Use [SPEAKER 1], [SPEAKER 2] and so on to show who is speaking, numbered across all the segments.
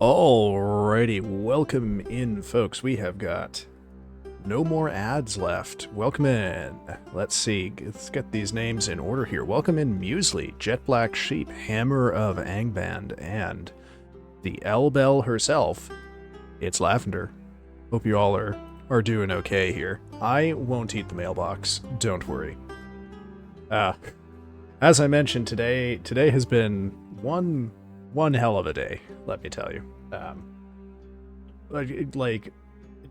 [SPEAKER 1] Alrighty, welcome in, folks. We have got no more ads left. Welcome in. Let's see, let's get these names in order here. Welcome in Muesli, Jet Black Sheep, Hammer of Angband, and the L-Bell herself. It's Lavender. Hope you all are doing okay here. I won't eat the mailbox, don't worry. As I mentioned, today has been one hell of a day, let me tell you.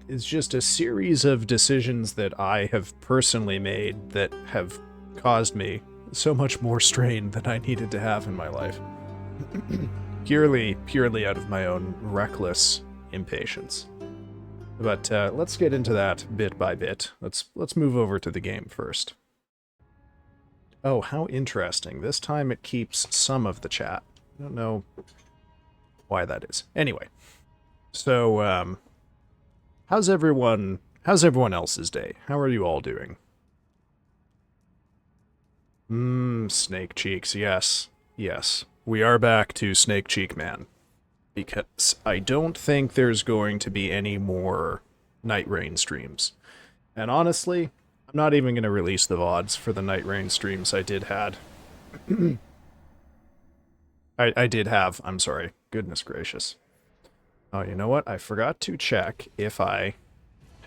[SPEAKER 1] It's just a series of decisions that I have personally made that have caused me so much more strain than I needed to have in my life. purely out of my own reckless impatience. But let's get into that bit by bit. Let's move over to the game first. Oh, how interesting. This time it keeps some of the chat. I don't know why that is. Anyway, so how's everyone else's day? How are you all doing? Snake cheeks, yes. We are back to Snake Cheek Man. Because I don't think there's going to be any more Night Rain streams. And honestly, I'm not even going to release the VODs for the Night Rain streams I did had. I did have. I'm sorry. Goodness gracious. Oh, you know what? I forgot to check if I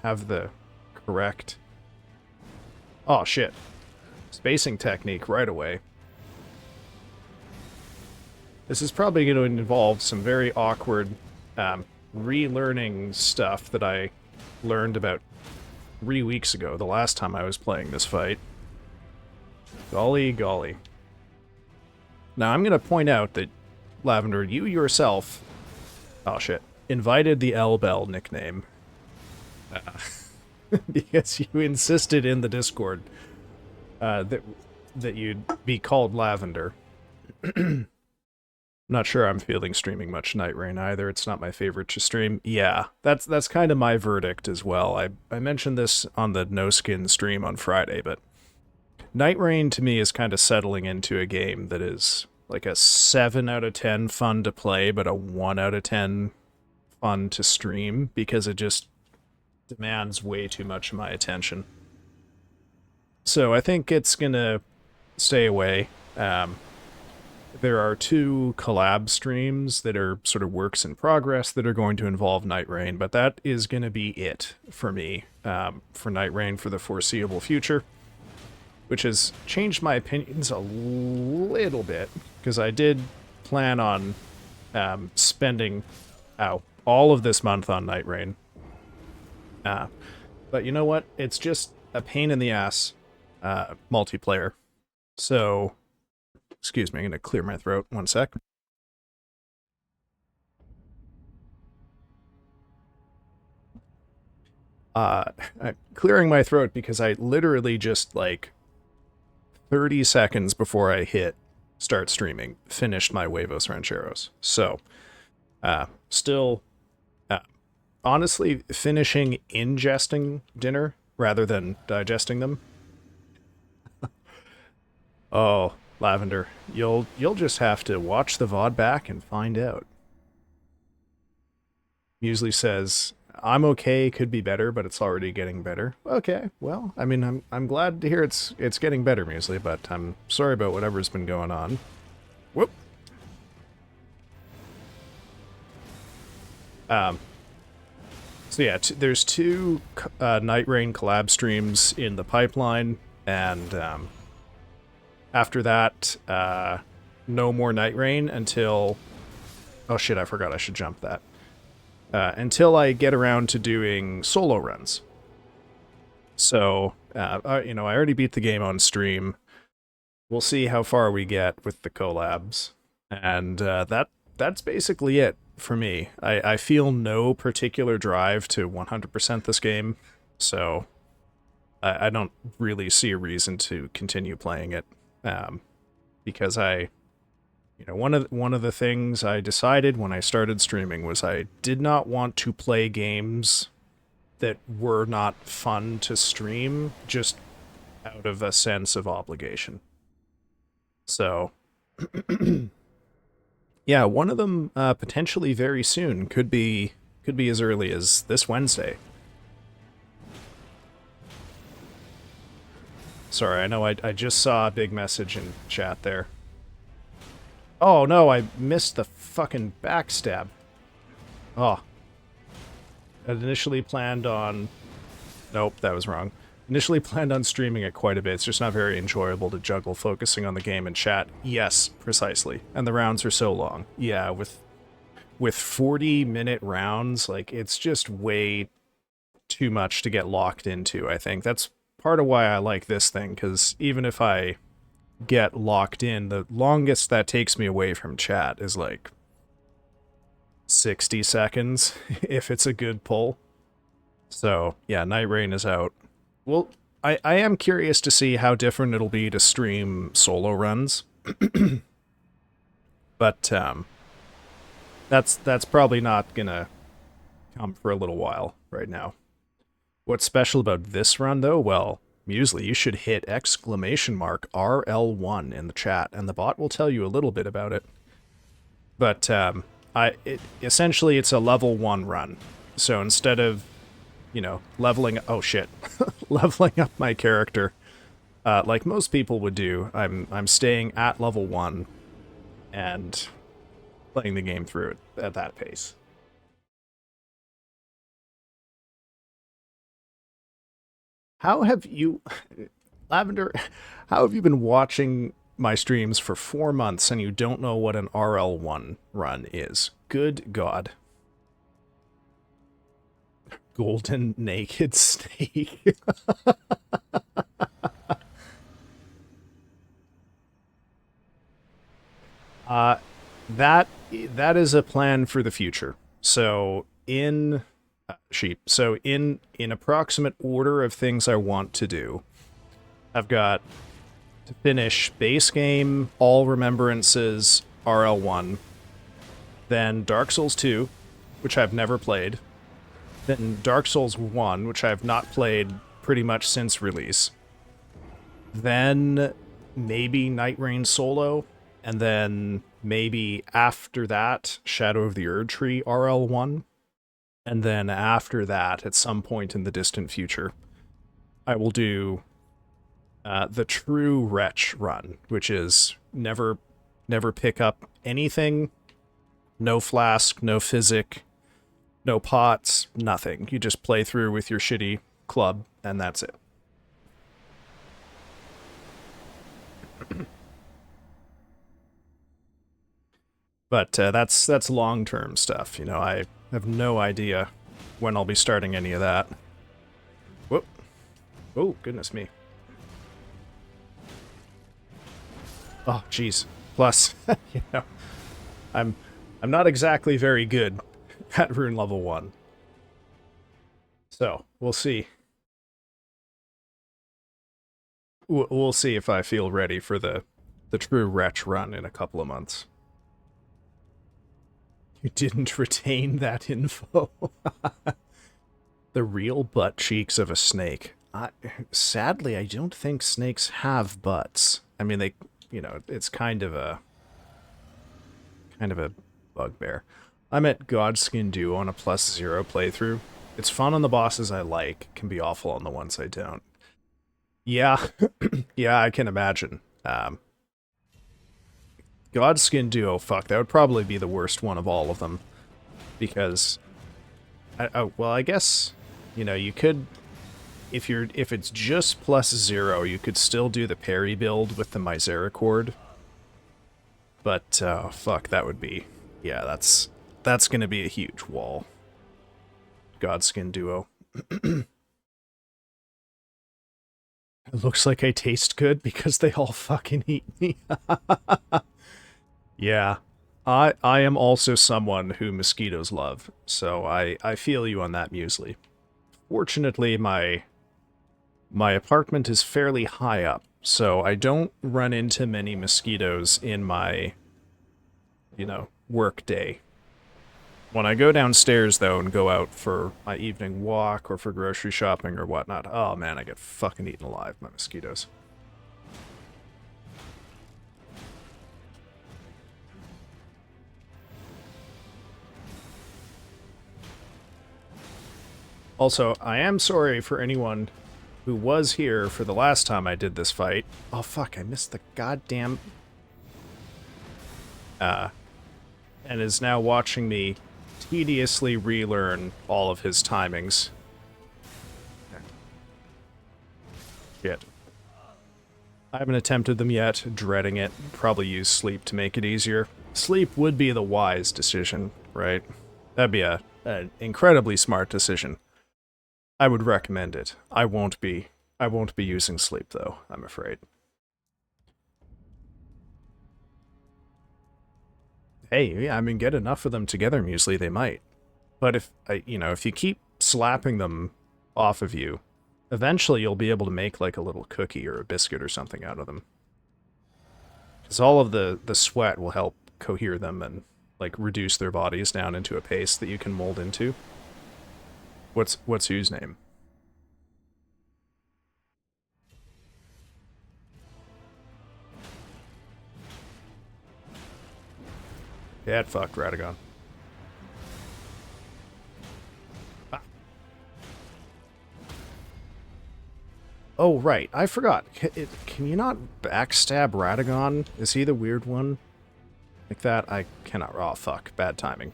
[SPEAKER 1] have the correct... Oh, shit. Spacing technique right away. This is probably going to involve some very awkward relearning stuff that I learned about 3 weeks ago, the last time I was playing this fight. Golly, golly. Now, I'm going to point out that, Lavender, you yourself... Oh, shit. Invited the L-Bell nickname. Because you insisted in the Discord that you'd be called Lavender. I'm not sure I'm feeling streaming much Night Rain either. It's not my favorite to stream. Yeah, that's kind of my verdict as well. I mentioned this on the No Skin stream on Friday, but Night Rain to me is kind of settling into a game that is like a 7 out of 10 fun to play, but a 1 out of 10 fun to stream, because it just demands way too much of my attention. So I think it's gonna stay away. There are 2 collab streams that are sort of works in progress that are going to involve Night Rain, but that is going to be it for me for Night Rain for the foreseeable future, which has changed my opinions a little bit, because I did plan on spending all of this month on Night Rain. But you know what? It's just a pain in the ass multiplayer. So... Excuse me, I'm going to clear my throat. 1 sec. I'm clearing my throat because I literally just, like, 30 seconds before I hit start streaming, finished my Huevos Rancheros. So, still, honestly, finishing ingesting dinner rather than digesting them. Oh... Lavender, you'll just have to watch the VOD back and find out. Usually says, I'm okay, could be better, but it's already getting better. Okay, well, I mean, I'm glad to hear it's getting better, Muesli, but I'm sorry about whatever's been going on. Whoop. So yeah, there's 2 Night Rain collab streams in the pipeline, and after that, no more Night Rain until... Oh shit, I forgot I should jump that. Until I get around to doing solo runs. So, you know, I already beat the game on stream. We'll see how far we get with the collabs. And that's basically it for me. I feel no particular drive to 100% this game, so I don't really see a reason to continue playing it. Because you know, one of the things I decided when I started streaming was I did not want to play games that were not fun to stream just out of a sense of obligation. So, yeah, one of them potentially very soon could be as early as this Wednesday. Sorry, I know I just saw a big message in chat there. Oh no, I missed the fucking backstab. Oh. I'd initially planned on... Nope, that was wrong. Initially planned on streaming it quite a bit. It's just not very enjoyable to juggle focusing on the game and chat. Yes, precisely. And the rounds are so long. Yeah, with 40-minute rounds, like, it's just way too much to get locked into, I think. That's part of why I like this thing, because even if I get locked in, the longest that takes me away from chat is like 60 seconds, if it's a good pull. So, yeah, Night Rain is out. Well, I am curious to see how different it'll be to stream solo runs. But, that's probably not gonna come for a little while right now. What's special about this run, though? Well, Muesli, you should hit !RL1 in the chat, and the bot will tell you a little bit about it. But, essentially, it's a level 1 run. So instead of, you know, leveling... Oh, shit. Leveling up my character, like most people would do, I'm staying at level 1, and playing the game through at that pace. How have you, Lavender, how have you been watching my streams for 4 months and you don't know what an RL1 run is? Good God. Golden naked snake. uh, that is a plan for the future. So in sheep. So in approximate order of things I want to do, I've got to finish base game, all remembrances, RL1, then Dark Souls 2, which I've never played, then Dark Souls 1, which I've not played pretty much since release, then maybe Night Rain Solo, and then maybe after that, Shadow of the Erdtree RL1, and then after that, at some point in the distant future, I will do the true Wretch run, which is never pick up anything, no flask, no physic, no pots, nothing. You just play through with your shitty club, and that's it. But that's long-term stuff. You know, I have no idea when I'll be starting any of that. Whoop. Oh, goodness me. Oh, jeez. Plus, you know, I'm not exactly very good at rune level 1. So, we'll see. We'll see if I feel ready for the true Wretch run in a couple of months. You didn't retain that info. The real butt cheeks of a snake. Sadly, I don't think snakes have butts. I mean, they, you know, it's kind of a bugbear. I'm at Godskin Duo on a +0 playthrough. It's fun on the bosses I like, can be awful on the ones I don't. Yeah, yeah, I can imagine. Godskin Duo, fuck, that would probably be the worst one of all of them. Because, well, I guess, you know, you could, if it's just +0, you could still do the parry build with the Misericord. But, fuck, that would be, yeah, that's gonna be a huge wall. Godskin Duo. It looks like I taste good because they all fucking eat me. Yeah. I am also someone who mosquitoes love, so I feel you on that, Muesli. Fortunately, my apartment is fairly high up, so I don't run into many mosquitoes in my, you know, work day. When I go downstairs, though, and go out for my evening walk or for grocery shopping or whatnot, oh man, I get fucking eaten alive by mosquitoes. Also, I am sorry for anyone who was here for the last time I did this fight. Oh fuck, I missed the goddamn... and is now watching me tediously relearn all of his timings. Shit. I haven't attempted them yet, dreading it. Probably use sleep to make it easier. Sleep would be the wise decision, right? That'd be an incredibly smart decision. I would recommend it. I won't be using sleep though, I'm afraid. Hey, yeah, I mean, get enough of them together, Muesli, they might. But if, you know, if you keep slapping them off of you, eventually you'll be able to make, like, a little cookie or a biscuit or something out of them. Because all of the sweat will help cohere them and, like, reduce their bodies down into a paste that you can mold into. What's whose name? Yeah, it fucked Radagon. Ah. Oh, right. I forgot. Can you not backstab Radagon? Is he the weird one? Like that, I cannot... Oh, fuck. Bad timing.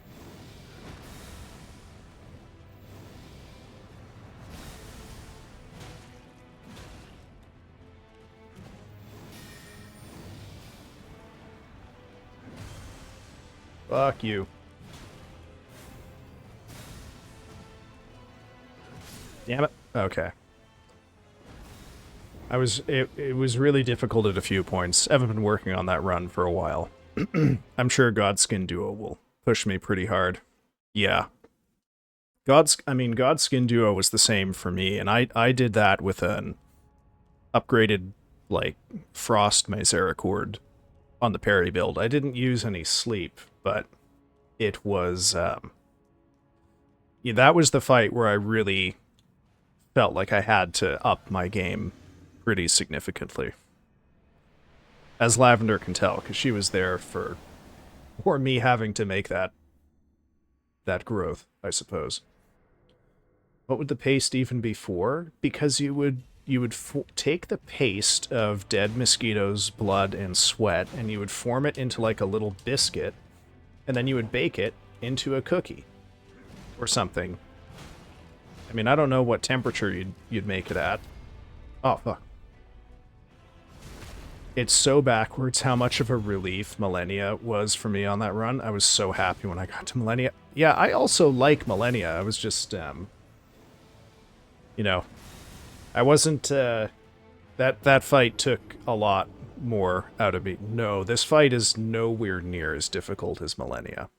[SPEAKER 1] Fuck you. Damn it. Okay. It was really difficult at a few points. I haven't been working on that run for a while. I'm sure Godskin Duo will push me pretty hard. Yeah. Godskin Duo was the same for me, and I did that with an upgraded, like, Frost Misericord on the parry build. I didn't use any sleep, but it was, yeah, that was the fight where I really felt like I had to up my game pretty significantly. As Lavender can tell, because she was there for me having to make that growth, I suppose. What would the paste even be for? Because you would take the paste of dead mosquitoes' blood and sweat, and you would form it into like a little biscuit, and then you would bake it into a cookie or something. I mean, I don't know what temperature you'd make it at. Oh, fuck. It's so backwards how much of a relief Millennia was for me on that run. I was so happy when I got to Millennia. Yeah, I also like Millennia. I was just, you know, I wasn't, that fight took a lot more out of me. No, this fight is nowhere near as difficult as Millennia.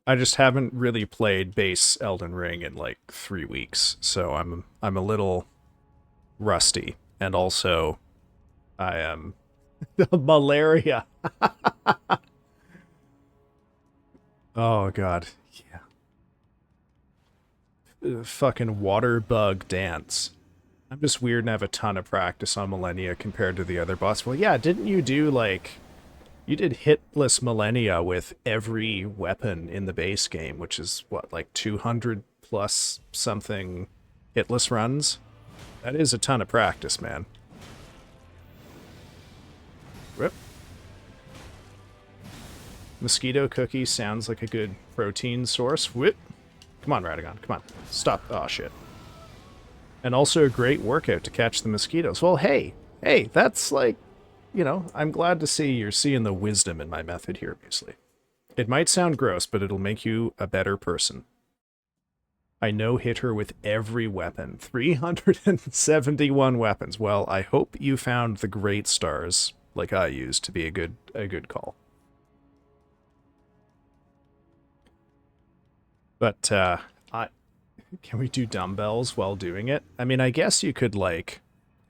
[SPEAKER 1] I just haven't really played base Elden Ring in like 3 weeks, so I'm a little rusty. And also, I am malaria. Oh god, yeah. Fucking water bug dance. I'm just weird and have a ton of practice on Millennia compared to the other boss. Well, yeah, didn't you do like... You did hitless Millennia with every weapon in the base game, which is, what, like 200 plus something hitless runs? That is a ton of practice, man. Rip. Mosquito cookie sounds like a good protein source. Whip. Come on, Radagon. Come on. Stop. Oh, shit. And also a great workout to catch the mosquitoes. Well, hey, that's like, you know, I'm glad to see you're seeing the wisdom in my method here, obviously. It might sound gross, but it'll make you a better person. I no-hit her with every weapon. 371 weapons. Well, I hope you found the great stars, like I used, to be a good call. But, can we do dumbbells while doing it? I mean, I guess you could, like,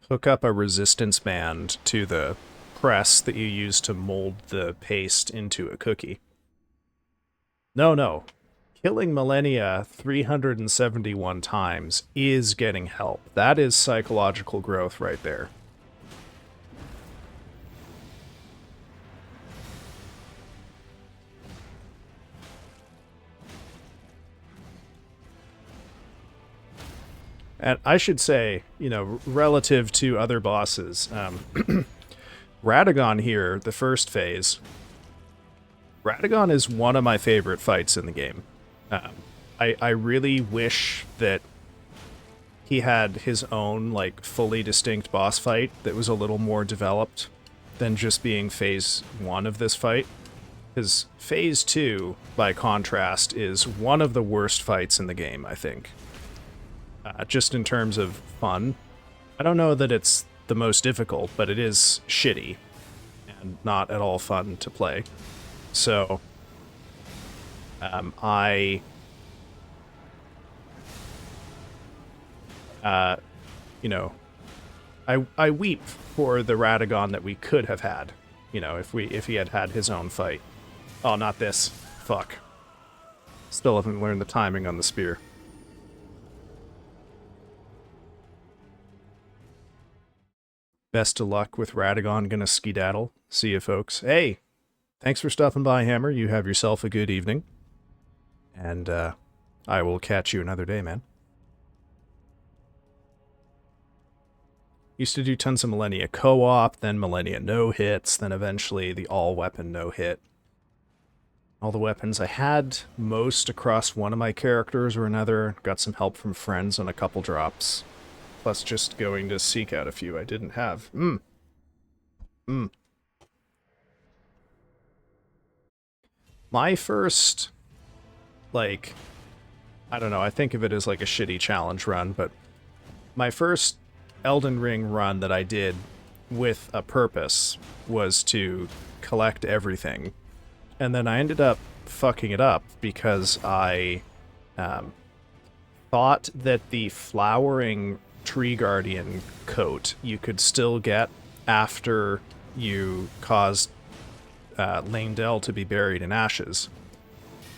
[SPEAKER 1] hook up a resistance band to the press that you use to mold the paste into a cookie. No. Killing Millennia 371 times is getting help. That is psychological growth right there. And I should say, you know, relative to other bosses, Radagon here, the first phase, Radagon is one of my favorite fights in the game. I really wish that he had his own, like, fully distinct boss fight that was a little more developed than just being phase 1 of this fight. Because phase 2, by contrast, is one of the worst fights in the game, I think. Just in terms of fun. I don't know that it's the most difficult, but it is shitty and not at all fun to play. So, you know, I weep for the Radagon that we could have had, you know, if he had had his own fight. Oh, not this. Fuck. Still haven't learned the timing on the spear. Best of luck with Radagon gonna skedaddle. See you, folks. Hey, thanks for stopping by, Hammer. You have yourself a good evening. And, I will catch you another day, man. Used to do tons of Millennia co-op, then Millennia no-hits, then eventually the all-weapon no-hit. All the weapons I had, most across one of my characters or another. Got some help from friends on a couple drops. Plus just going to seek out a few I didn't have. My first, like, I don't know, I think of it as like a shitty challenge run, but my first Elden Ring run that I did with a purpose was to collect everything. And then I ended up fucking it up because I thought that the flowering Tree Guardian coat you could still get after you caused Langdell to be buried in ashes.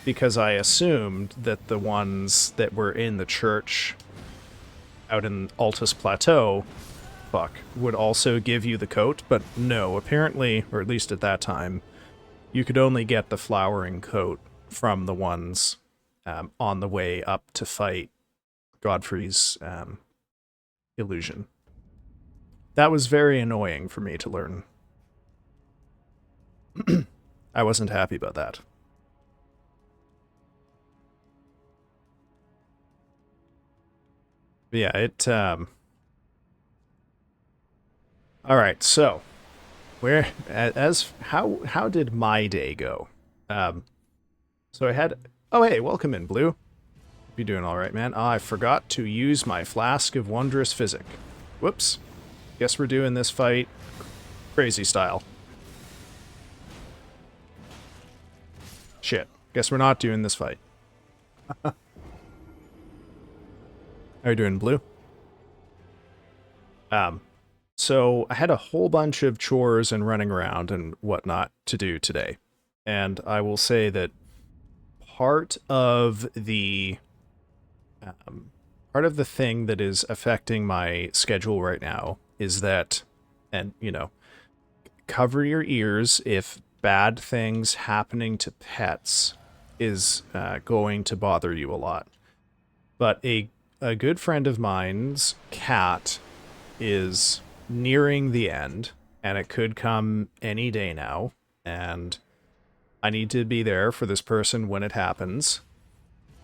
[SPEAKER 1] Because I assumed that the ones that were in the church out in Altus Plateau, would also give you the coat, but no, apparently, or at least at that time, you could only get the flowering coat from the ones on the way up to fight Godfrey's illusion. That was very annoying for me to learn. I wasn't happy about that. But yeah, it all right, so how did my day go? So I had, oh hey, welcome in, Blue. You doing all right, man? I forgot to use my flask of wondrous physic. Whoops. Guess we're doing this fight crazy style. Shit. Guess we're not doing this fight. How are you doing, Blue? So I had a whole bunch of chores and running around and whatnot to do today. And I will say that part of the thing that is affecting my schedule right now is that, and you know, cover your ears if bad things happening to pets is going to bother you a lot. But a good friend of mine's cat is nearing the end, and it could come any day now, and I need to be there for this person when it happens.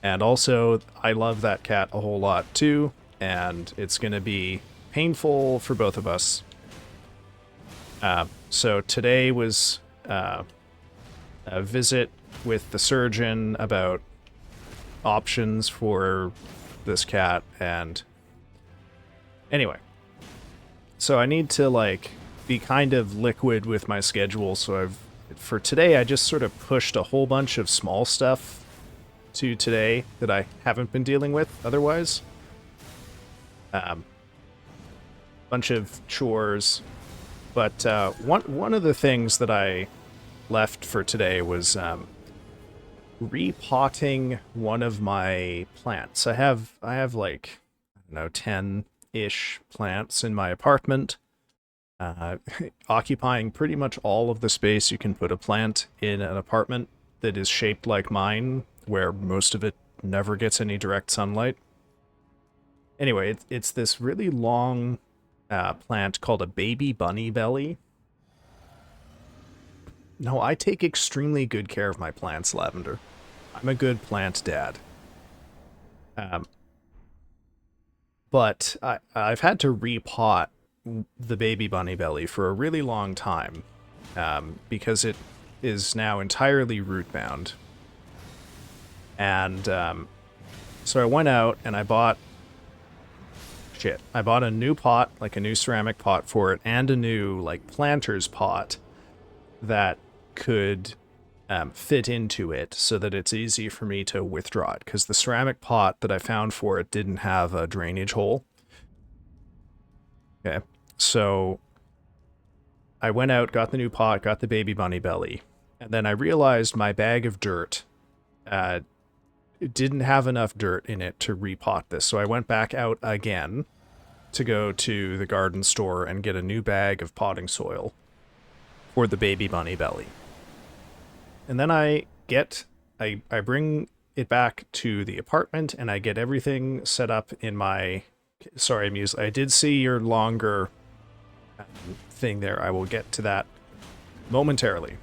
[SPEAKER 1] And also, I love that cat a whole lot too, and it's going to be painful for both of us. So today was a visit with the surgeon about options for this cat, and anyway. So I need to, like, be kind of liquid with my schedule, so for today, I just sort of pushed a whole bunch of small stuff to today that I haven't been dealing with otherwise. Bunch of chores, but one of the things that I left for today was repotting one of my plants. I have like, I don't know, 10-ish plants in my apartment, occupying pretty much all of the space you can put a plant in an apartment that is shaped like mine, where most of it never gets any direct sunlight. Anyway, it's this really long plant called a baby bunny belly. No, I take extremely good care of my plants, Lavender. I'm a good plant dad. But I've had to repot the baby bunny belly for a really long time, because it is now entirely root bound. And so I went out and I bought a new pot, like a new ceramic pot for it, and a new, like, planter's pot that could fit into it so that it's easy for me to withdraw it, because the ceramic pot that I found for it didn't have a drainage hole. Okay, so I went out, got the new pot, got the baby bunny belly, and then I realized my bag of dirt didn't have enough dirt in it to repot this, so I went back out again to go to the garden store and get a new bag of potting soil for the baby bunny belly. And then I bring it back to the apartment and I get everything set up in my, sorry, Muse, I did see your longer thing there. I will get to that momentarily.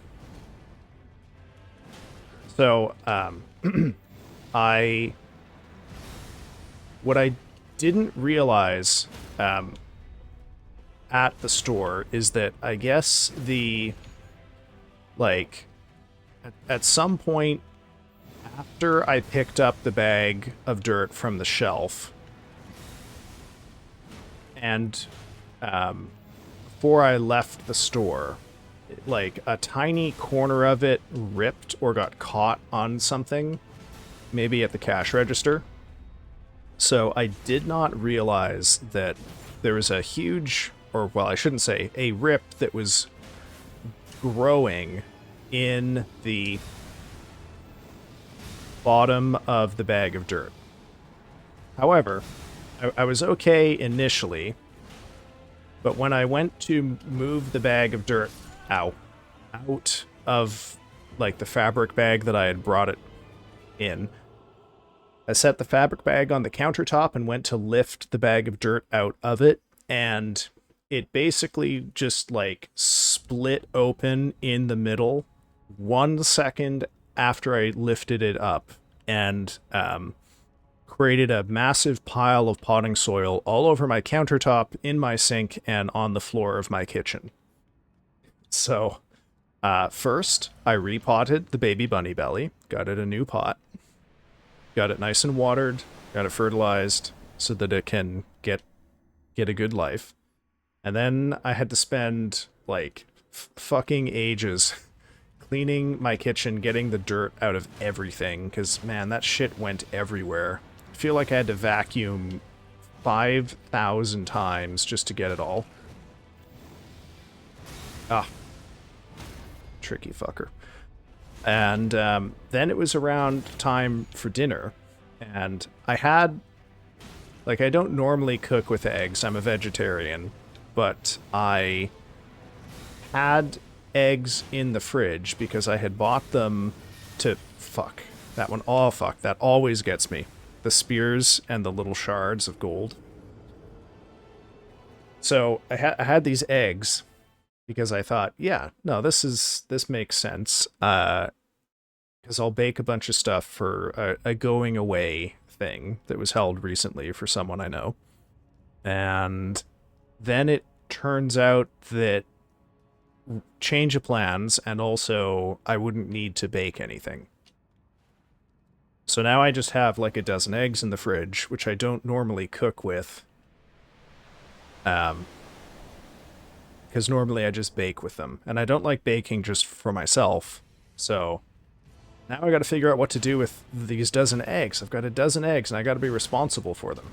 [SPEAKER 1] So, what I didn't realize at the store is that I guess at some point after I picked up the bag of dirt from the shelf, and before I left the store, like a tiny corner of it ripped or got caught on something, maybe at the cash register. So I did not realize that there was a huge, or well, I shouldn't say, a rip that was growing in the bottom of the bag of dirt. However, I was okay initially, but when I went to move the bag of dirt out of like the fabric bag that I had brought it in, I set the fabric bag on the countertop and went to lift the bag of dirt out of it, and it basically just like split open in the middle 1 second after I lifted it up, and created a massive pile of potting soil all over my countertop, in my sink, and on the floor of my kitchen. So, first, I repotted the baby bunny belly, got it a new pot, got it nice and watered, got it fertilized so that it can get a good life. And then I had to spend, like, fucking ages cleaning my kitchen, getting the dirt out of everything, because, man, that shit went everywhere. I feel like I had to vacuum 5,000 times just to get it all. Ah. Tricky fucker. And then it was around time for dinner, and I had, like, I don't normally cook with eggs, I'm a vegetarian, but I had eggs in the fridge because I had bought them to, fuck, that one, oh fuck, that always gets me. The spears and the little shards of gold. So I had these eggs because I thought, yeah, no, this makes sense. Because I'll bake a bunch of stuff for a going away thing that was held recently for someone I know. And then it turns out that change of plans, and also I wouldn't need to bake anything. So now I just have like a dozen eggs in the fridge, which I don't normally cook with. Because normally I just bake with them. And I don't like baking just for myself. So now I gotta figure out what to do with these dozen eggs. I've got a dozen eggs and I gotta be responsible for them.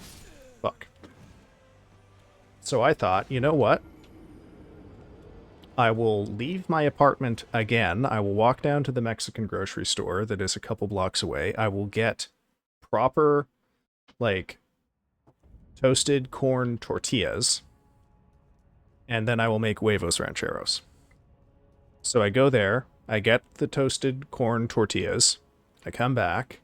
[SPEAKER 1] Fuck. So I thought, you know what? I will leave my apartment again. I will walk down to the Mexican grocery store that is a couple blocks away. I will get proper, like, toasted corn tortillas. And then I will make huevos rancheros. So I go there, I get the toasted corn tortillas, I come back,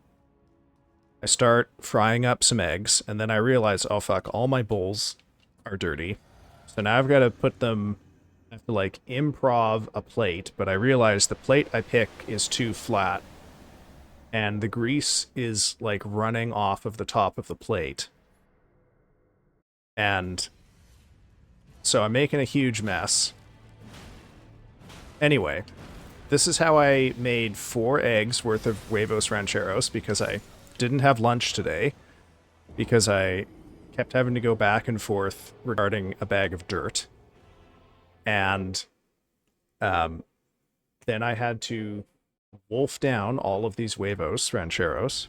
[SPEAKER 1] I start frying up some eggs, and then I realize, oh fuck, all my bowls are dirty. So now I've got to put them, I have to like improv a plate, but I realize the plate I pick is too flat, and the grease is like running off of the top of the plate. And so I'm making a huge mess. Anyway, this is how I made 4 eggs worth of huevos rancheros, because I didn't have lunch today, because I kept having to go back and forth regarding a bag of dirt. And then I had to wolf down all of these huevos rancheros.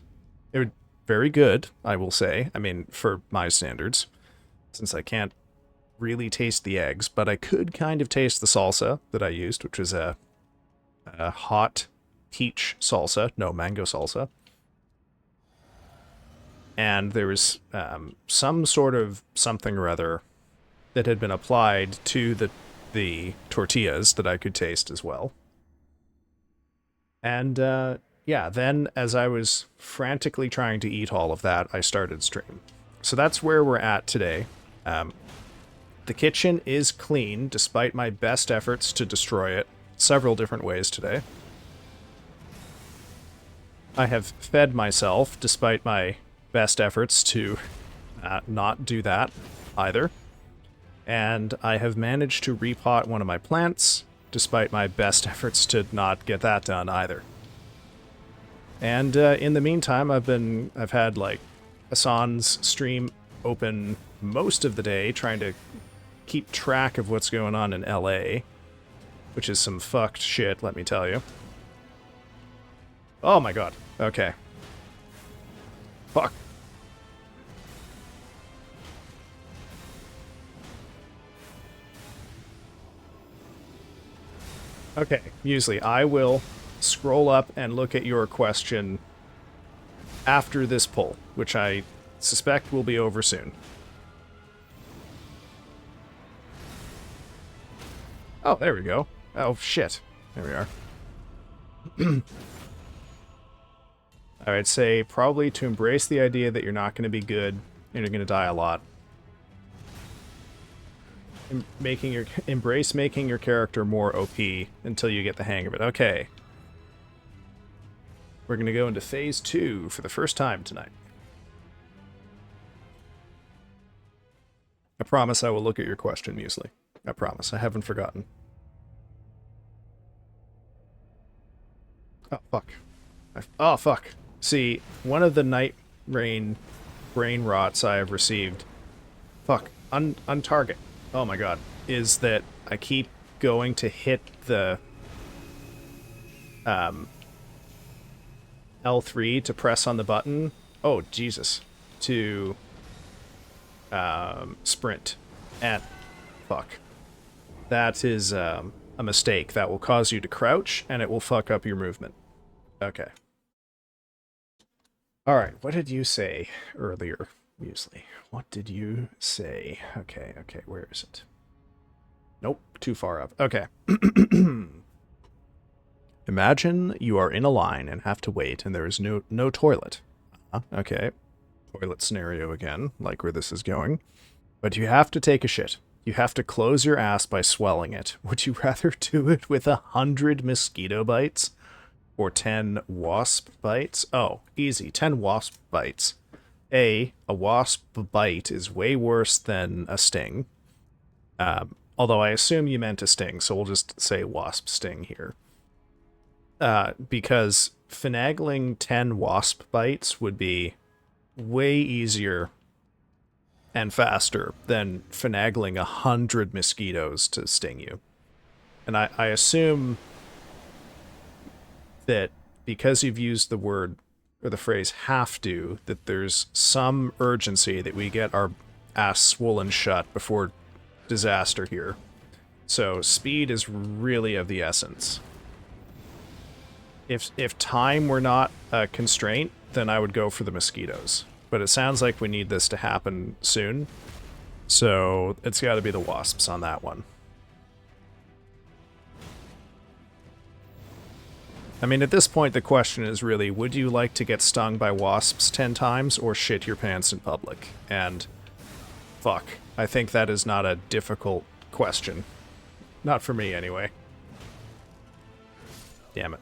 [SPEAKER 1] They were very good, I will say. I mean, for my standards, since I can't really taste the eggs, but I could kind of taste the salsa that I used, which was a hot peach salsa, no, mango salsa. And there was some sort of something or other that had been applied to the tortillas that I could taste as well. And yeah, then as I was frantically trying to eat all of that, I started stream. So that's where we're at today. The kitchen is clean, despite my best efforts to destroy it several different ways today. I have fed myself, despite my best efforts to not do that either. And I have managed to repot one of my plants, despite my best efforts to not get that done either. And in the meantime, I've had like Hassan's stream open most of the day, trying to keep track of what's going on in LA, which is some fucked shit, let me tell you. Oh my god. Okay. Fuck. Okay, Muesli, I will scroll up and look at your question after this poll, which I suspect will be over soon. Oh, there we go. Oh, shit. There we are. I would say probably to embrace the idea that you're not going to be good and you're going to die a lot. Embrace making your character more OP until you get the hang of it. Okay. We're going to go into Phase 2 for the first time tonight. I promise I will look at your question, Muesli. I promise. I haven't forgotten. Oh, fuck. Oh, fuck. See, one of the night rain brain rots I have received, fuck, untarget, oh my god, is that I keep going to hit the L3 to press on the button. Oh, Jesus. To sprint. And fuck. That is a mistake. That will cause you to crouch, and it will fuck up your movement. Okay. Alright, what did you say earlier, Muesli? What did you say? Okay, where is it? Nope, too far up. Okay. Imagine you are in a line and have to wait, and there is no toilet. Okay. Toilet scenario again, like where this is going. But you have to take a shit. You have to close your ass by swelling it. Would you rather do it with 100 mosquito bites? Or 10 wasp bites? Oh, easy. 10 wasp bites. A wasp bite is way worse than a sting. Although I assume you meant a sting, so we'll just say wasp sting here. Because finagling 10 wasp bites would be way easier and faster than finagling 100 mosquitoes to sting you. And I assume that because you've used the word or the phrase have to, that there's some urgency that we get our ass swollen shut before disaster here. So speed is really of the essence. If time were not a constraint, then I would go for the mosquitoes. But it sounds like we need this to happen soon, so it's got to be the wasps on that one. I mean, at this point, the question is really, would you like to get stung by wasps 10 times or shit your pants in public? And fuck, I think that is not a difficult question. Not for me, anyway. Damn it.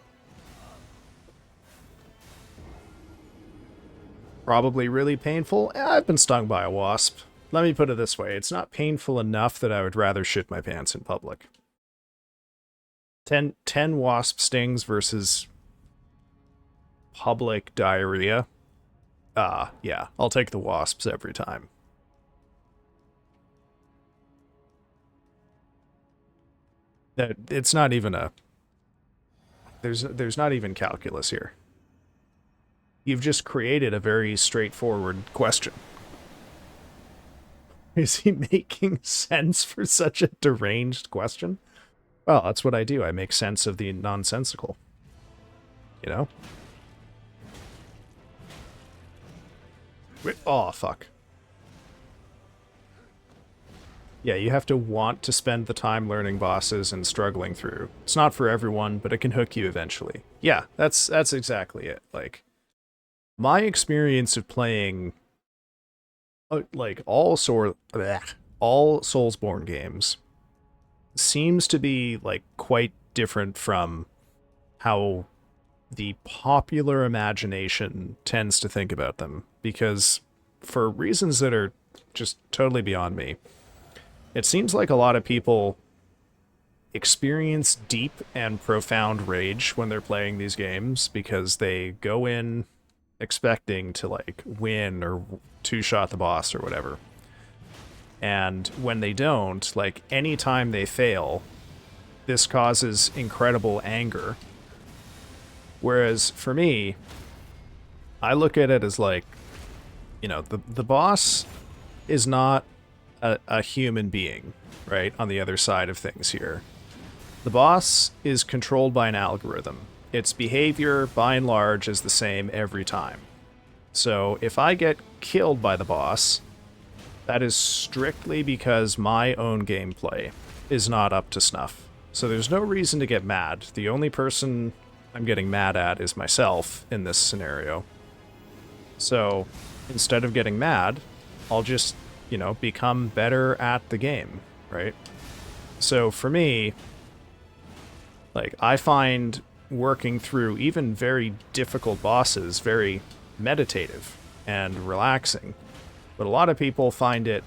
[SPEAKER 1] Probably really painful. I've been stung by a wasp. Let me put it this way, it's not painful enough that I would rather shit my pants in public. 10 wasp stings versus public diarrhea. Yeah, I'll take the wasps every time. It's not even a... There's not even calculus here. You've just created a very straightforward question. Is he making sense for such a deranged question? Well, that's what I do. I make sense of the nonsensical. You know? Oh, fuck. Yeah, you have to want to spend the time learning bosses and struggling through. It's not for everyone, but it can hook you eventually. Yeah, that's exactly it. Like, my experience of playing, like, all all Soulsborne games seems to be like quite different from how the popular imagination tends to think about them, because for reasons that are just totally beyond me, it seems like a lot of people experience deep and profound rage when they're playing these games because they go in expecting to like win or two-shot the boss or whatever. And when they don't, like anytime they fail, this causes incredible anger. Whereas for me, I look at it as like, you know, the boss is not a human being, right? On the other side of things here. The boss is controlled by an algorithm. Its behavior, by and large, is the same every time. So if I get killed by the boss, that is strictly because my own gameplay is not up to snuff. So there's no reason to get mad. The only person I'm getting mad at is myself in this scenario. So instead of getting mad, I'll just, you know, become better at the game, right? So for me, like, I find working through even very difficult bosses very meditative and relaxing. But a lot of people find it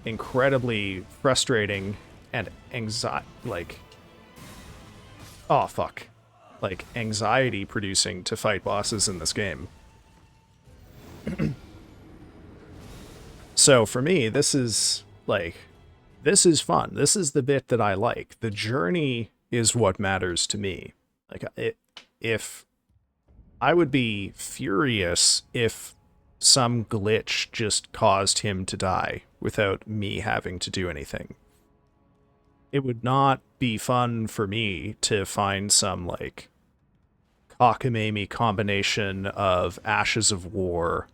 [SPEAKER 1] incredibly frustrating and anxiety producing to fight bosses in this game. So for me, this is fun. This is the bit that I like. The journey is what matters to me. Like, if I would be furious if some glitch just caused him to die without me having to do anything. It would not be fun for me to find some, like, cockamamie combination of Ashes of War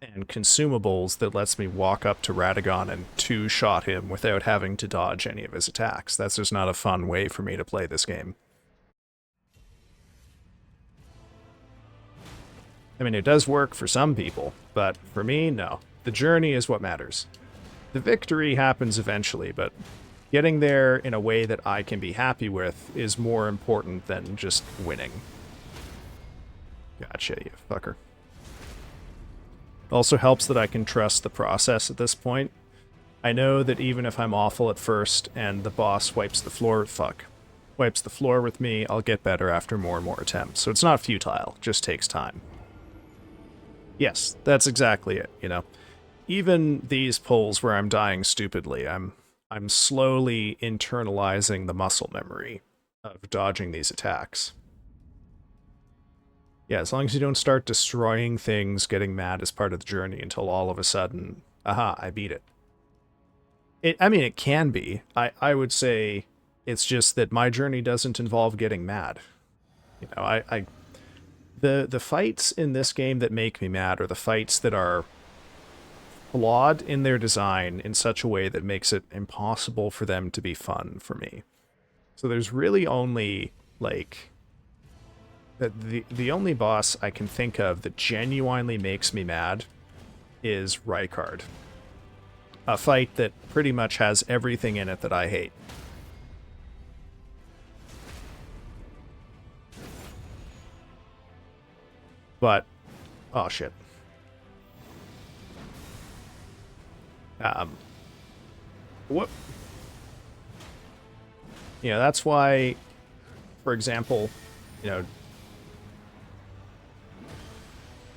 [SPEAKER 1] and consumables that lets me walk up to Radagon and two-shot him without having to dodge any of his attacks. That's just not a fun way for me to play this game. I mean, it does work for some people, but for me, no. The journey is what matters. The victory happens eventually, but getting there in a way that I can be happy with is more important than just winning. Gotcha, you fucker. Also helps that I can trust the process at this point. I know that even if I'm awful at first and the boss wipes the floor with me, I'll get better after more and more attempts. So it's not futile, it just takes time. Yes, that's exactly it, you know. Even these pulls where I'm dying stupidly, I'm slowly internalizing the muscle memory of dodging these attacks. Yeah, as long as you don't start destroying things, getting mad as part of the journey until all of a sudden, aha, I beat it. I mean, it can be. I would say it's just that my journey doesn't involve getting mad. You know, the fights in this game that make me mad are the fights that are flawed in their design in such a way that makes it impossible for them to be fun for me. So there's really only, like, the only boss I can think of that genuinely makes me mad is Rykard. A fight that pretty much has everything in it that I hate. But, oh shit. What? You know, that's why, for example, you know,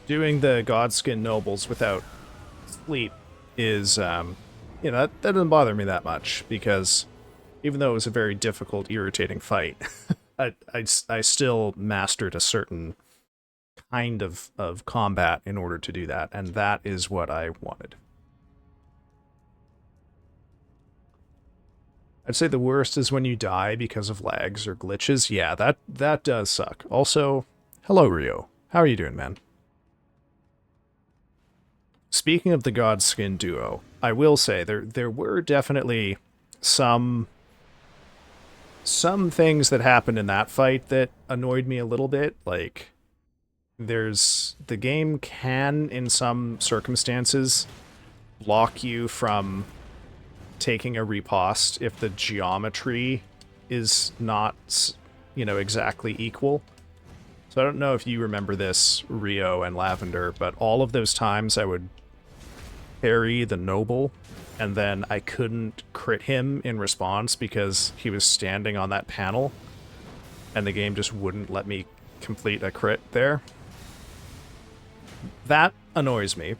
[SPEAKER 1] doing the Godskin Nobles without sleep is, you know, that doesn't bother me that much, because even though it was a very difficult, irritating fight, I still mastered a certain kind of combat in order to do that, and that is what I wanted. I'd say the worst is when you die because of lags or glitches. Yeah, that does suck. Also, hello Rio. How are you doing, man? Speaking of the Godskin duo, I will say there were definitely some things that happened in that fight that annoyed me a little bit. Like, the game can, in some circumstances, block you from taking a riposte if the geometry is not, you know, exactly equal. So I don't know if you remember this, Rio and Lavender, but all of those times I would parry the Noble, and then I couldn't crit him in response because he was standing on that panel, and the game just wouldn't let me complete a crit there. That annoys me.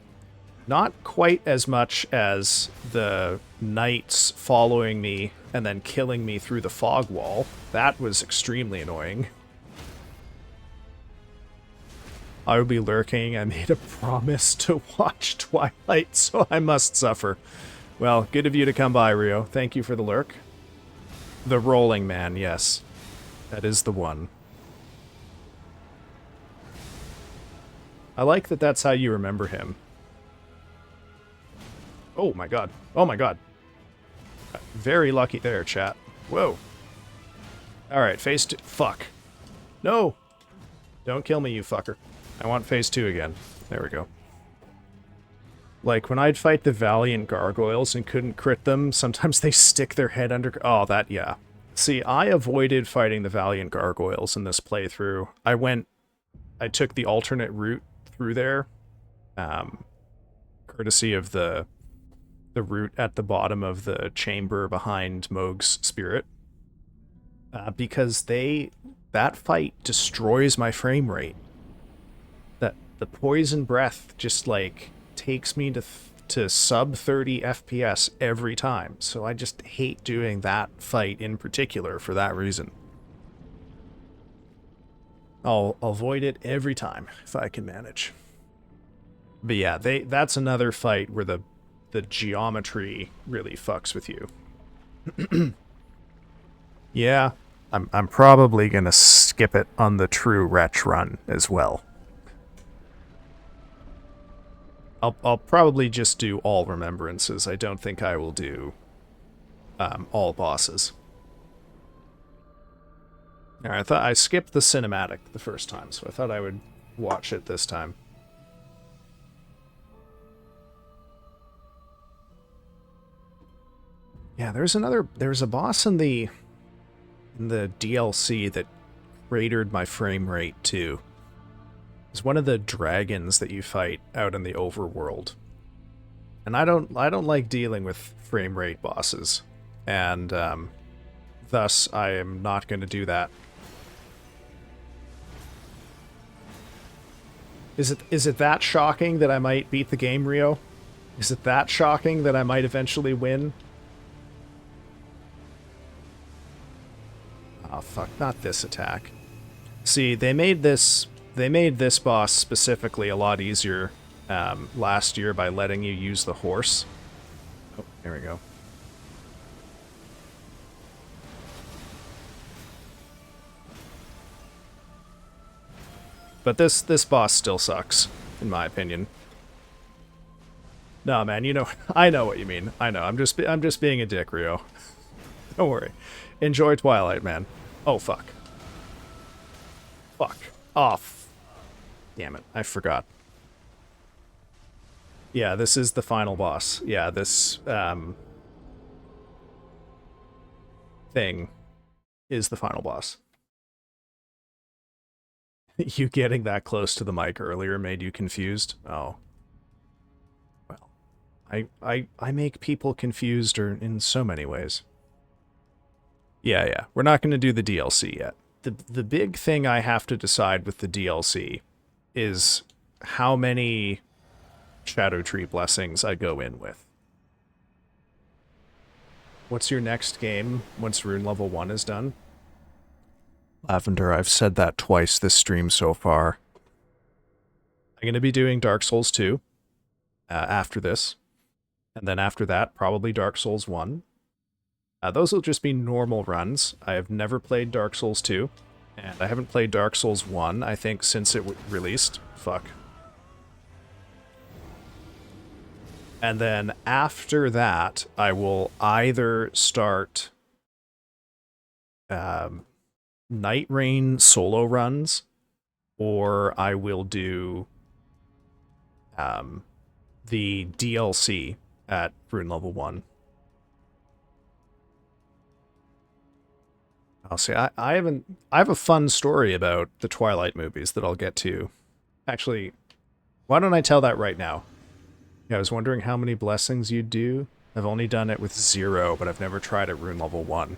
[SPEAKER 1] Not quite as much as the knights following me and then killing me through the fog wall. That was extremely annoying. I will be lurking. I made a promise to watch Twilight, so I must suffer. Well, good of you to come by, Rio. Thank you for the lurk. The Rolling Man, yes. That is the one. I like that that's how you remember him. Oh my god. Oh my god. Very lucky there, chat. Whoa. Alright, phase 2. Fuck. No! Don't kill me, you fucker. I want phase 2 again. There we go. Like, when I'd fight the Valiant Gargoyles and couldn't crit them, sometimes they stick their head under... Oh, that, yeah. See, I avoided fighting the Valiant Gargoyles in this playthrough. I took the alternate route through there, courtesy of the route at the bottom of the chamber behind Moog's spirit, because that fight destroys my frame rate. The poison breath just, like, takes me to sub 30 FPS every time, so I just hate doing that fight in particular for that reason. I'll avoid it every time if I can manage. But yeah, that's another fight where the geometry really fucks with you. Yeah, I'm probably gonna skip it on the true Wretch run as well. I'll probably just do all remembrances. I don't think I will do all bosses. Alright, I thought I skipped the cinematic the first time, so I thought I would watch it this time. Yeah, there's a boss in the DLC that cratered my frame rate too. It's one of the dragons that you fight out in the overworld. And I don't like dealing with frame rate bosses. And thus I am not going to do that. Is it that shocking that I might beat the game, Rio? Is it that shocking that I might eventually win? Oh fuck, not this attack. See, they made this boss specifically a lot easier last year by letting you use the horse. Oh, there we go. But this boss still sucks, in my opinion. No, man, you know, I know what you mean. I know. I'm just being a dick, Rio. Don't worry. Enjoy Twilight, man. Oh fuck. Fuck. Oh. Damn it! I forgot. Yeah, this is the final boss. Yeah, this thing is the final boss. You getting that close to the mic earlier made you confused? Oh. Well, I make people confused in so many ways. Yeah, we're not going to do the DLC yet. The big thing I have to decide with the DLC is how many Shadow Tree blessings I go in with. What's your next game once Rune Level 1 is done? Lavender, I've said that twice this stream so far. I'm going to be doing Dark Souls 2 after this. And then after that, probably Dark Souls 1. Those will just be normal runs. I have never played Dark Souls 2. And I haven't played Dark Souls 1, I think, since it released. Fuck. And then after that, I will either start Night Rain solo runs, or I will do the DLC at Rune Level 1. I'll see. I have a fun story about the Twilight movies that I'll get to. Actually, why don't I tell that right now? Yeah, I was wondering how many blessings you'd do. I've only done it with 0, but I've never tried at rune level 1.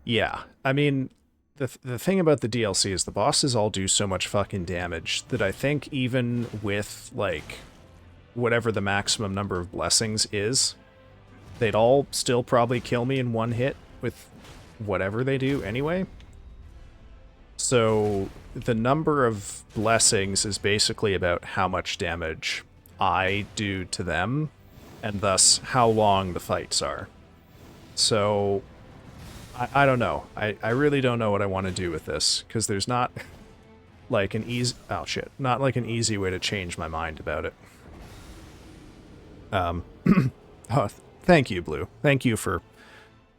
[SPEAKER 1] Yeah, I mean, the thing about the DLC is the bosses all do so much fucking damage that I think even with, like, whatever the maximum number of blessings is, they'd all still probably kill me in one hit with whatever they do anyway. So the number of blessings is basically about how much damage I do to them, and thus how long the fights are. So I don't know. I really don't know what I want to do with this, because there's not like an easy... Oh shit. Not like an easy way to change my mind about it. Oh, thank you, Blue. Thank you for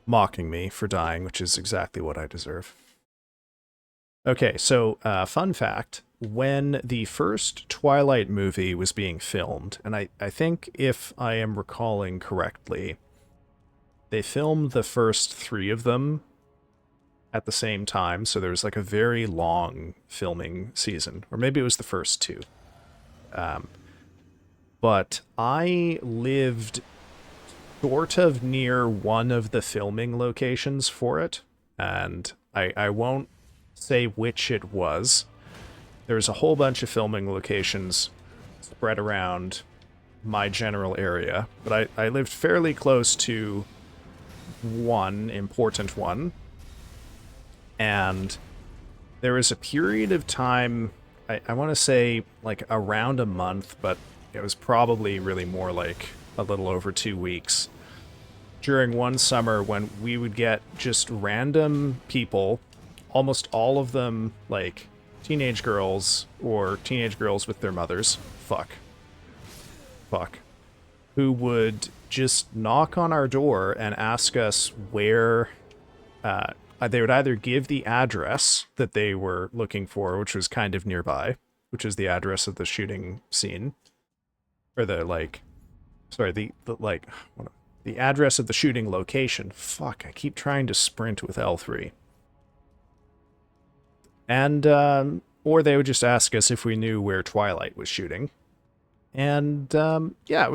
[SPEAKER 1] mocking me for dying, which is exactly what I deserve. Okay, so fun fact, when the first Twilight movie was being filmed, and I think if I am recalling correctly, they filmed the first 3 of them at the same time, so there was like a very long filming season, or maybe it was the first 2. But I lived sort of near one of the filming locations for it, and I won't say which it was. There's a whole bunch of filming locations spread around my general area, but I lived fairly close to one important one, and there was a period of time, I want to say like around a month, but it was probably really more like a little over 2 weeks, during one summer when we would get just random people, almost all of them like teenage girls or teenage girls with their mothers, fuck, who would just knock on our door and ask us where, they would either give the address that they were looking for, which was kind of nearby, which is the address of the shooting scene, or the, like, sorry, the address of the shooting location. Fuck, I keep trying to sprint with L3. And, or they would just ask us if we knew where Twilight was shooting. And, yeah, it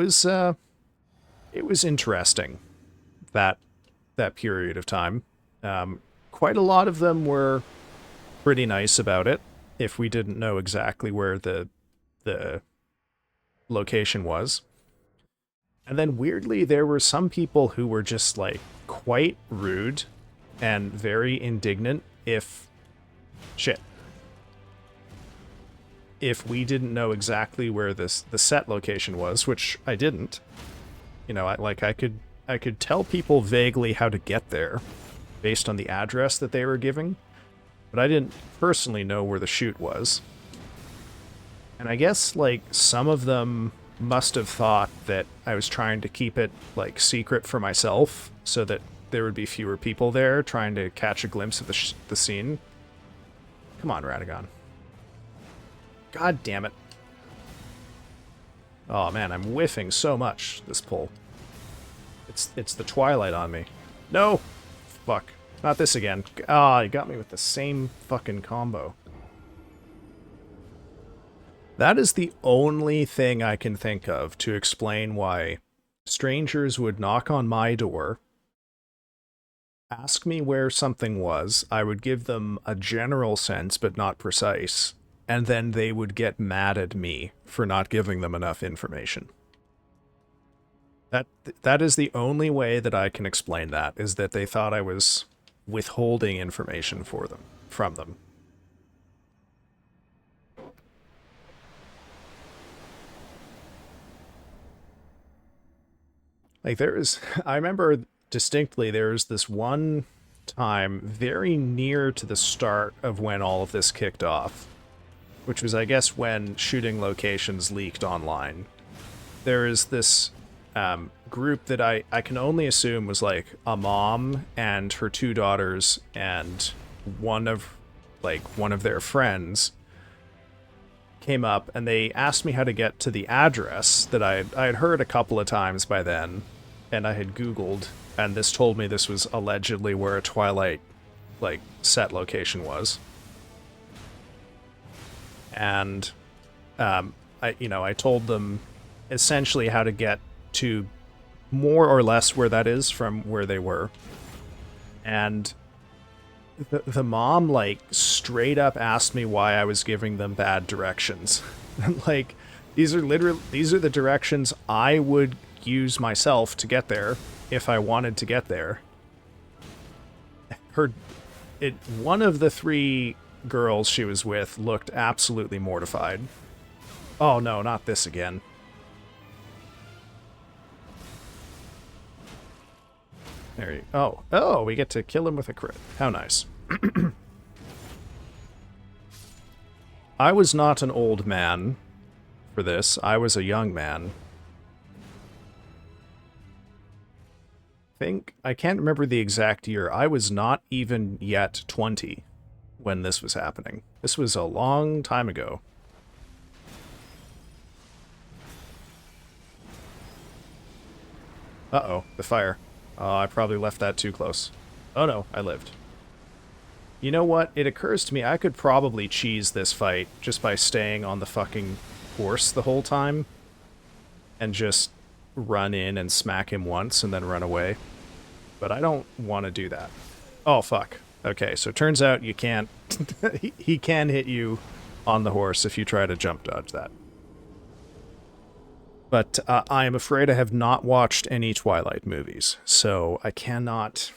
[SPEAKER 1] was interesting, that period of time. Quite a lot of them were pretty nice about it, if we didn't know exactly where the location was. And then weirdly, there were some people who were just like quite rude and very indignant if we didn't know exactly where the set location was, which I didn't. You know, I could tell people vaguely how to get there based on the address that they were giving, but I didn't personally know where the shoot was. And I guess like some of them must have thought that I was trying to keep it like secret for myself so that there would be fewer people there trying to catch a glimpse of the scene. Come on, Radagon. God damn it. Oh man, I'm whiffing so much this pull. It's the Twilight on me. No! Fuck. Not this again. Ah, you got me with the same fucking combo. That is the only thing I can think of to explain why strangers would knock on my door, ask me where something was, I would give them a general sense but not precise, and then they would get mad at me for not giving them enough information. That is the only way that I can explain that, is that they thought I was withholding information from them. Like I remember distinctly there was this one time very near to the start of when all of this kicked off, which was, I guess, when shooting locations leaked online. There is this group that I can only assume was like a mom and her 2 daughters and one of their friends came up, and they asked me how to get to the address that I had heard a couple of times by then, and I had Googled, and this told me this was allegedly where a Twilight like set location was. And I told them essentially how to get to more or less where that is from where they were. And the mom, like, straight up asked me why I was giving them bad directions. Like, these are the directions I would use myself to get there if I wanted to get there. One of the 3 girls she was with looked absolutely mortified. Oh no, not this again. There you go. Oh, we get to kill him with a crit. How nice. I was not an old man for this. I was a young man. I can't remember the exact year. I was not even yet 20 when this was happening. This was a long time ago. Uh-oh, the fire. Oh, I probably left that too close. Oh no, I lived. You know what? It occurs to me I could probably cheese this fight just by staying on the fucking horse the whole time. And just run in and smack him once and then run away. But I don't want to do that. Oh, fuck. Okay, so it turns out you can't... he can hit you on the horse if you try to jump dodge that. But I am afraid I have not watched any Twilight movies, so I cannot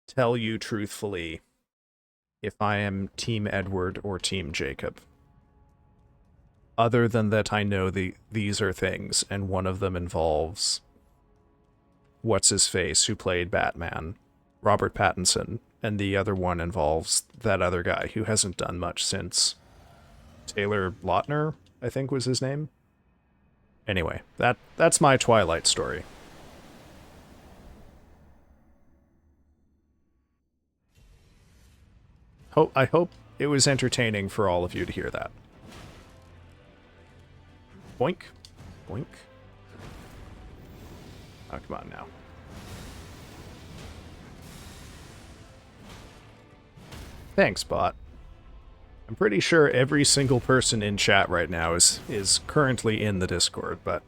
[SPEAKER 1] tell you truthfully if I am Team Edward or Team Jacob. Other than that, I know these are things, and one of them involves what's-his-face, who played Batman, Robert Pattinson, and the other one involves that other guy who hasn't done much since. Taylor Lautner, I think was his name. Anyway, that's my Twilight story. I hope it was entertaining for all of you to hear that. Boink. Boink. Oh, come on now. Thanks, bot. I'm pretty sure every single person in chat right now is currently in the Discord, but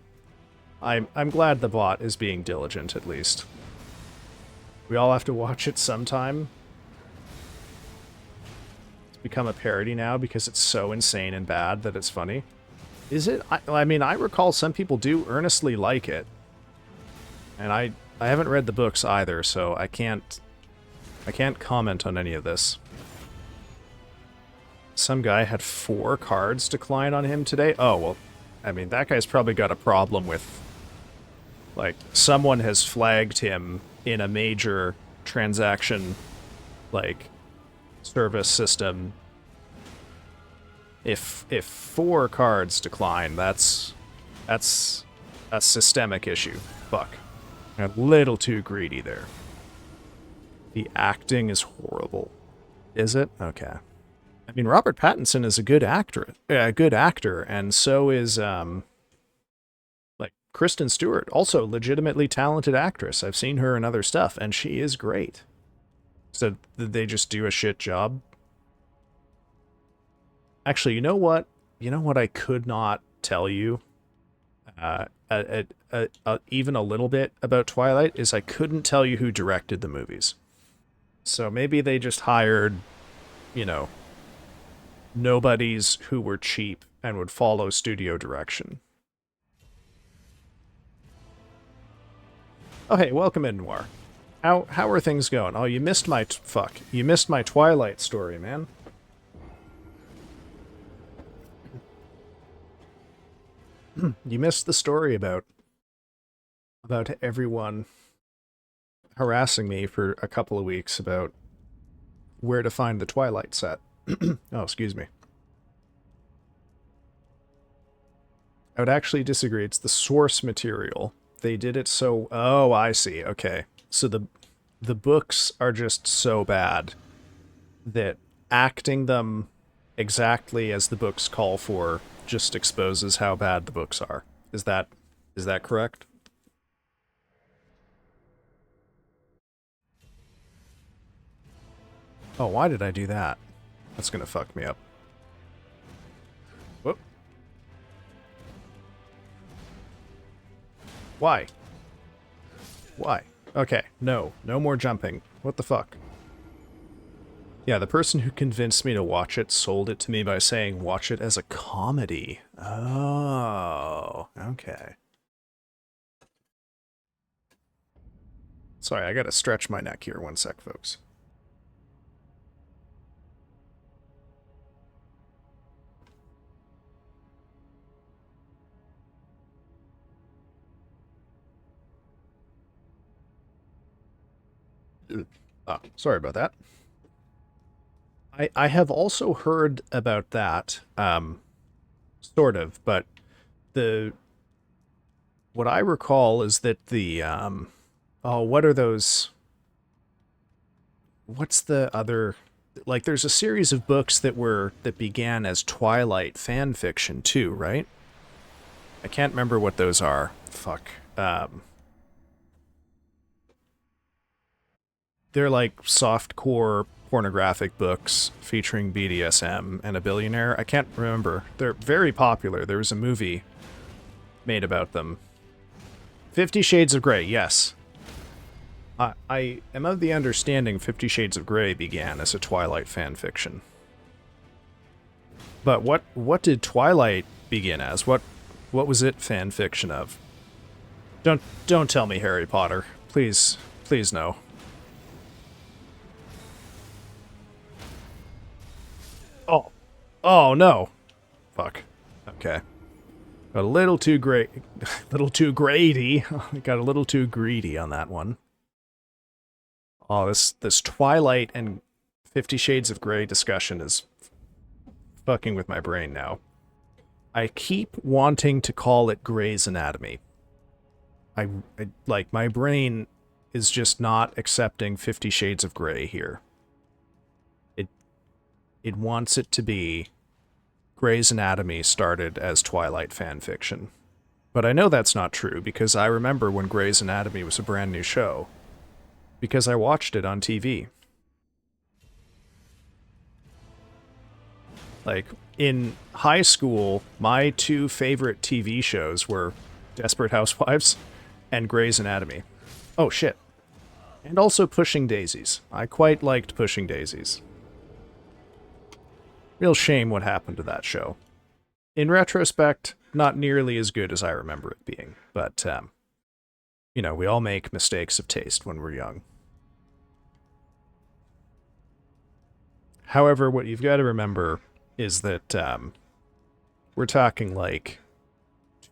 [SPEAKER 1] I'm glad the bot is being diligent, at least. We all have to watch it sometime. It's become a parody now because it's so insane and bad that it's funny. Is it? I mean, I recall some people do earnestly like it. And I haven't read the books either, so I can't comment on any of this. Some guy had 4 cards decline on him today. Oh, well, I mean, that guy's probably got a problem with... Like, someone has flagged him in a major transaction, like, service system. If 4 cards decline, that's a systemic issue. Fuck. A little too greedy there. The acting is horrible. Is it? Okay. I mean, Robert Pattinson is a good actor, and so is like Kristen Stewart, also legitimately talented actress. I've seen her in other stuff, and she is great. So did they just do a shit job? Actually, you know what? You know what I could not tell you, even a little bit about Twilight, is I couldn't tell you who directed the movies. So maybe they just hired, you know, nobodies who were cheap and would follow studio direction. Oh hey, welcome in, Noir. How are things going? Oh, you missed my you missed my Twilight story, man. You missed the story about everyone harassing me for a couple of weeks about where to find the Twilight set. Oh, excuse me. I would actually disagree. It's the source material. They did it so... Oh, I see. Okay. So the books are just so bad that acting them exactly as the books call for just exposes how bad the books are. Is that correct? Oh, why did I do that? That's gonna fuck me up. Whoop. Why? Why? Okay, no. No more jumping. What the fuck? Yeah, the person who convinced me to watch it sold it to me by saying watch it as a comedy. Oh, okay. Sorry, I gotta stretch my neck here. One sec, folks. Oh, sorry about that. I have also heard about that, sort of, but what I recall is that oh, what are those, what's the other, like, there's a series of books that began as Twilight fan fiction too, right? I can't remember what those are. Fuck. They're like softcore pornographic books featuring BDSM and a billionaire. I can't remember. They're very popular. There was a movie made about them. 50 Shades of Grey, yes. I am of the understanding 50 Shades of Grey began as a Twilight fan fiction. But what did Twilight begin as? What was it fan fiction of? Don't tell me Harry Potter. Please no. Oh no. Fuck. Okay. Got a little too great, little too greedy. Got a little too greedy on that one. Oh, this Twilight and 50 Shades of Grey discussion is fucking with my brain now. I keep wanting to call it Grey's Anatomy. I like, my brain is just not accepting 50 Shades of Grey here. It wants it to be Grey's Anatomy started as Twilight fan fiction. But I know that's not true, because I remember when Grey's Anatomy was a brand new show. Because I watched it on TV. Like, in high school, my two favorite TV shows were Desperate Housewives and Grey's Anatomy. Oh, shit. And also Pushing Daisies. I quite liked Pushing Daisies. Real shame what happened to that show. In retrospect, not nearly as good as I remember it being, but, you know, we all make mistakes of taste when we're young. However, what you've got to remember is that, we're talking like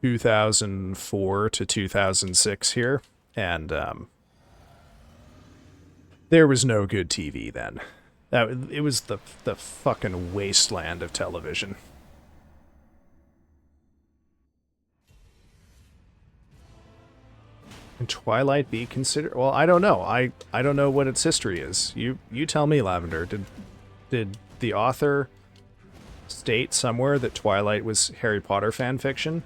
[SPEAKER 1] 2004 to 2006 here, and, there was no good TV then. It was the fucking wasteland of television. Can Twilight be considered? Well, I don't know. I don't know what its history is. You tell me, Lavender. Did the author state somewhere that Twilight was Harry Potter fan fiction?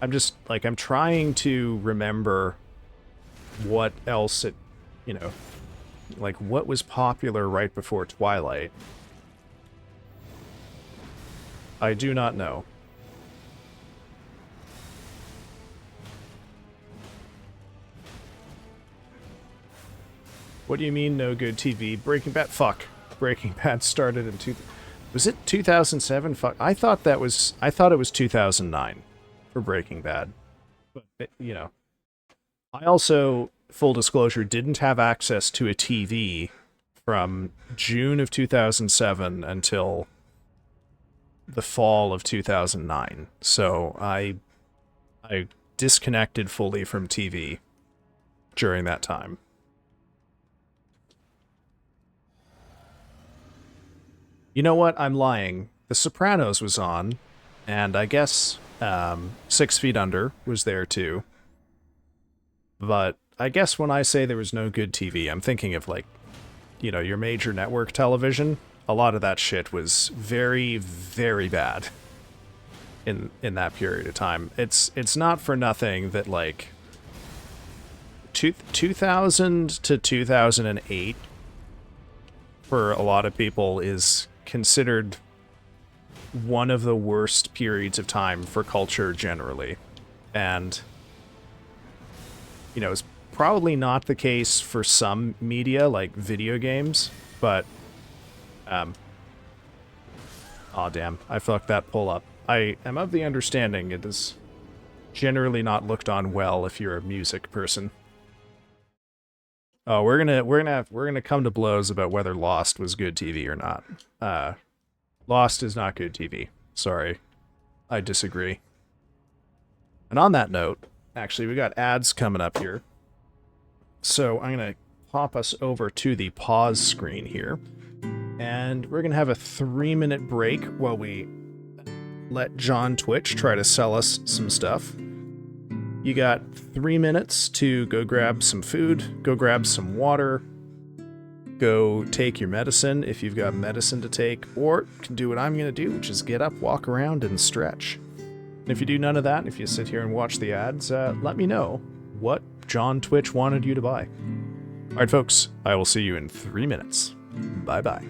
[SPEAKER 1] I'm just, like, I'm trying to remember what else it, you know, like, what was popular right before Twilight? I do not know. What do you mean, no good TV? Breaking Bad? Fuck. Breaking Bad started in was it 2007? Fuck. I thought it was 2009 for Breaking Bad. But, you know. I also, full disclosure, didn't have access to a TV from June of 2007 until the fall of 2009. So I disconnected fully from TV during that time. You know what? I'm lying. The Sopranos was on, and I guess 6 Feet Under was there too. But I guess when I say there was no good TV, I'm thinking of, like, you know, your major network television. A lot of that shit was very, very bad in that period of time. It's not for nothing that, like, 2000 to 2008 for a lot of people, is considered one of the worst periods of time for culture generally. And, you know, it's probably not the case for some media, like video games, but, oh damn, I fucked that pull up. I am of the understanding it is generally not looked on well if you're a music person. Oh, we're gonna come to blows about whether Lost was good TV or not. Lost is not good TV. Sorry. I disagree. And on that note, actually, we got ads coming up here. So I'm going to pop us over to the pause screen here. And we're going to have a 3-minute break while we let John Twitch try to sell us some stuff. You got 3 minutes to go grab some food, go grab some water, go take your medicine if you've got medicine to take, or you can do what I'm going to do, which is get up, walk around, and stretch. And if you do none of that, if you sit here and watch the ads, let me know what John Twitch wanted you to buy. Alright folks, I will see you in 3 minutes. Bye-bye.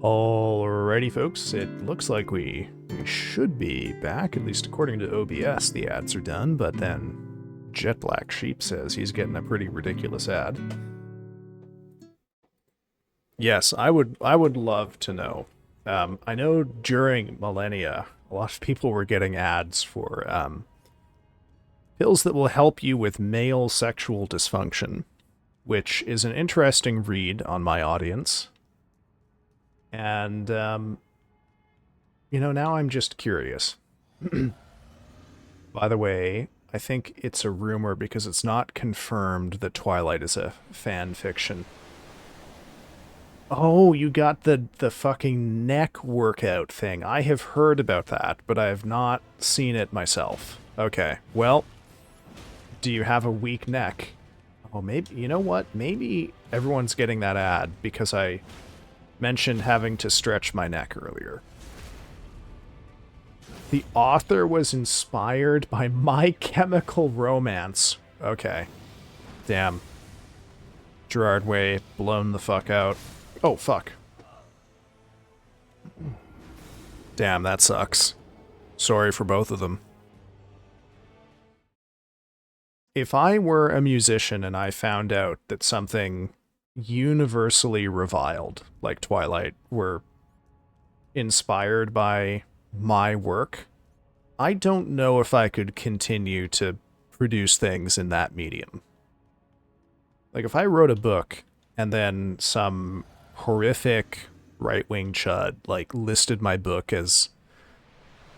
[SPEAKER 1] Alrighty, folks, it looks like we should be back, at least according to OBS. The ads are done, but then Jet Black Sheep says he's getting a pretty ridiculous ad. Yes, I would love to know. I know during millennia, a lot of people were getting ads for pills that will help you with male sexual dysfunction, which is an interesting read on my audience. And, you know, now I'm just curious. By the way, I think it's a rumor because it's not confirmed that Twilight is a fan fiction. Oh, you got the fucking neck workout thing. I have heard about that, but I have not seen it myself. Okay, well, do you have a weak neck? Oh, maybe, you know what? Maybe everyone's getting that ad because I mentioned having to stretch my neck earlier. The author was inspired by My Chemical Romance. Okay. Damn. Gerard Way blown the fuck out. Oh, fuck. Damn, that sucks. Sorry for both of them. If I were a musician and I found out that something universally reviled, like Twilight, were inspired by my work, I don't know if I could continue to produce things in that medium. Like, if I wrote a book and then some horrific right-wing chud, like, listed my book as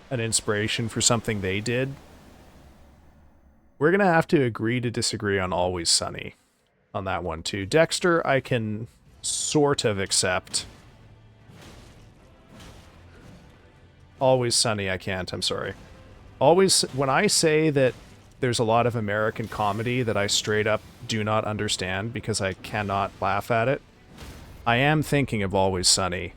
[SPEAKER 1] an inspiration for something they did, we're gonna have to agree to disagree on Always Sunny on that one too. Dexter, I can sort of accept. Always Sunny, I can't, I'm sorry. Always, when I say that there's a lot of American comedy that I straight up do not understand because I cannot laugh at it, I am thinking of Always Sunny.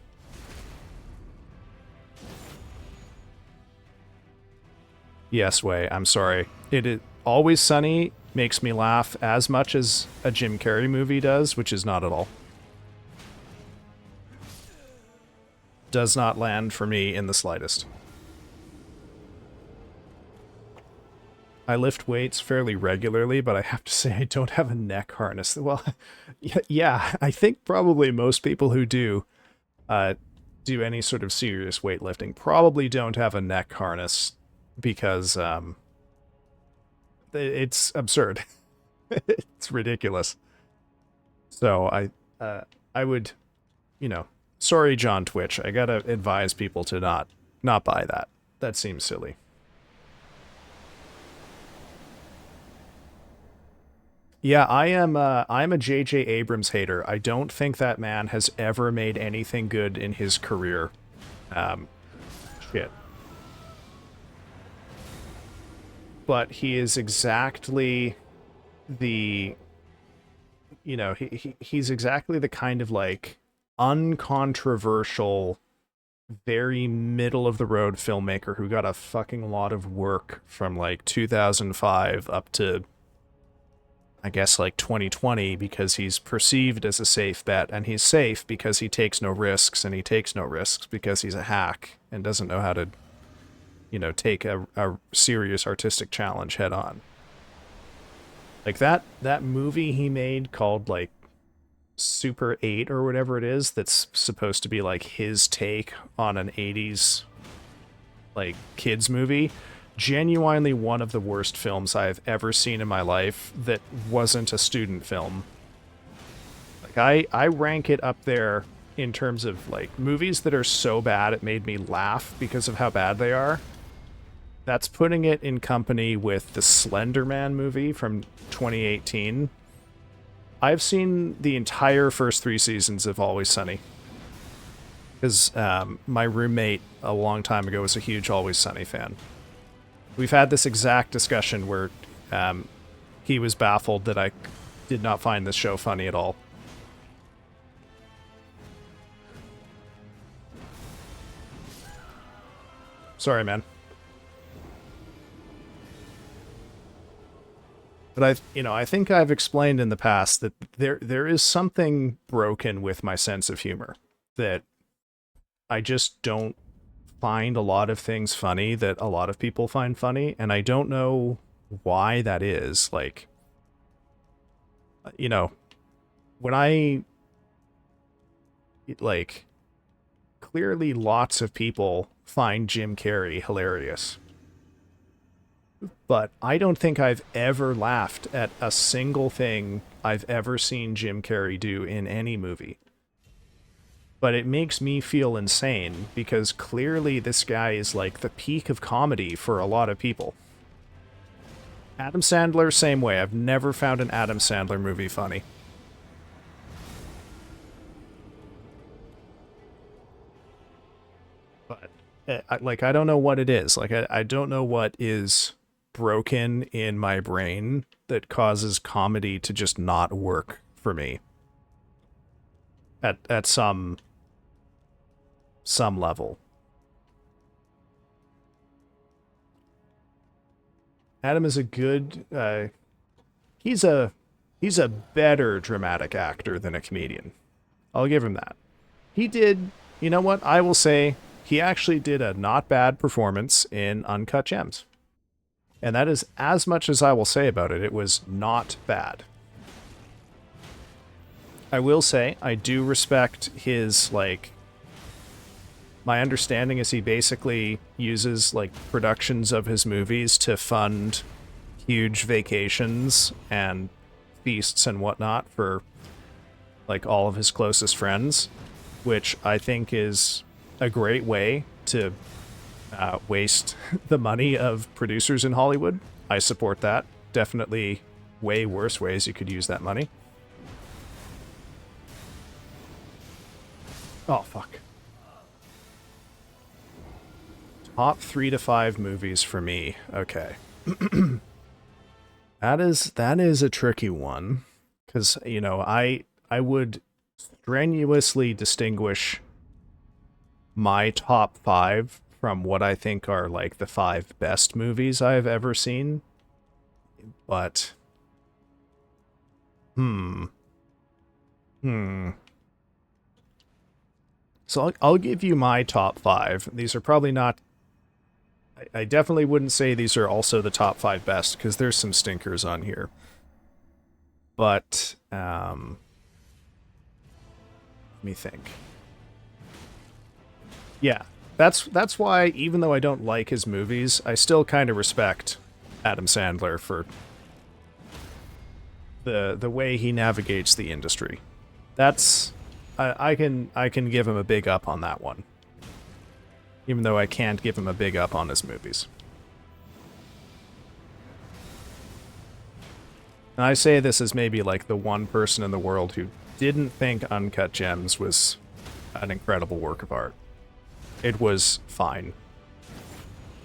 [SPEAKER 1] Yes, Way, I'm sorry. It is Always Sunny makes me laugh as much as a Jim Carrey movie does, which is not at all. Does not land for me in the slightest. I lift weights fairly regularly, but I have to say I don't have a neck harness. Well, yeah, I think probably most people who do any sort of serious weightlifting probably don't have a neck harness because it's absurd. It's ridiculous. So I would, you know, sorry, John Twitch. I gotta advise people to not buy that. That seems silly. Yeah, I'm a J.J. Abrams hater. I don't think that man has ever made anything good in his career. Shit. But he is exactly the, you know, he's exactly the kind of, like, uncontroversial, very middle of the road filmmaker who got a fucking lot of work from, like, 2005 up to, I guess, like 2020, because he's perceived as a safe bet, and he's safe because he takes no risks, and he takes no risks because he's a hack and doesn't know how to, you know, take a serious artistic challenge head on. Like that movie he made called, like, Super 8 or whatever it is, that's supposed to be like his take on an 80s, like, kids movie. Genuinely one of the worst films I've ever seen in my life that wasn't a student film. Like, I rank it up there in terms of, like, movies that are so bad it made me laugh because of how bad they are. That's putting it in company with the Slender Man movie from 2018. I've seen the entire first 3 seasons of Always Sunny. Because my roommate a long time ago was a huge Always Sunny fan. We've had this exact discussion where he was baffled that I did not find this show funny at all. Sorry, man. But I think I've explained in the past that there is something broken with my sense of humor that I just don't find a lot of things funny that a lot of people find funny, and I don't know why that is. Like, you know, when like, clearly lots of people find Jim Carrey hilarious, but I don't think I've ever laughed at a single thing I've ever seen Jim Carrey do in any movie. But it makes me feel insane because clearly this guy is like the peak of comedy for a lot of people. Adam Sandler, same way. I've never found an Adam Sandler movie funny. But, I don't know what it is. Like, I don't know what is broken in my brain that causes comedy to just not work for me. At some level. Adam is a good he's a better dramatic actor than a comedian. I'll give him that. He did, you know what? I will say he actually did a not bad performance in Uncut Gems. And that is as much as I will say about it. It was not bad. I will say I do respect his, like, my understanding is he basically uses, like, productions of his movies to fund huge vacations and feasts and whatnot for, like, all of his closest friends, which I think is a great way to waste the money of producers in Hollywood. I support that. Definitely way worse ways you could use that money. Oh, fuck. Top 3 to 5 movies for me. Okay. That is a tricky one. Because, you know, I would strenuously distinguish my top 5 from what I think are, like, the 5 best movies I've ever seen. But... So I'll give you my top 5. These are probably not... I definitely wouldn't say these are also the top 5 best, because there's some stinkers on here. But, let me think. Yeah, that's why, even though I don't like his movies, I still kind of respect Adam Sandler for the way he navigates the industry. That's... I can give him a big up on that one. Even though I can't give him a big up on his movies. And I say this as maybe like the one person in the world who didn't think Uncut Gems was an incredible work of art. It was fine.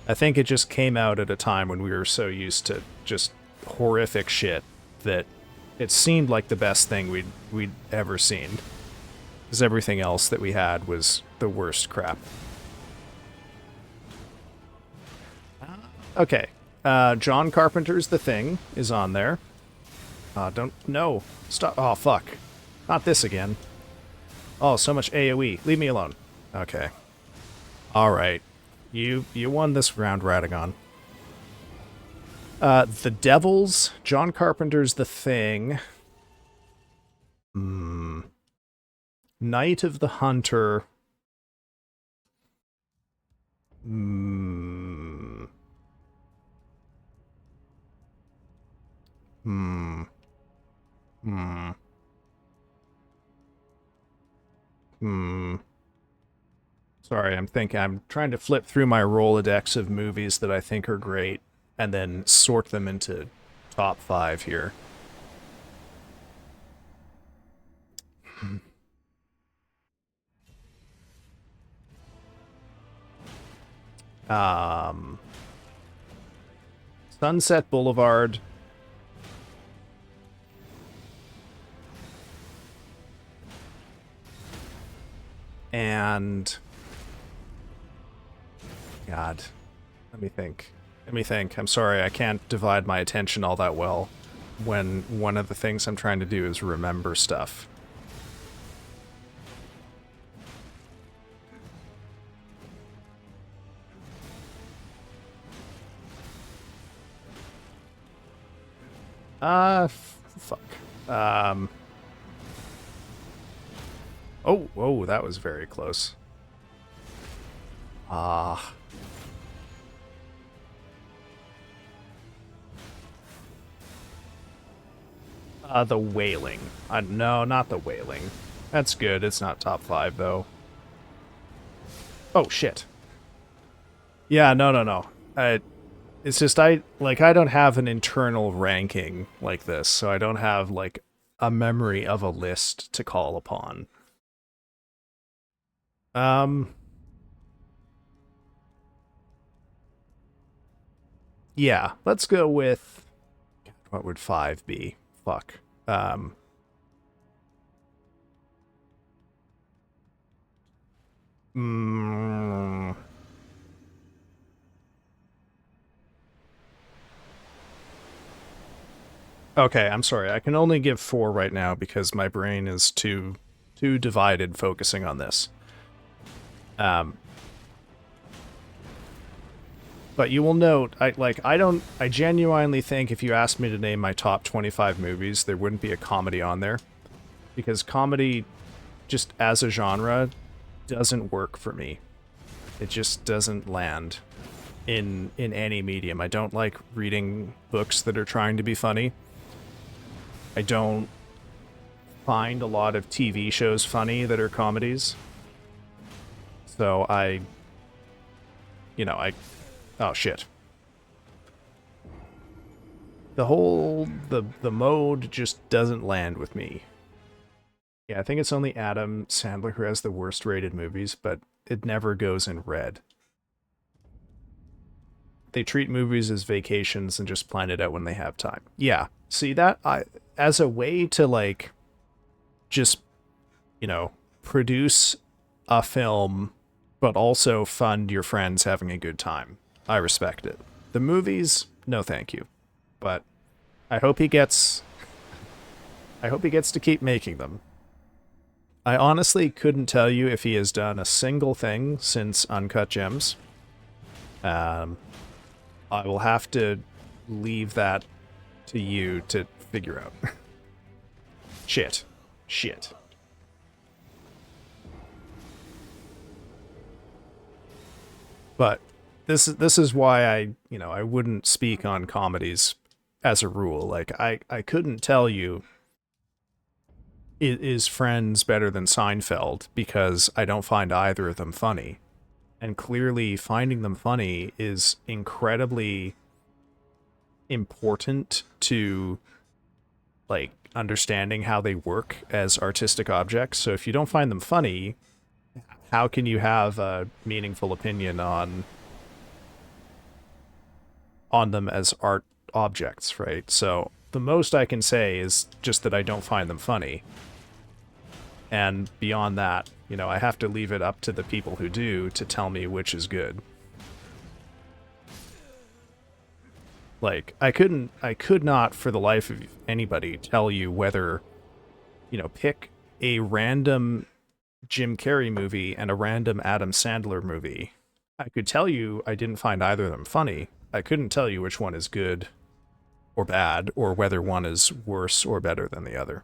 [SPEAKER 1] I think it just came out at a time when we were so used to just horrific shit that it seemed like the best thing we'd ever seen. Because everything else that we had was the worst crap. Okay. John Carpenter's The Thing is on there. No. Stop. Oh, fuck. Not this again. Oh, so much AoE. Leave me alone. Okay. Alright. You won this round, Radagon. The Devils, John Carpenter's The Thing. Night of the Hunter. Sorry, I'm trying to flip through my Rolodex of movies that I think are great, and then sort them into top 5 here. Sunset Boulevard. And... God. Let me think. I'm sorry, I can't divide my attention all that well when one of the things I'm trying to do is remember stuff. Fuck. Um, oh, that was very close. Ah. The Wailing. No, not the Wailing. That's good. It's not top 5, though. Oh, shit. Yeah, no. It's just, I don't have an internal ranking like this, so I don't have, like, a memory of a list to call upon. Yeah, let's go with... What would 5 be? Fuck. Mm, okay, I'm sorry. I can only give 4 right now because my brain is too divided focusing on this. But you will note, I genuinely think if you asked me to name my top 25 movies, there wouldn't be a comedy on there. Because comedy, just as a genre, doesn't work for me. It just doesn't land in any medium. I don't like reading books that are trying to be funny. I don't find a lot of TV shows funny that are comedies. So oh shit. The mode just doesn't land with me. Yeah, I think it's only Adam Sandler who has the worst rated movies, but it never goes in red. They treat movies as vacations and just plan it out when they have time. Yeah. See that as a way to like just produce a film but also fund your friends having a good time. I respect it. The movies, no thank you. But I hope he gets to keep making them. I honestly couldn't tell you if he has done a single thing since Uncut Gems. I will have to leave that to you to figure out. Shit. But this is why I wouldn't speak on comedies as a rule. Like I couldn't tell you is Friends better than Seinfeld because I don't find either of them funny. And clearly finding them funny is incredibly important to like understanding how they work as artistic objects. So if you don't find them funny, how can you have a meaningful opinion on them as art objects, right? So the most I can say is just that I don't find them funny. And beyond that, I have to leave it up to the people who do to tell me which is good. Like, I could not for the life of anybody tell you whether, pick a random Jim Carrey movie and a random Adam Sandler movie. I could tell you I didn't find either of them funny. I couldn't tell you which one is good or bad, or whether one is worse or better than the other.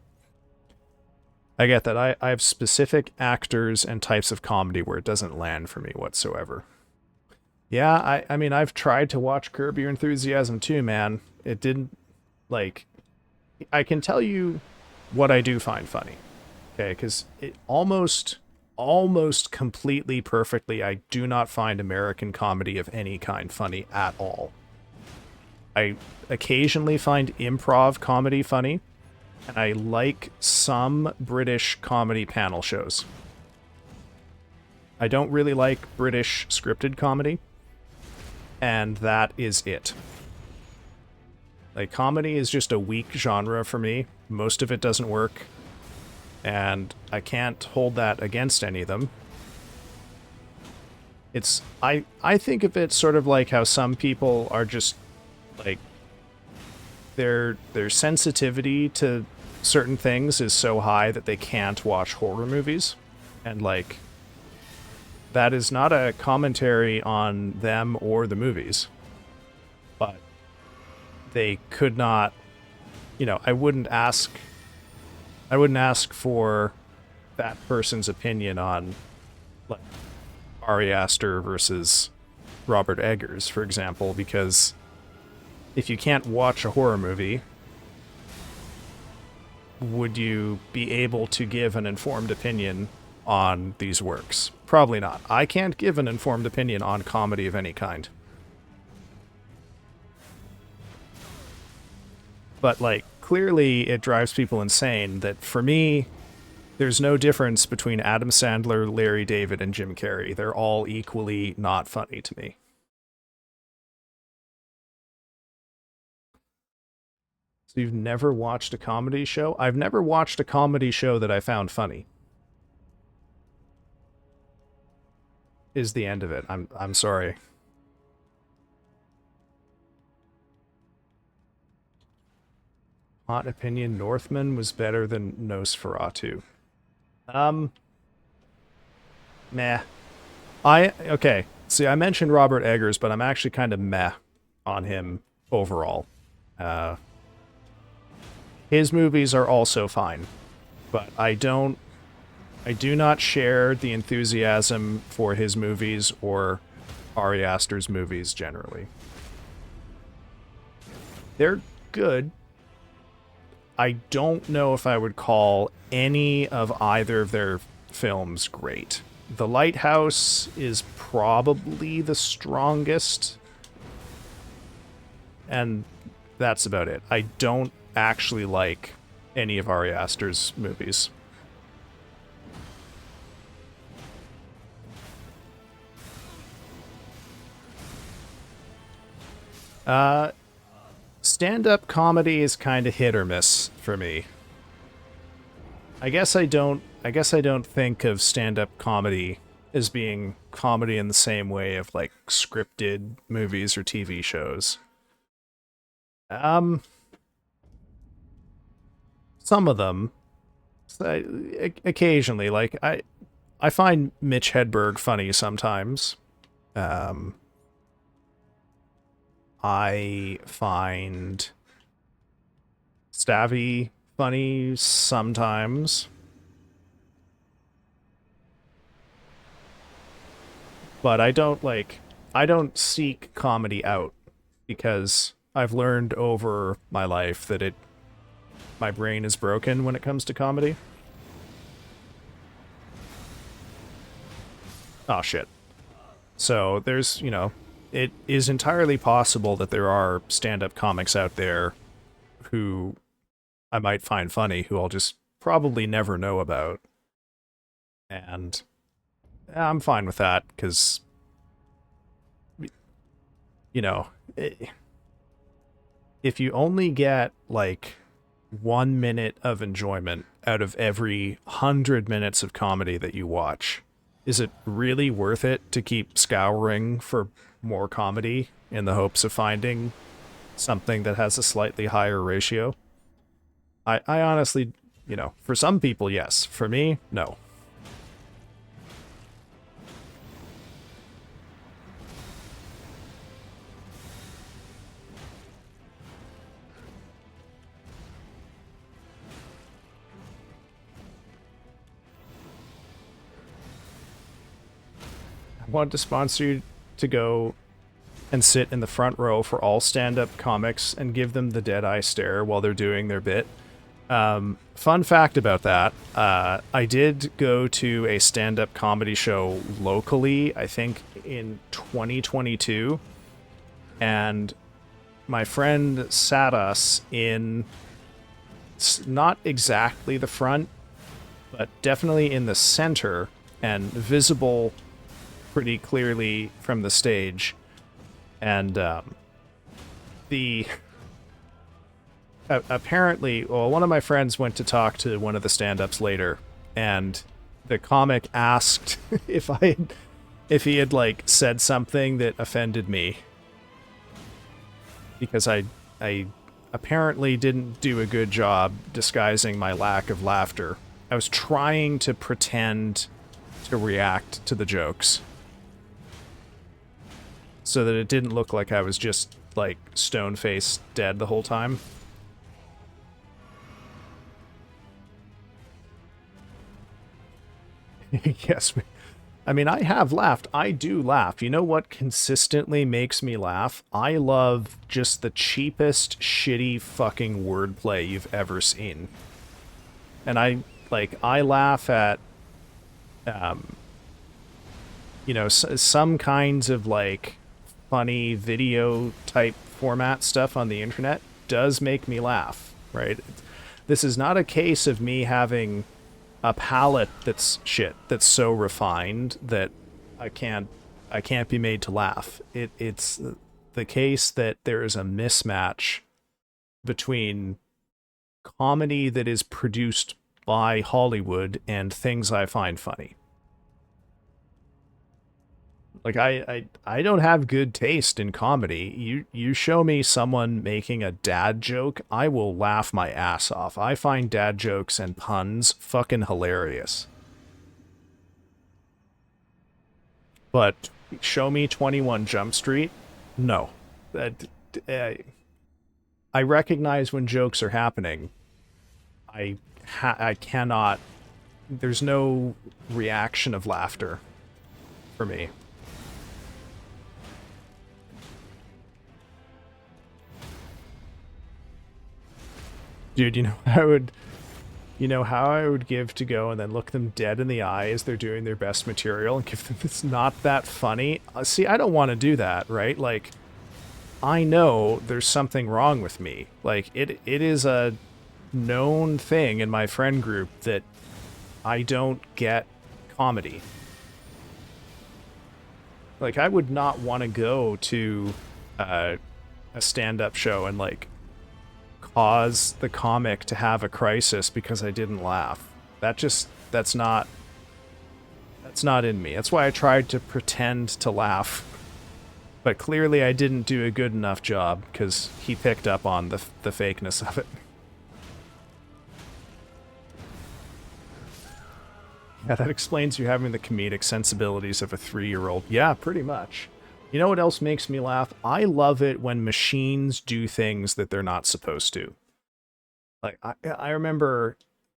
[SPEAKER 1] I get that. I have specific actors and types of comedy where it doesn't land for me whatsoever. Yeah, I mean, I've tried to watch Curb Your Enthusiasm too, man. It didn't, like... I can tell you what I do find funny. Okay, because it almost completely perfectly, I do not find American comedy of any kind funny at all. I occasionally find improv comedy funny, and I like some British comedy panel shows. I don't really like British scripted comedy, and that is it. Like, comedy is just a weak genre for me. Most of it doesn't work, and I can't hold that against any of them. It's... I think of it sort of like how some people are just, like... Their sensitivity to certain things is so high that they can't watch horror movies. And, like... That is not a commentary on them or the movies. But they could not you know, I wouldn't ask for that person's opinion on, like, Ari Aster versus Robert Eggers, for example, because if you can't watch a horror movie, would you be able to give an informed opinion on these works? Probably not. I can't give an informed opinion on comedy of any kind. But, like, clearly it drives people insane that, for me, there's no difference between Adam Sandler, Larry David, and Jim Carrey. They're all equally not funny to me. So you've never watched a comedy show? I've never watched a comedy show that I found funny. Is the end of it. I'm sorry. Hot opinion, Northman was better than Nosferatu. Um, Meh. Okay. See, I mentioned Robert Eggers, but I'm actually kind of meh on him overall. Uh, his movies are also fine, but I do not share the enthusiasm for his movies or Ari Aster's movies generally. They're good. I don't know if I would call any of either of their films great. The Lighthouse is probably the strongest, and that's about it. I don't actually like any of Ari Aster's movies. Stand-up comedy is kind of hit or miss for me. I guess I don't think of stand-up comedy as being comedy in the same way of, like, scripted movies or TV shows. Some of them, occasionally, like, I find Mitch Hedberg funny sometimes. I find Stavy funny sometimes. But I don't seek comedy out, because I've learned over my life that my brain is broken when it comes to comedy. Oh shit. So there's, it is entirely possible that there are stand-up comics out there who I might find funny, who I'll just probably never know about. And I'm fine with that, because, if you only get, like, 1 minute of enjoyment out of every 100 minutes of comedy that you watch, is it really worth it to keep scouring for more comedy in the hopes of finding something that has a slightly higher ratio? I honestly, for some people, yes. For me, no. I want to sponsor you to go and sit in the front row for all stand-up comics and give them the dead-eye stare while they're doing their bit. Fun fact about that, I did go to a stand-up comedy show locally, I think in 2022, and my friend sat us in, not exactly the front, but definitely in the center, and visible pretty clearly from the stage. And apparently, well, one of my friends went to talk to one of the stand-ups later, and the comic asked if he had, like, said something that offended me, because I apparently didn't do a good job disguising my lack of laughter. I was trying to pretend to react to the jokes, so that it didn't look like I was just, like, stone-faced dead the whole time. Yes. I mean, I have laughed. I do laugh. You know what consistently makes me laugh? I love just the cheapest, shitty fucking wordplay you've ever seen. And I laugh at, um, some kinds of like funny video type format stuff on the internet does make me laugh, right? This is not a case of me having a palate that's so refined that I can't I can't be made to laugh. It's the case that there is a mismatch between comedy that is produced by Hollywood and things I find funny. Like I don't have good taste in comedy. You show me someone making a dad joke, I will laugh my ass off. I find dad jokes and puns fucking hilarious. But show me 21 Jump Street? No. That I recognize when jokes are happening. I cannot, there's no reaction of laughter for me. Dude, how I would give to go and then look them dead in the eye as they're doing their best material and give them it's not that funny. See, I don't want to do that, right? Like, I know there's something wrong with me. Like, it is a known thing in my friend group that I don't get comedy. Like, I would not want to go to a stand-up show and like cause the comic to have a crisis because I didn't laugh. That's not in me. That's why I tried to pretend to laugh. But clearly I didn't do a good enough job because he picked up on the fakeness of it. Yeah, that explains you having the comedic sensibilities of a 3-year-old. Yeah, pretty much. You know what else makes me laugh? I love it when machines do things that they're not supposed to. Like, I remember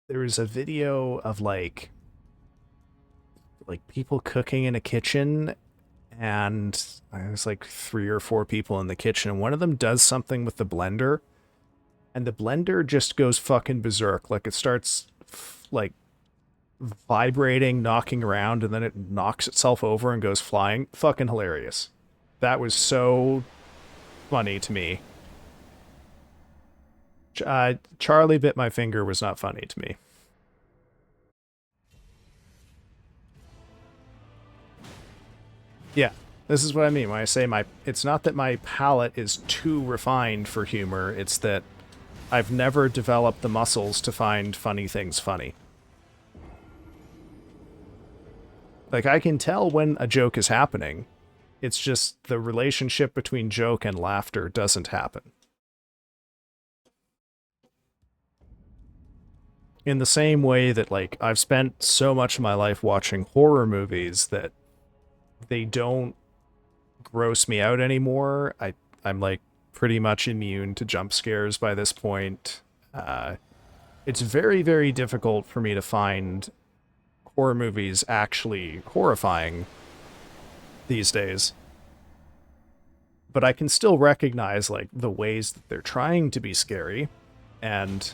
[SPEAKER 1] there was a video of like people cooking in a kitchen, and there's like 3 or 4 people in the kitchen, and one of them does something with the blender, and the blender just goes fucking berserk. Like, it starts like vibrating, knocking around, and then it knocks itself over and goes flying. Fucking hilarious. That was so funny to me. Charlie Bit My Finger was not funny to me. Yeah, this is what I mean when I say it's not that my palate is too refined for humor, it's that I've never developed the muscles to find funny things funny. Like, I can tell when a joke is happening. It's just the relationship between joke and laughter doesn't happen. In the same way that, like, I've spent so much of my life watching horror movies that they don't gross me out anymore. I'm like pretty much immune to jump scares by this point. It's very, very difficult for me to find horror movies actually horrifying these days. But I can still recognize like the ways that they're trying to be scary, and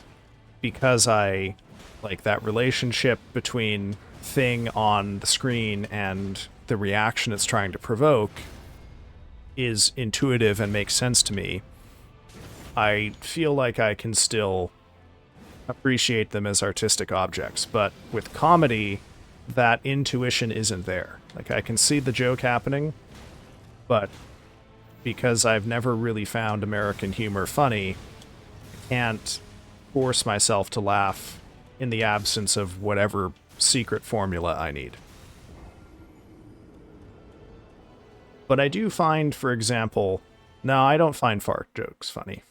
[SPEAKER 1] because I like that relationship between thing on the screen and the reaction it's trying to provoke is intuitive and makes sense to me, I feel like I can still appreciate them as artistic objects. But with comedy, that intuition isn't there. Like, I can see the joke happening, but because I've never really found American humor funny, I can't force myself to laugh in the absence of whatever secret formula I need. But I do find, for example, no, I don't find fart jokes funny.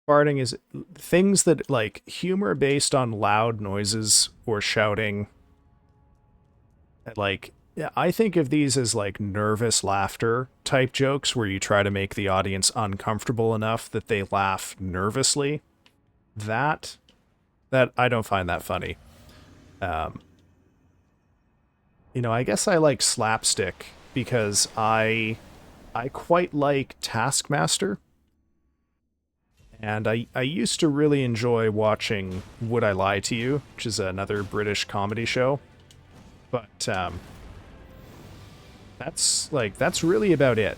[SPEAKER 1] Farting is things that, like, humor based on loud noises or shouting. Like, yeah, I think of these as like nervous laughter type jokes where you try to make the audience uncomfortable enough that they laugh nervously. That I don't find that funny. I guess I like slapstick because I quite like Taskmaster, and I used to really enjoy watching Would I Lie to You, which is another British comedy show. But that's really about it.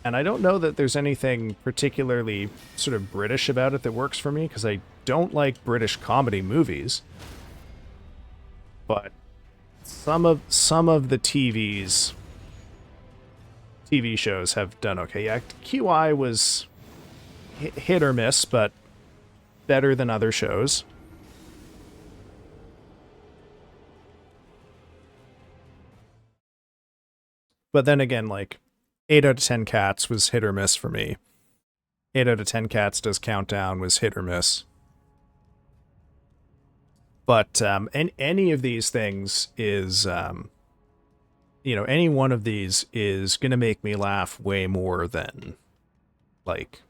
[SPEAKER 1] And I don't know that there's anything particularly sort of British about it that works for me, because I don't like British comedy movies. But some of the TV shows have done okay. Yeah, QI was hit or miss, but better than other shows. But then again, like 8 out of 10 Cats was hit or miss for me. 8 out of 10 Cats Does Countdown was hit or miss. But any of these things is, any one of these is going to make me laugh way more than, like,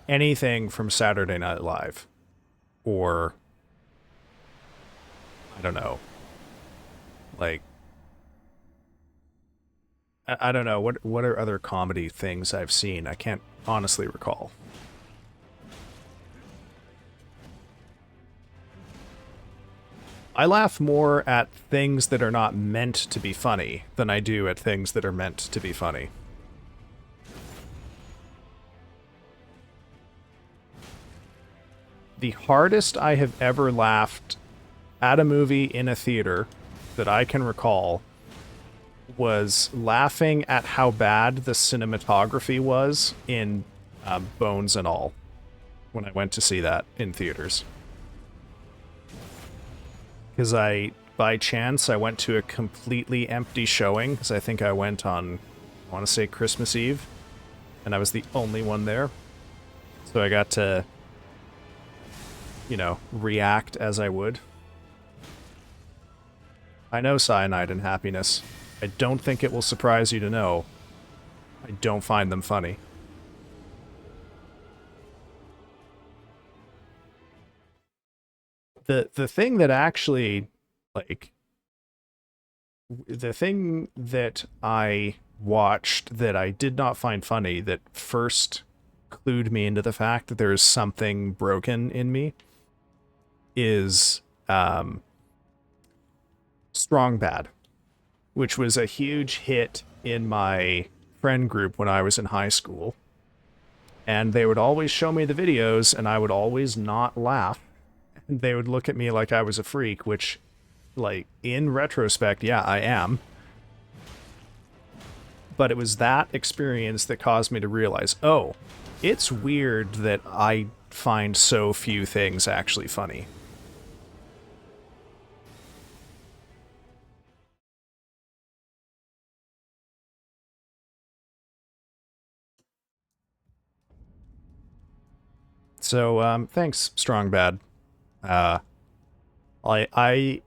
[SPEAKER 1] anything from Saturday Night Live. Or, I don't know, like, I don't know, what are other comedy things I've seen? I can't honestly recall. I laugh more at things that are not meant to be funny than I do at things that are meant to be funny. The hardest I have ever laughed at a movie in a theater that I can recall was laughing at how bad the cinematography was in Bones and All when I went to see that in theaters. Because by chance, I went to a completely empty showing, because I think I went on, I want to say Christmas Eve, and I was the only one there. So I got to, react as I would. I know Cyanide and Happiness. I don't think it will surprise you to know I don't find them funny. The thing that actually, like, the thing that I watched that I did not find funny that first clued me into the fact that there is something broken in me is Strong Bad, which was a huge hit in my friend group when I was in high school. And they would always show me the videos, and I would always not laugh. And they would look at me like I was a freak, which, like, in retrospect, yeah, I am. But it was that experience that caused me to realize, oh, it's weird that I find so few things actually funny. So, thanks, Strong Bad. Uh, I, I,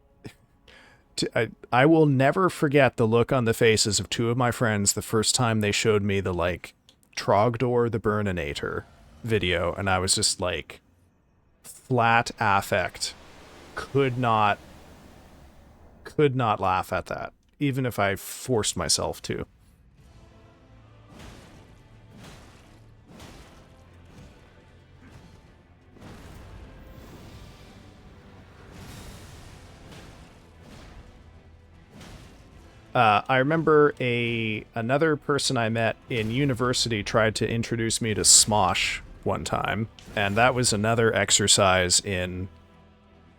[SPEAKER 1] I will never forget the look on the faces of two of my friends the first time they showed me the, like, Trogdor the Burninator video, and I was just like, flat affect. Could not laugh at that, even if I forced myself to. I remember another person I met in university tried to introduce me to Smosh one time, and that was another exercise in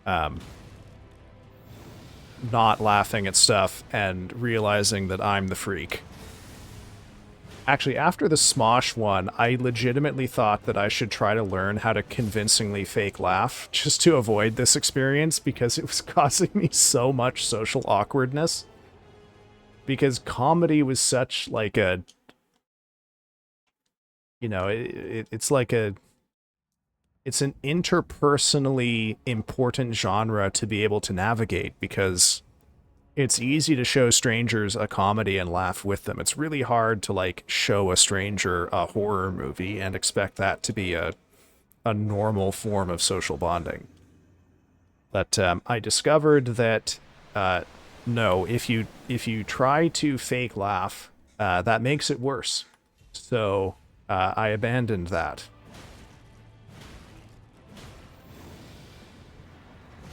[SPEAKER 1] not laughing at stuff and realizing that I'm the freak. Actually, after the Smosh one, I legitimately thought that I should try to learn how to convincingly fake laugh just to avoid this experience, because it was causing me so much social awkwardness. Because comedy was such like a, it's like it's an interpersonally important genre to be able to navigate, because it's easy to show strangers a comedy and laugh with them. It's really hard to, like, show a stranger a horror movie and expect that to be a normal form of social bonding. But I discovered that No, if you try to fake laugh, that makes it worse. So I abandoned that.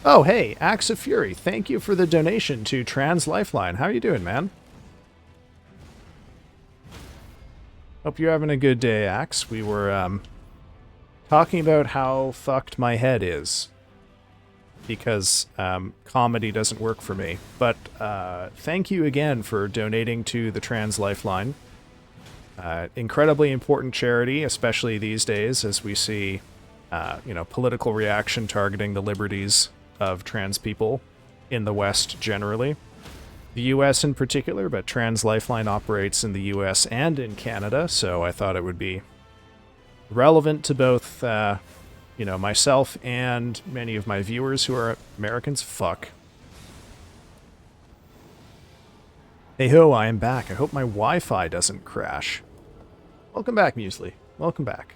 [SPEAKER 1] Oh, hey, Axe of Fury, thank you for the donation to Trans Lifeline. How you doing, man? Hope you're having a good day, Axe. We were talking about how fucked my head is because comedy doesn't work for me. But thank you again for donating to the Trans Lifeline. Incredibly important charity, especially these days as we see, political reaction targeting the liberties of trans people in the West generally. The US in particular, but Trans Lifeline operates in the US and in Canada, so I thought it would be relevant to both, myself and many of my viewers who are Americans. Fuck. Hey ho, I am back. I hope my Wi-Fi doesn't crash. Welcome back, Muesli. Welcome back.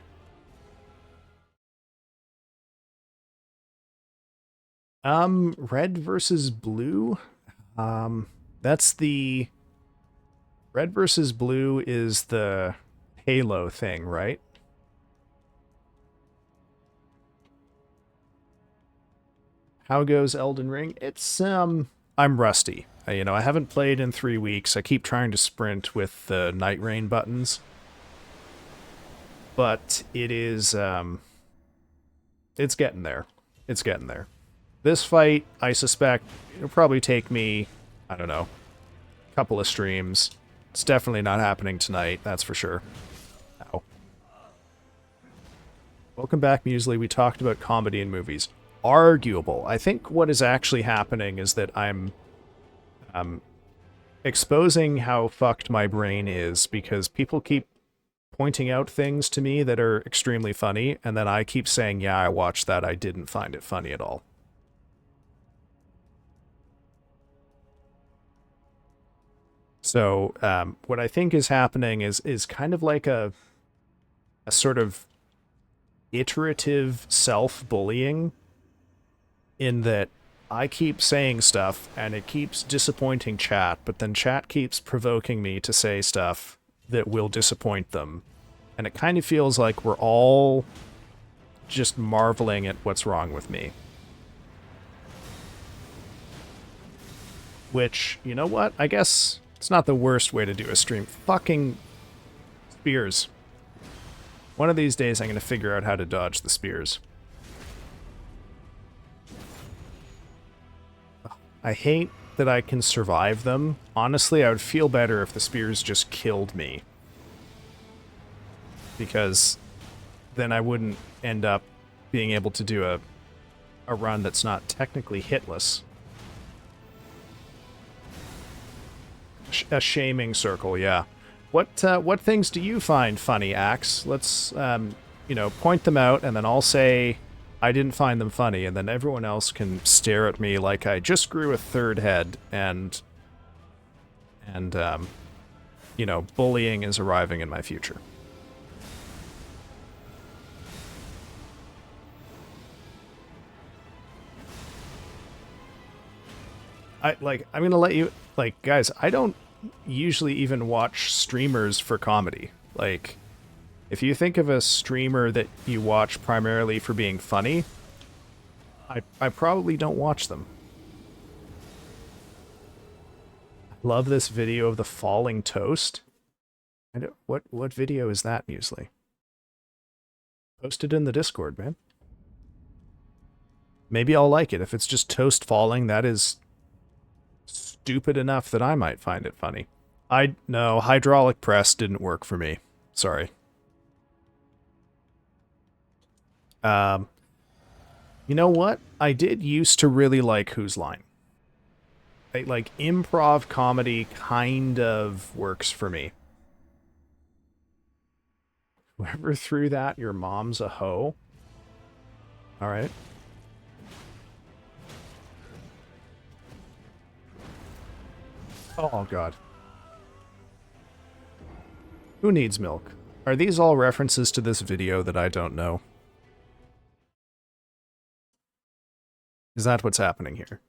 [SPEAKER 1] Red versus blue? That's the... Red versus blue is the Halo thing, right? How goes Elden Ring? It's, I'm rusty. I haven't played in 3 weeks. I keep trying to sprint with the Night Rain buttons. But it is, it's getting there. It's getting there. This fight, I suspect, it'll probably take me, I don't know, a couple of streams. It's definitely not happening tonight, that's for sure. Ow. Welcome back, Muesli. We talked about comedy in movies. Arguable. I think what is actually happening is that I'm exposing how fucked my brain is because people keep pointing out things to me that are extremely funny, and then I keep saying, yeah, I watched that, I didn't find it funny at all. So what I think is happening is kind of like a sort of iterative self-bullying in that I keep saying stuff and it keeps disappointing chat, but then chat keeps provoking me to say stuff that will disappoint them. And it kind of feels like we're all just marveling at what's wrong with me. Which, you know what? I guess it's not the worst way to do a stream. Fucking spears. One of these days I'm going to figure out how to dodge the spears. I hate that I can survive them. Honestly, I would feel better if the spears just killed me. Because then I wouldn't end up being able to do a run that's not technically hitless. A shaming circle, yeah. What things do you find funny, Axe? Let's, point them out, and then I'll say I didn't find them funny, and then everyone else can stare at me like I just grew a third head, and bullying is arriving in my future. I'm gonna let you, guys, I don't usually even watch streamers for comedy. Like, if you think of a streamer that you watch primarily for being funny, I probably don't watch them. I love this video of the falling toast. What video is that, Muesli? Post it in the Discord, man. Maybe I'll like it. If it's just toast falling, that is stupid enough that I might find it funny. No, hydraulic press didn't work for me. Sorry. You know what? I did used to really like Whose Line. Like, improv comedy kind of works for me. Whoever threw that, your mom's a hoe. Alright. Oh, God. Who needs milk? Are these all references to this video that I don't know? Is that what's happening here?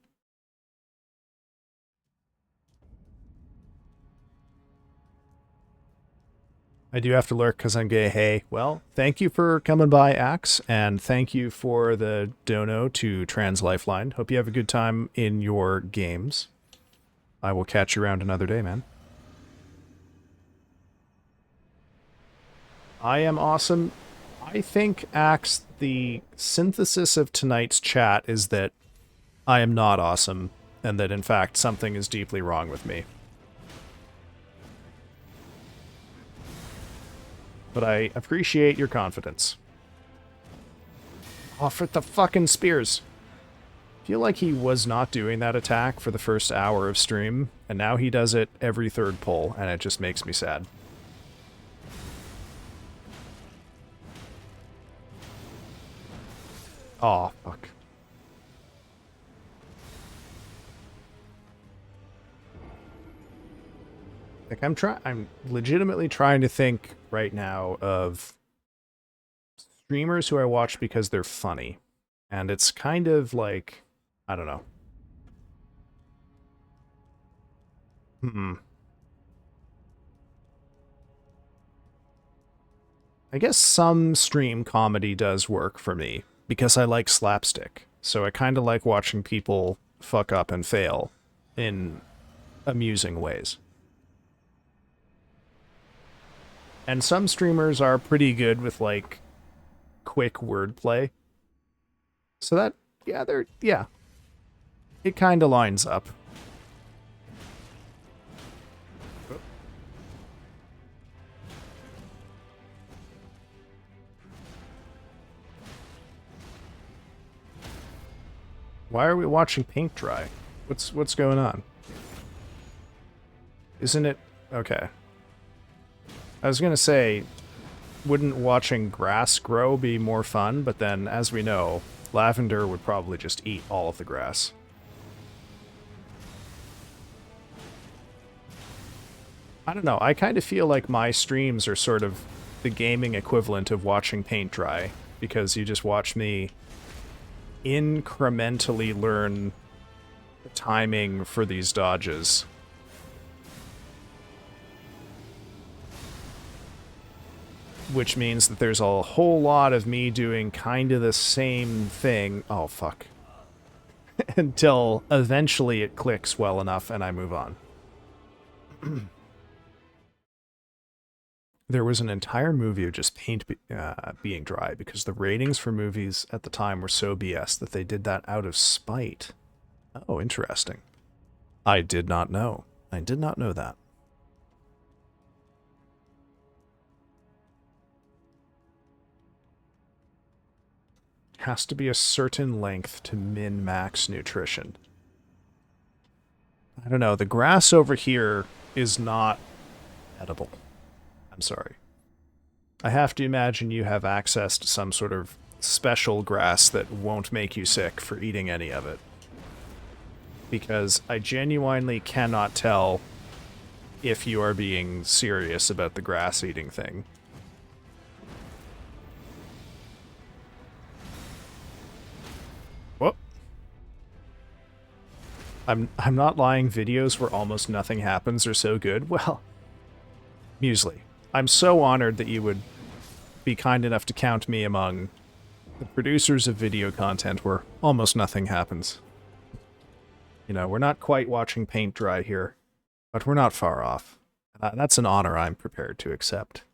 [SPEAKER 1] I do have to lurk because I'm gay. Hey, well, thank you for coming by, Axe, and thank you for the dono to Trans Lifeline. Hope you have a good time in your games. I will catch you around another day, man. I am awesome. I think, Axe, the synthesis of tonight's chat is that I am not awesome, and that, in fact, something is deeply wrong with me. But I appreciate your confidence. Oh, for the fucking spears. I feel like he was not doing that attack for the first hour of stream, and now he does it every third pull, and it just makes me sad. Oh, fuck. Like, I'm legitimately trying to think right now of streamers who I watch because they're funny. And it's kind of like, I don't know. I guess some stream comedy does work for me, because I like slapstick. So I kind of like watching people fuck up and fail in amusing ways. And some streamers are pretty good with, like, quick wordplay. So that, yeah. It kind of lines up. Why are we watching paint dry? What's going on? Isn't it... Okay. I was gonna say, wouldn't watching grass grow be more fun? But then, as we know, lavender would probably just eat all of the grass. I don't know, I kind of feel like my streams are sort of the gaming equivalent of watching paint dry, because you just watch me incrementally learn the timing for these dodges. Which means that there's a whole lot of me doing kind of the same thing. Oh, fuck. Until eventually it clicks well enough and I move on. There was an entire movie of just paint being dry because the ratings for movies at the time were so BS that they did that out of spite. Oh, interesting. I did not know. I did not know that. Has to be a certain length to min-max nutrition. I don't know, the grass over here is not edible. I'm sorry. I have to imagine you have access to some sort of special grass that won't make you sick for eating any of it. Because I genuinely cannot tell if you are being serious about the grass eating thing. Whoop. I'm not lying, videos where almost nothing happens are so good. Well, Muesli, I'm so honored that you would be kind enough to count me among the producers of video content where almost nothing happens. You know, we're not quite watching paint dry here, but we're not far off. That's an honor I'm prepared to accept.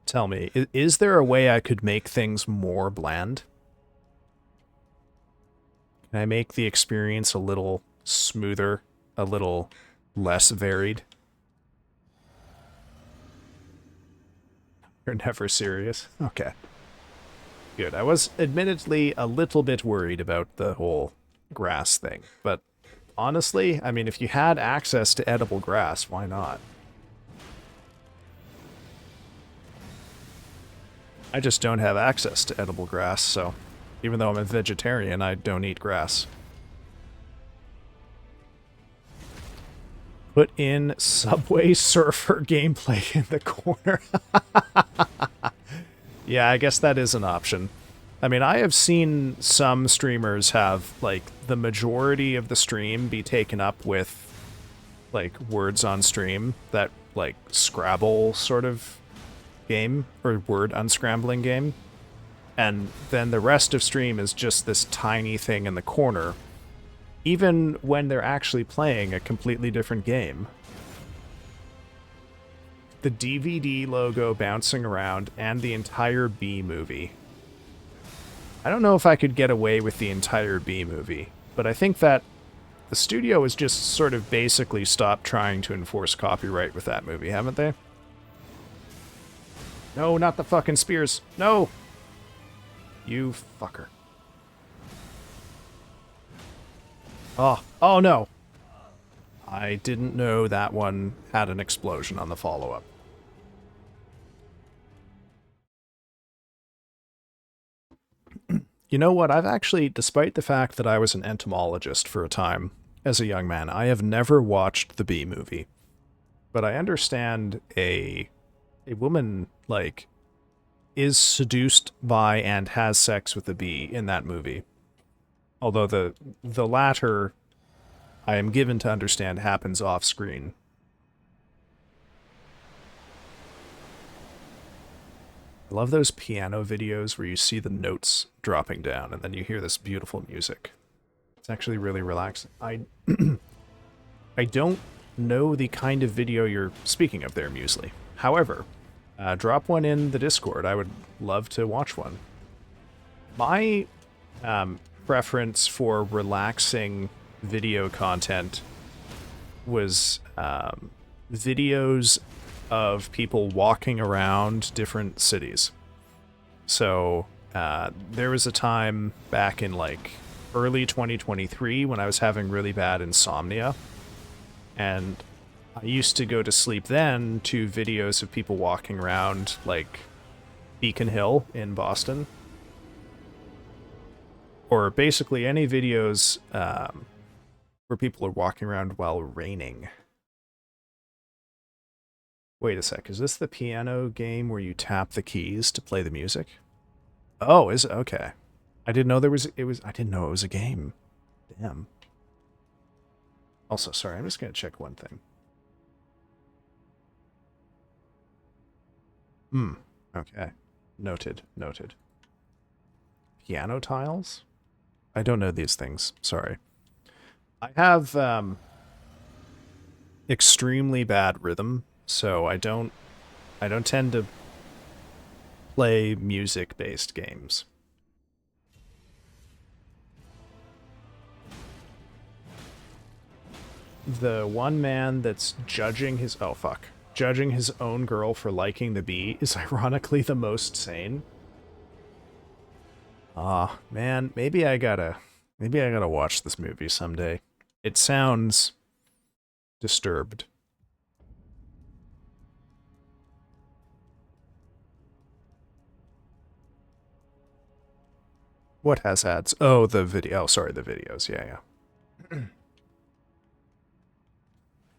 [SPEAKER 1] Tell me, is there a way I could make things more bland? Can I make the experience a little smoother, a little less varied? You're never serious? Okay. Good. I was admittedly a little bit worried about the whole grass thing, but honestly, I mean, if you had access to edible grass, why not? I just don't have access to edible grass, so even though I'm a vegetarian, I don't eat grass. Put in Subway Surfer gameplay in the corner. Yeah, I guess that is an option. I mean, I have seen some streamers have, like, the majority of the stream be taken up with like words on stream, that like Scrabble sort of game, or word unscrambling game. And then the rest of stream is just this tiny thing in the corner, even when they're actually playing a completely different game. The DVD logo bouncing around and the entire B movie. I don't know if I could get away with the entire B movie, but I think that the studio has just sort of basically stopped trying to enforce copyright with that movie, haven't they? No, not the fucking spears. No! You fucker. Oh no! I didn't know that one had an explosion on the follow-up. You know what? I've actually, despite the fact that I was an entomologist for a time as a young man, I have never watched the Bee movie. But I understand a woman, like, is seduced by and has sex with a bee in that movie. Although the latter, I am given to understand, happens off-screen. I love those piano videos where you see the notes dropping down and then you hear this beautiful music. It's actually really relaxing. I don't know the kind of video you're speaking of there, Muesli. However, drop one in the Discord. I would love to watch one. My preference for relaxing video content was videos of people walking around different cities. So there was a time back in like early 2023 when I was having really bad insomnia, and I used to go to sleep then to videos of people walking around like Beacon Hill in Boston, or basically any videos where people are walking around while raining. Wait a sec, is this the piano game where you tap the keys to play the music? Oh, is it? Okay. I didn't know I didn't know it was a game. Damn. Also, sorry, I'm just gonna check one thing. Okay. Noted. Piano tiles? I don't know these things, sorry. I have extremely bad rhythm, so I don't tend to play music-based games. The one man that's judging his own girl for liking the bee is ironically the most sane. Man, maybe I gotta watch this movie someday. It sounds disturbed. What has ads? Oh, the video. Oh, sorry, the videos. Yeah.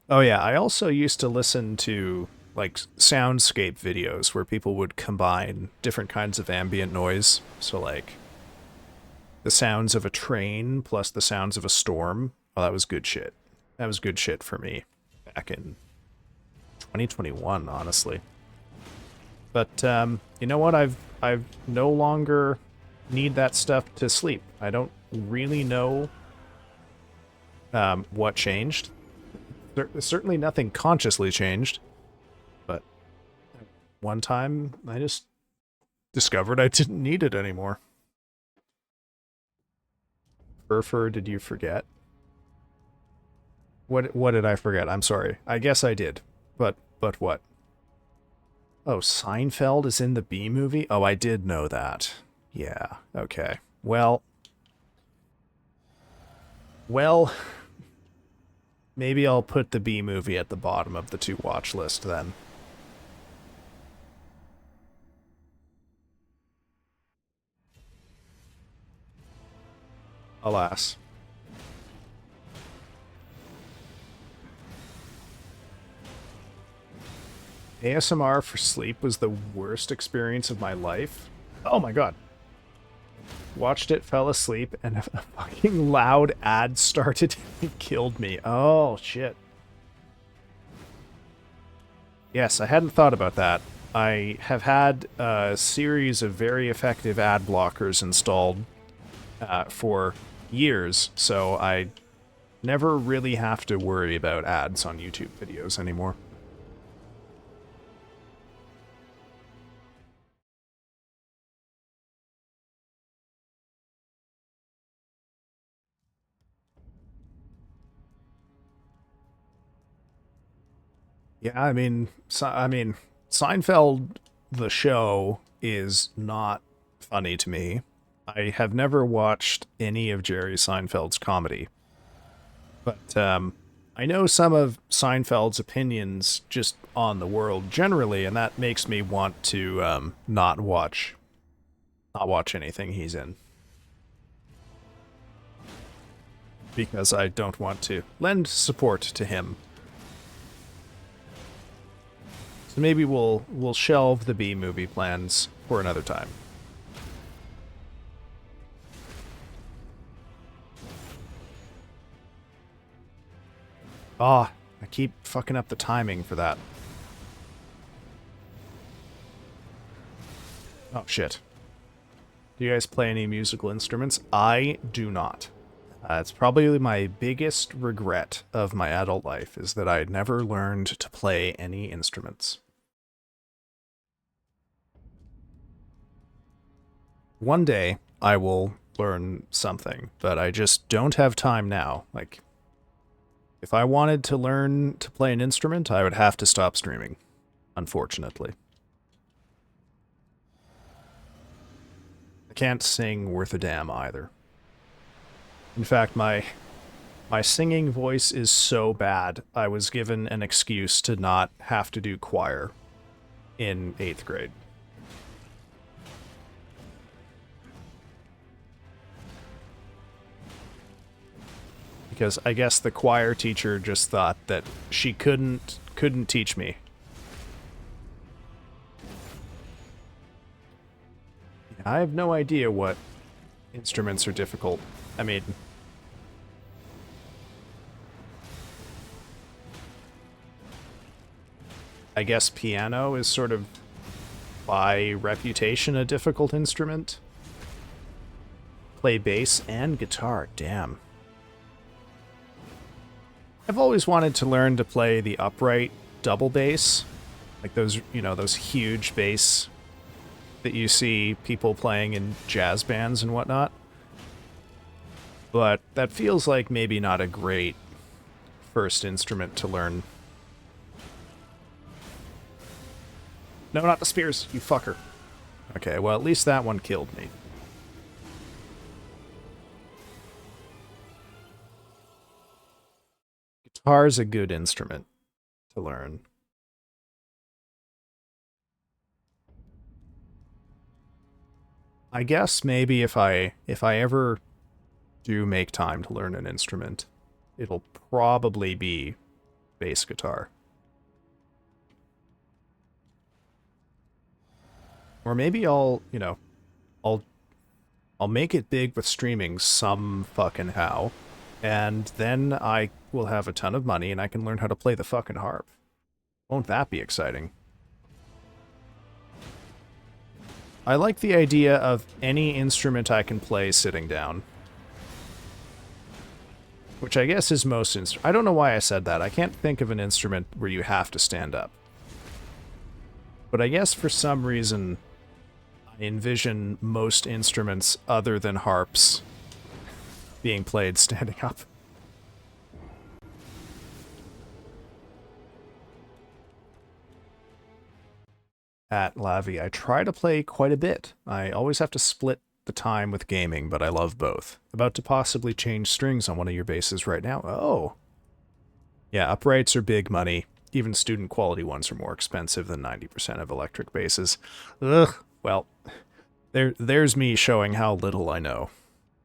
[SPEAKER 1] Oh yeah, I also used to listen to like soundscape videos where people would combine different kinds of ambient noise. So like the sounds of a train plus the sounds of a storm. Oh, that was good shit. That was good shit for me back in 2021, honestly. But you know what? I've no longer need that stuff to sleep. I don't really know what changed. Certainly nothing consciously changed, but one time I just discovered I didn't need it anymore. Furfur, did you forget? What did I forget? I'm sorry. I guess I did. But what? Oh, Seinfeld is in the Bee movie? Oh, I did know that. Yeah, okay. Well, maybe I'll put the Bee movie at the bottom of the to-watch list then. Alas. ASMR for sleep was the worst experience of my life. Oh my god. Watched it, fell asleep, and a fucking loud ad started and killed me. Oh, shit. Yes, I hadn't thought about that. I have had a series of very effective ad blockers installed for years, so I never really have to worry about ads on YouTube videos anymore. Yeah, Seinfeld, the show, is not funny to me. I have never watched any of Jerry Seinfeld's comedy, but I know some of Seinfeld's opinions just on the world generally, and that makes me want to not watch anything he's in because I don't want to lend support to him. So maybe we'll shelve the B movie plans for another time. Ah, I keep fucking up the timing for that. Oh shit. Do you guys play any musical instruments? I do not. It's probably my biggest regret of my adult life is that I never learned to play any instruments. One day I will learn something, but I just don't have time now. Like, if I wanted to learn to play an instrument, I would have to stop streaming, unfortunately. I can't sing worth a damn either. In fact, my singing voice is so bad, I was given an excuse to not have to do choir in 8th grade. Because I guess the choir teacher just thought that she couldn't teach me. I have no idea what instruments are difficult. I mean, I guess piano is sort of by reputation a difficult instrument. Play bass and guitar, damn. I've always wanted to learn to play the upright double bass, like those, you know, those huge bass that you see people playing in jazz bands and whatnot. But that feels like maybe not a great first instrument to learn. No, not the spears, you fucker. Okay, well, at least that one killed me. Guitar's a good instrument to learn. I guess maybe if I ever do make time to learn an instrument, it'll probably be bass guitar. Or maybe I'll, you know, I'll make it big with streaming some fucking how, and then I will have a ton of money and I can learn how to play the fucking harp. Won't that be exciting? I like the idea of any instrument I can play sitting down. Which I guess is most instruments. I don't know why I said that. I can't think of an instrument where you have to stand up. But I guess for some reason, I envision most instruments other than harps being played standing up. At Lavi, I try to play quite a bit. I always have to split the time with gaming, but I love both. About to possibly change strings on one of your basses right now. Oh. Yeah, uprights are big money. Even student quality ones are more expensive than 90% of electric basses. Ugh. Well, there's me showing how little I know.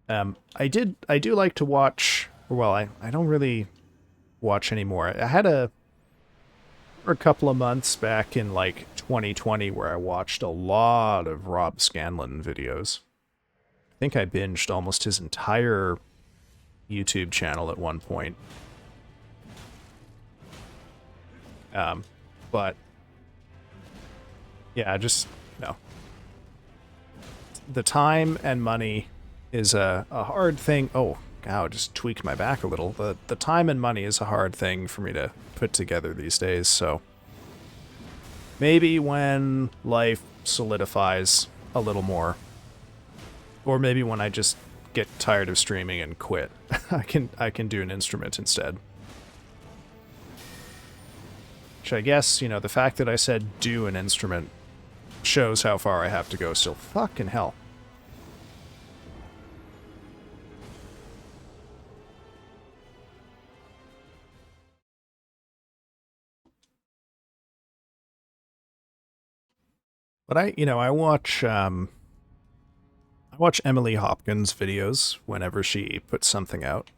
[SPEAKER 1] I do like to watch, well, I don't really watch anymore. I had for a couple of months back in like 2020 where I watched a lot of Rob Scanlon videos. I think I binged almost his entire YouTube channel at one point. But Yeah, just, no. The time and money is a hard thing. Oh, God, I just tweaked my back a little. The time and money is a hard thing for me to put together these days, so maybe when life solidifies a little more, or maybe when I just get tired of streaming and quit, I can do an instrument instead. Which I guess, you know, the fact that I said do an instrument shows how far I have to go still. Fucking hell. But I watch Emily Hopkins videos whenever she puts something out.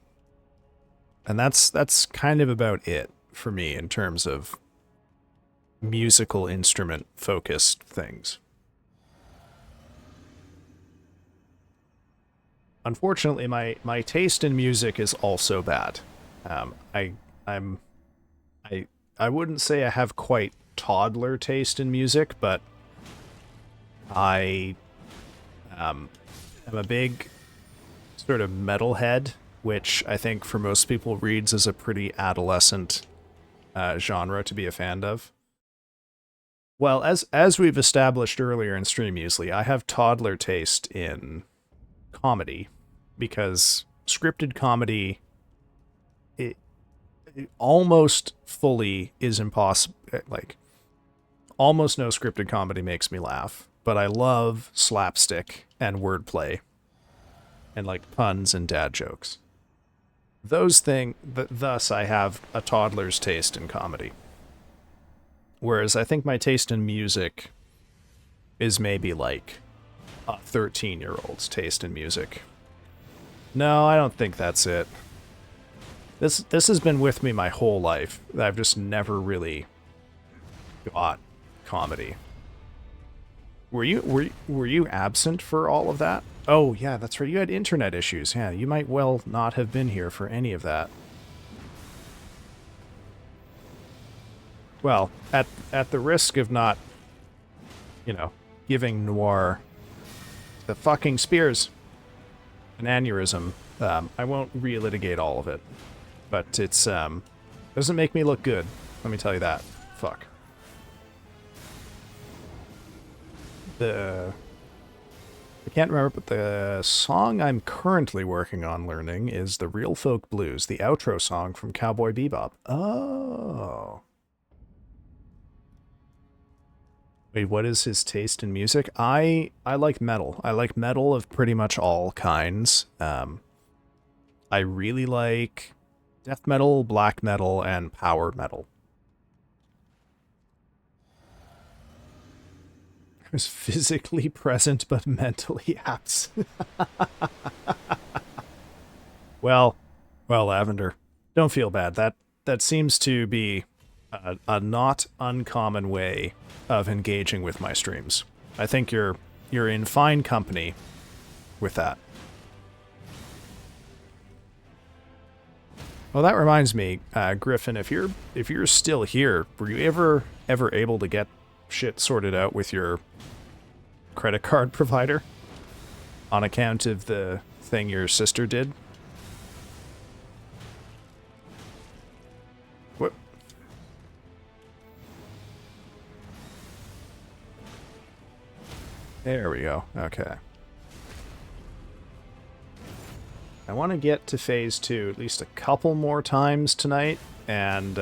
[SPEAKER 1] And that's kind of about it for me in terms of musical instrument focused things. Unfortunately, my taste in music is also bad. Um, I I'm I wouldn't say I have quite toddler taste in music, but I am a big sort of metalhead, which I think for most people reads as a pretty adolescent genre to be a fan of. Well, as we've established earlier in Stream Muesli, I have toddler taste in comedy because scripted comedy it almost fully is impossible. Like almost no scripted comedy makes me laugh, but I love slapstick and wordplay and like puns and dad jokes. Those things, thus I have a toddler's taste in comedy. Whereas I think my taste in music is maybe like a 13-year-old's taste in music. No, I don't think that's it. This has been with me my whole life. I've just never really got comedy. Were you absent for all of that? Oh yeah, that's right. You had internet issues. Yeah, you might well not have been here for any of that. Well, at the risk of not, giving Noir the fucking spears an aneurysm, I won't relitigate all of it. But it's doesn't make me look good. Let me tell you that. Fuck. I can't remember, but the song I'm currently working on learning is the Real Folk Blues, the outro song from Cowboy Bebop. Oh. Wait, what is his taste in music? I like metal. I like metal of pretty much all kinds. I really like death metal, black metal, and power metal. I was physically present but mentally absent. well, Lavender, don't feel bad. That seems to be a not uncommon way of engaging with my streams. I think you're in fine company with that. Well, that reminds me, Griffin, if you're still here, were you ever able to get shit sorted out with your credit card provider on account of the thing your sister did? What? There we go. Okay. I want to get to phase 2 at least a couple more times tonight, and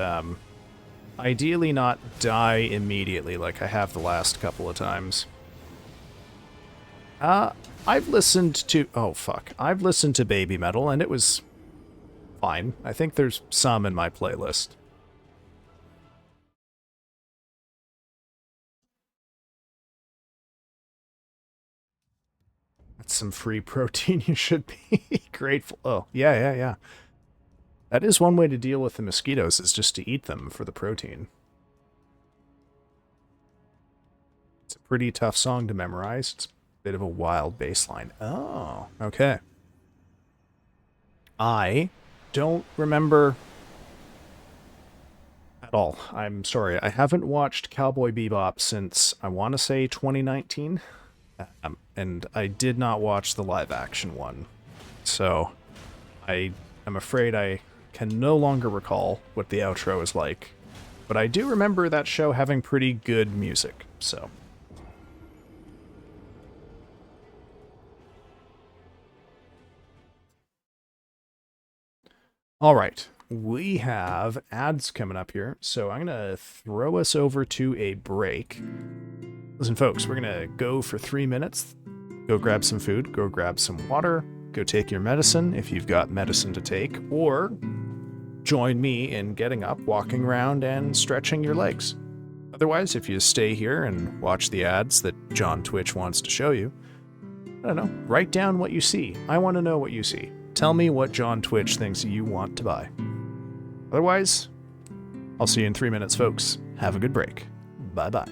[SPEAKER 1] ideally not die immediately like I have the last couple of times. I've listened to... Oh, fuck. I've listened to Baby Metal, and it was fine. I think there's some in my playlist. That's some free protein you should be grateful. Oh, yeah. That is one way to deal with the mosquitoes, is just to eat them for the protein. It's a pretty tough song to memorize. It's a bit of a wild bass line. Oh, okay. I don't remember at all. I'm sorry. I haven't watched Cowboy Bebop since, I want to say, 2019. And I did not watch the live action one. So I am afraid I can no longer recall what the outro is like. But I do remember that show having pretty good music, so. All right, we have ads coming up here, so I'm going to throw us over to a break. Listen, folks, we're going to go for 3 minutes. Go grab some food, go grab some water, go take your medicine if you've got medicine to take, or join me in getting up, walking around, and stretching your legs. Otherwise, if you stay here and watch the ads that John Twitch wants to show you, I don't know, write down what you see. I want to know what you see. Tell me what John Twitch thinks you want to buy. Otherwise, I'll see you in 3 minutes, folks. Have a good break. Bye-bye.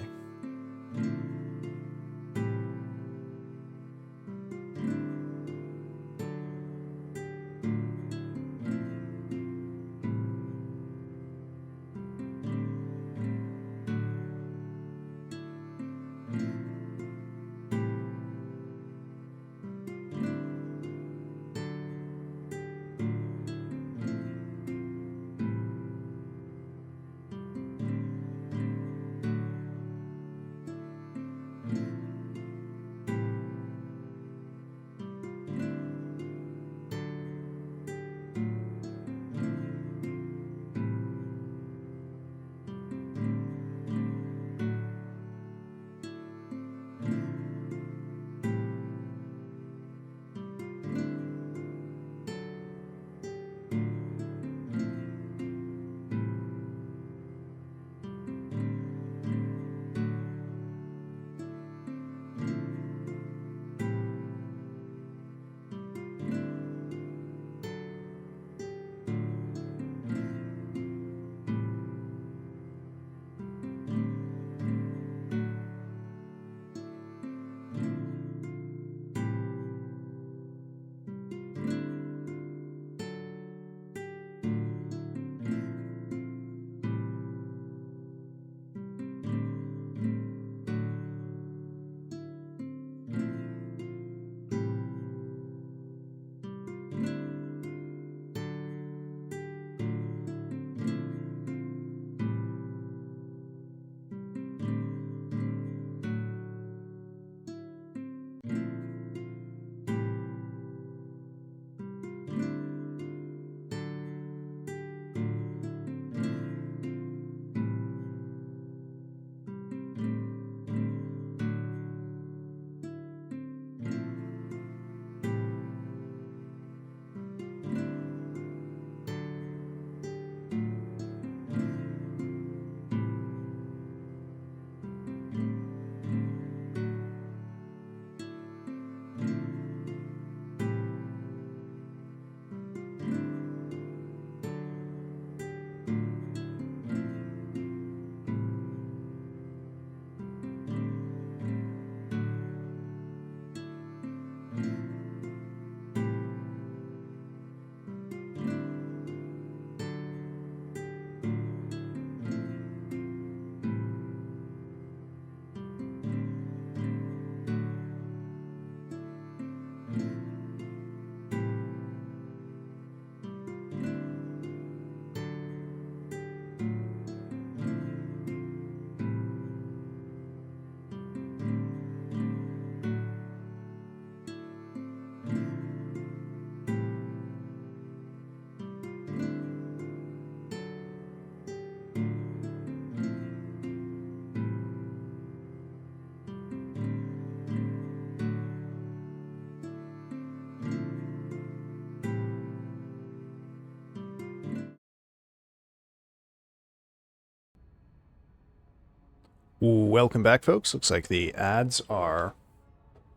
[SPEAKER 1] Welcome back, folks. Looks like the ads are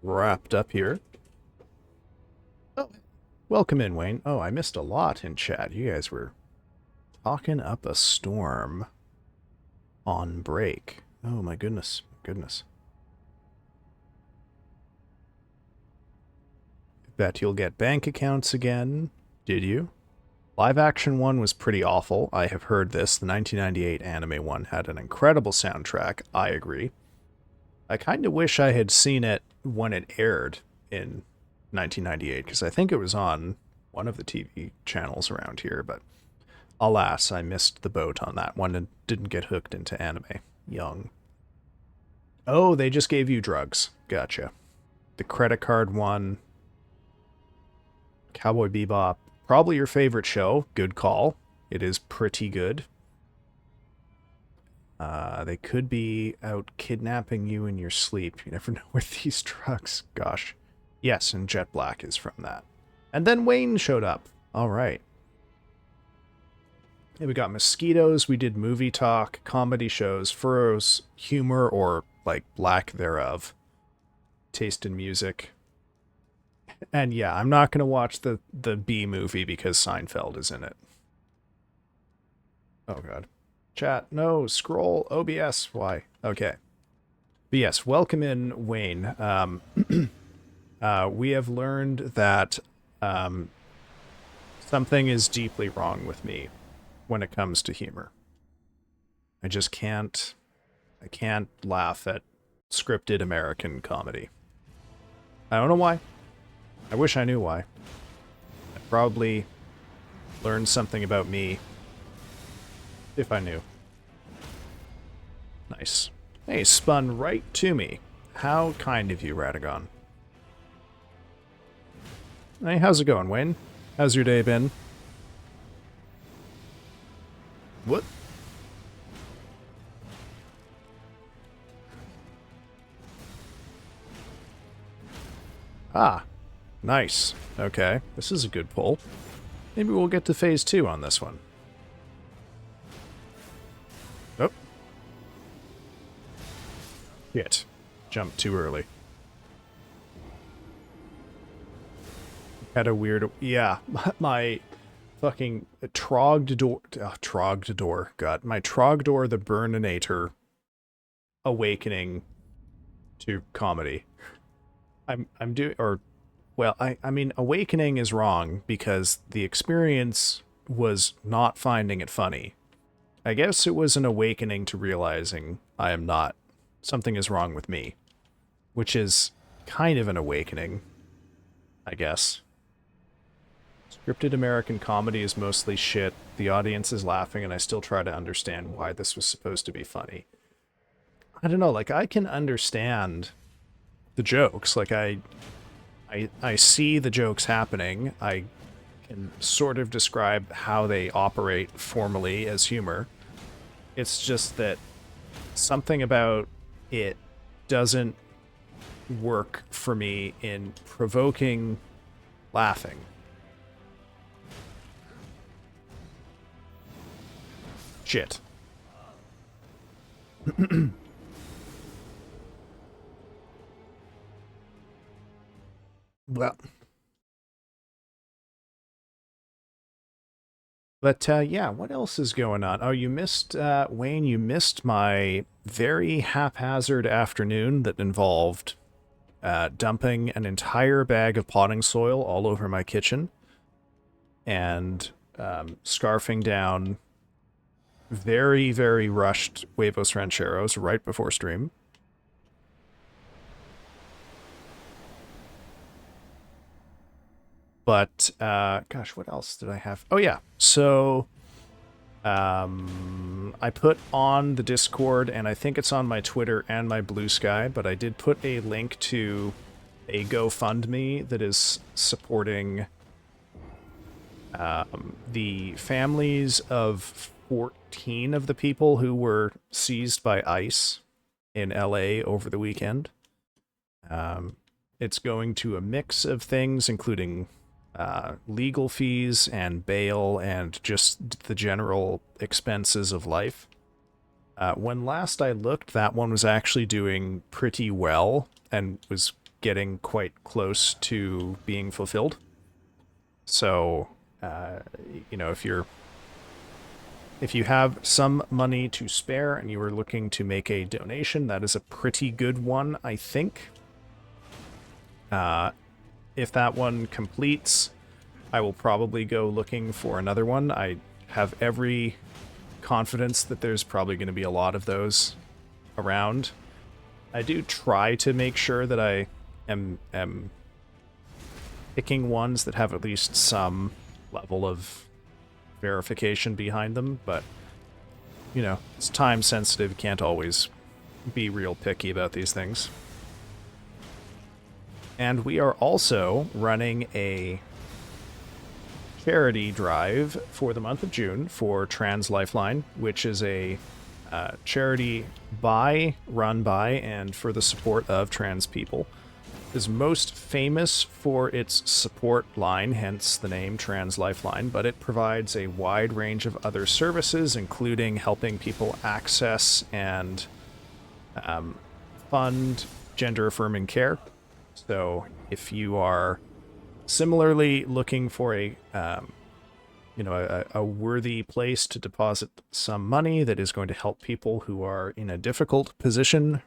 [SPEAKER 1] wrapped up here. Oh, welcome in, Wayne. Oh, I missed a lot in chat. You guys were talking up a storm on break. Oh, my goodness. Goodness. Bet you'll get bank accounts again. Did you? Live action one was pretty awful. I have heard this. The 1998 anime one had an incredible soundtrack. I agree. I kind of wish I had seen it when it aired in 1998 because I think it was on one of the TV channels around here, but alas, I missed the boat on that one and didn't get hooked into anime young. Oh, they just gave you drugs. Gotcha. The credit card one. Cowboy Bebop. Probably your favorite show. Good call. It is pretty good. They could be out kidnapping you in your sleep. You never know with these drugs. Gosh. Yes, and Jet Black is from that. And then Wayne showed up. All right. And we got mosquitoes. We did movie talk, comedy shows, furrows, humor, or like lack thereof. Taste in music. And yeah, I'm not going to watch the B movie because Seinfeld is in it. Oh, God. Chat, no, scroll, OBS, why? Okay. But yes, welcome in, Wayne. We have learned that something is deeply wrong with me when it comes to humor. I can't laugh at scripted American comedy. I don't know why. I wish I knew why. I'd probably learn something about me if I knew. Nice. Hey, spun right to me. How kind of you, Radagon. Hey, how's it going, Wayne? How's your day been? What? Ah, nice. Okay, this is a good pull. Maybe we'll get to phase 2 on this one. Oh. Shit. Jumped too early. Had a weird... Yeah, my fucking Trogdor... Oh, Trogdor. God, my Trogdor the Burninator awakening to comedy. I'm doing... Or... Well, I mean, awakening is wrong because the experience was not finding it funny. I guess it was an awakening to realizing I am not. Something is wrong with me. Which is kind of an awakening, I guess. Scripted American comedy is mostly shit. The audience is laughing and I still try to understand why this was supposed to be funny. I don't know, like, I can understand the jokes. Like, I see the jokes happening. I can sort of describe how they operate formally as humor. It's just that something about it doesn't work for me in provoking laughing. Shit. Well. But, yeah, what else is going on? Oh, you missed, Wayne, you missed my very haphazard afternoon that involved dumping an entire bag of potting soil all over my kitchen and scarfing down very, very rushed huevos rancheros right before stream. But, gosh, what else did I have? Oh, yeah. So, I put on the Discord, and I think it's on my Twitter and my Blue Sky, but I did put a link to a GoFundMe that is supporting the families of 14 of the people who were seized by ICE in LA over the weekend. It's going to a mix of things, including legal fees and bail and just the general expenses of life. When last I looked, that one was actually doing pretty well and was getting quite close to being fulfilled. So, you know, if you have some money to spare and you are looking to make a donation, that is a pretty good one, I think. If that one completes, I will probably go looking for another one. I have every confidence that there's probably going to be a lot of those around. I do try to make sure that I am picking ones that have at least some level of verification behind them, but, you know, it's time sensitive, can't always be real picky about these things. And we are also running a charity drive for the month of June for Trans Lifeline, which is a charity run by, and for the support of trans people. It is most famous for its support line, hence the name Trans Lifeline, but it provides a wide range of other services, including helping people access and fund gender-affirming care. So if you are similarly looking for a worthy place to deposit some money that is going to help people who are in a difficult position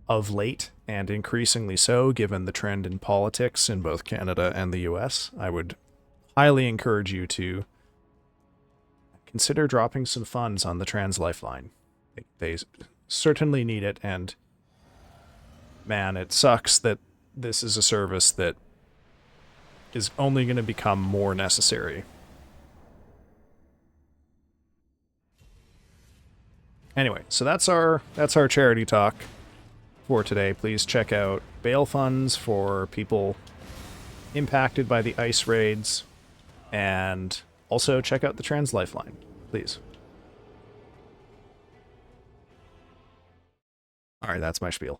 [SPEAKER 1] of late, and increasingly so given the trend in politics in both Canada and the US, I would highly encourage you to consider dropping some funds on the Trans Lifeline. They certainly need it, and man, it sucks that this is a service that is only going to become more necessary. Anyway, so that's our charity talk for today. Please check out bail funds for people impacted by the ICE raids, and also check out the Trans Lifeline, please. All right, that's my spiel.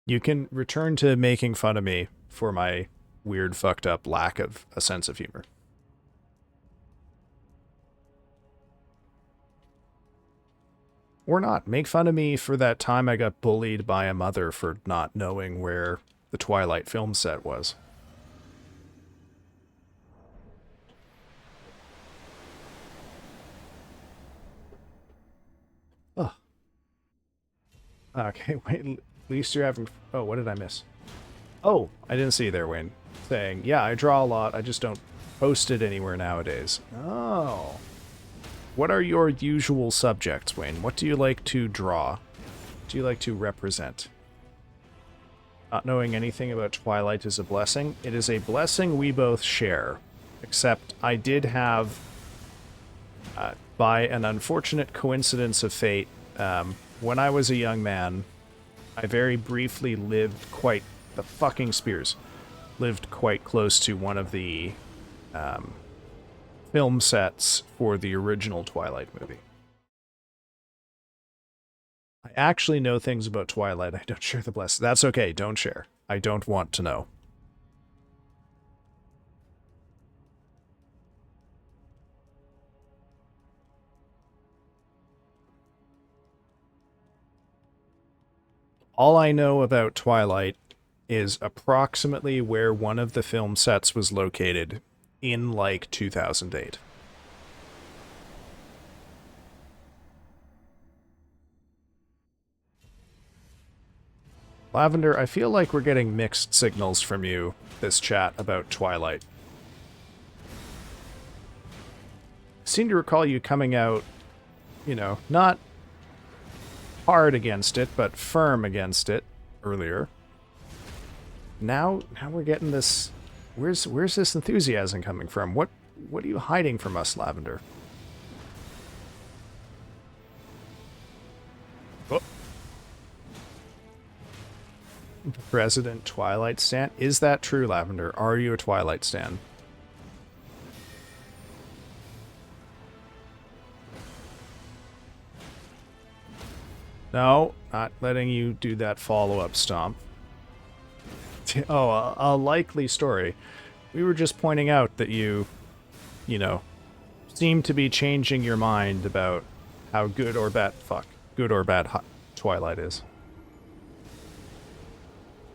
[SPEAKER 1] You can return to making fun of me for my weird, fucked up lack of a sense of humor. Or not. Make fun of me for that time I got bullied by a mother for not knowing where the Twilight film set was. Oh. Okay, wait. At least you're having... Oh, what did I miss? Oh, I didn't see you there, Wayne. Saying, yeah, I draw a lot, I just don't post it anywhere nowadays. Oh. What are your usual subjects, Wayne? What do you like to draw? What do you like to represent? Not knowing anything about Twilight is a blessing. It is a blessing we both share. Except I did have, by an unfortunate coincidence of fate, when I was a young man, I very briefly lived quite close to one of the film sets for the original Twilight movie. I actually know things about Twilight. I don't share the blessing. That's okay. Don't share. I don't want to know. All I know about Twilight is approximately where one of the film sets was located in, like, 2008. Lavender, I feel like we're getting mixed signals from you, this chat, about Twilight. I seem to recall you coming out, you know, not hard against it, but firm against it earlier. Now we're getting this... Where's this enthusiasm coming from? What are you hiding from us, Lavender? Oh. President Twilight stan? Is that true, Lavender? Are you a Twilight stan? No, not letting you do that follow-up stomp. Oh, a likely story. We were just pointing out that you know, seem to be changing your mind about how good or bad Twilight is.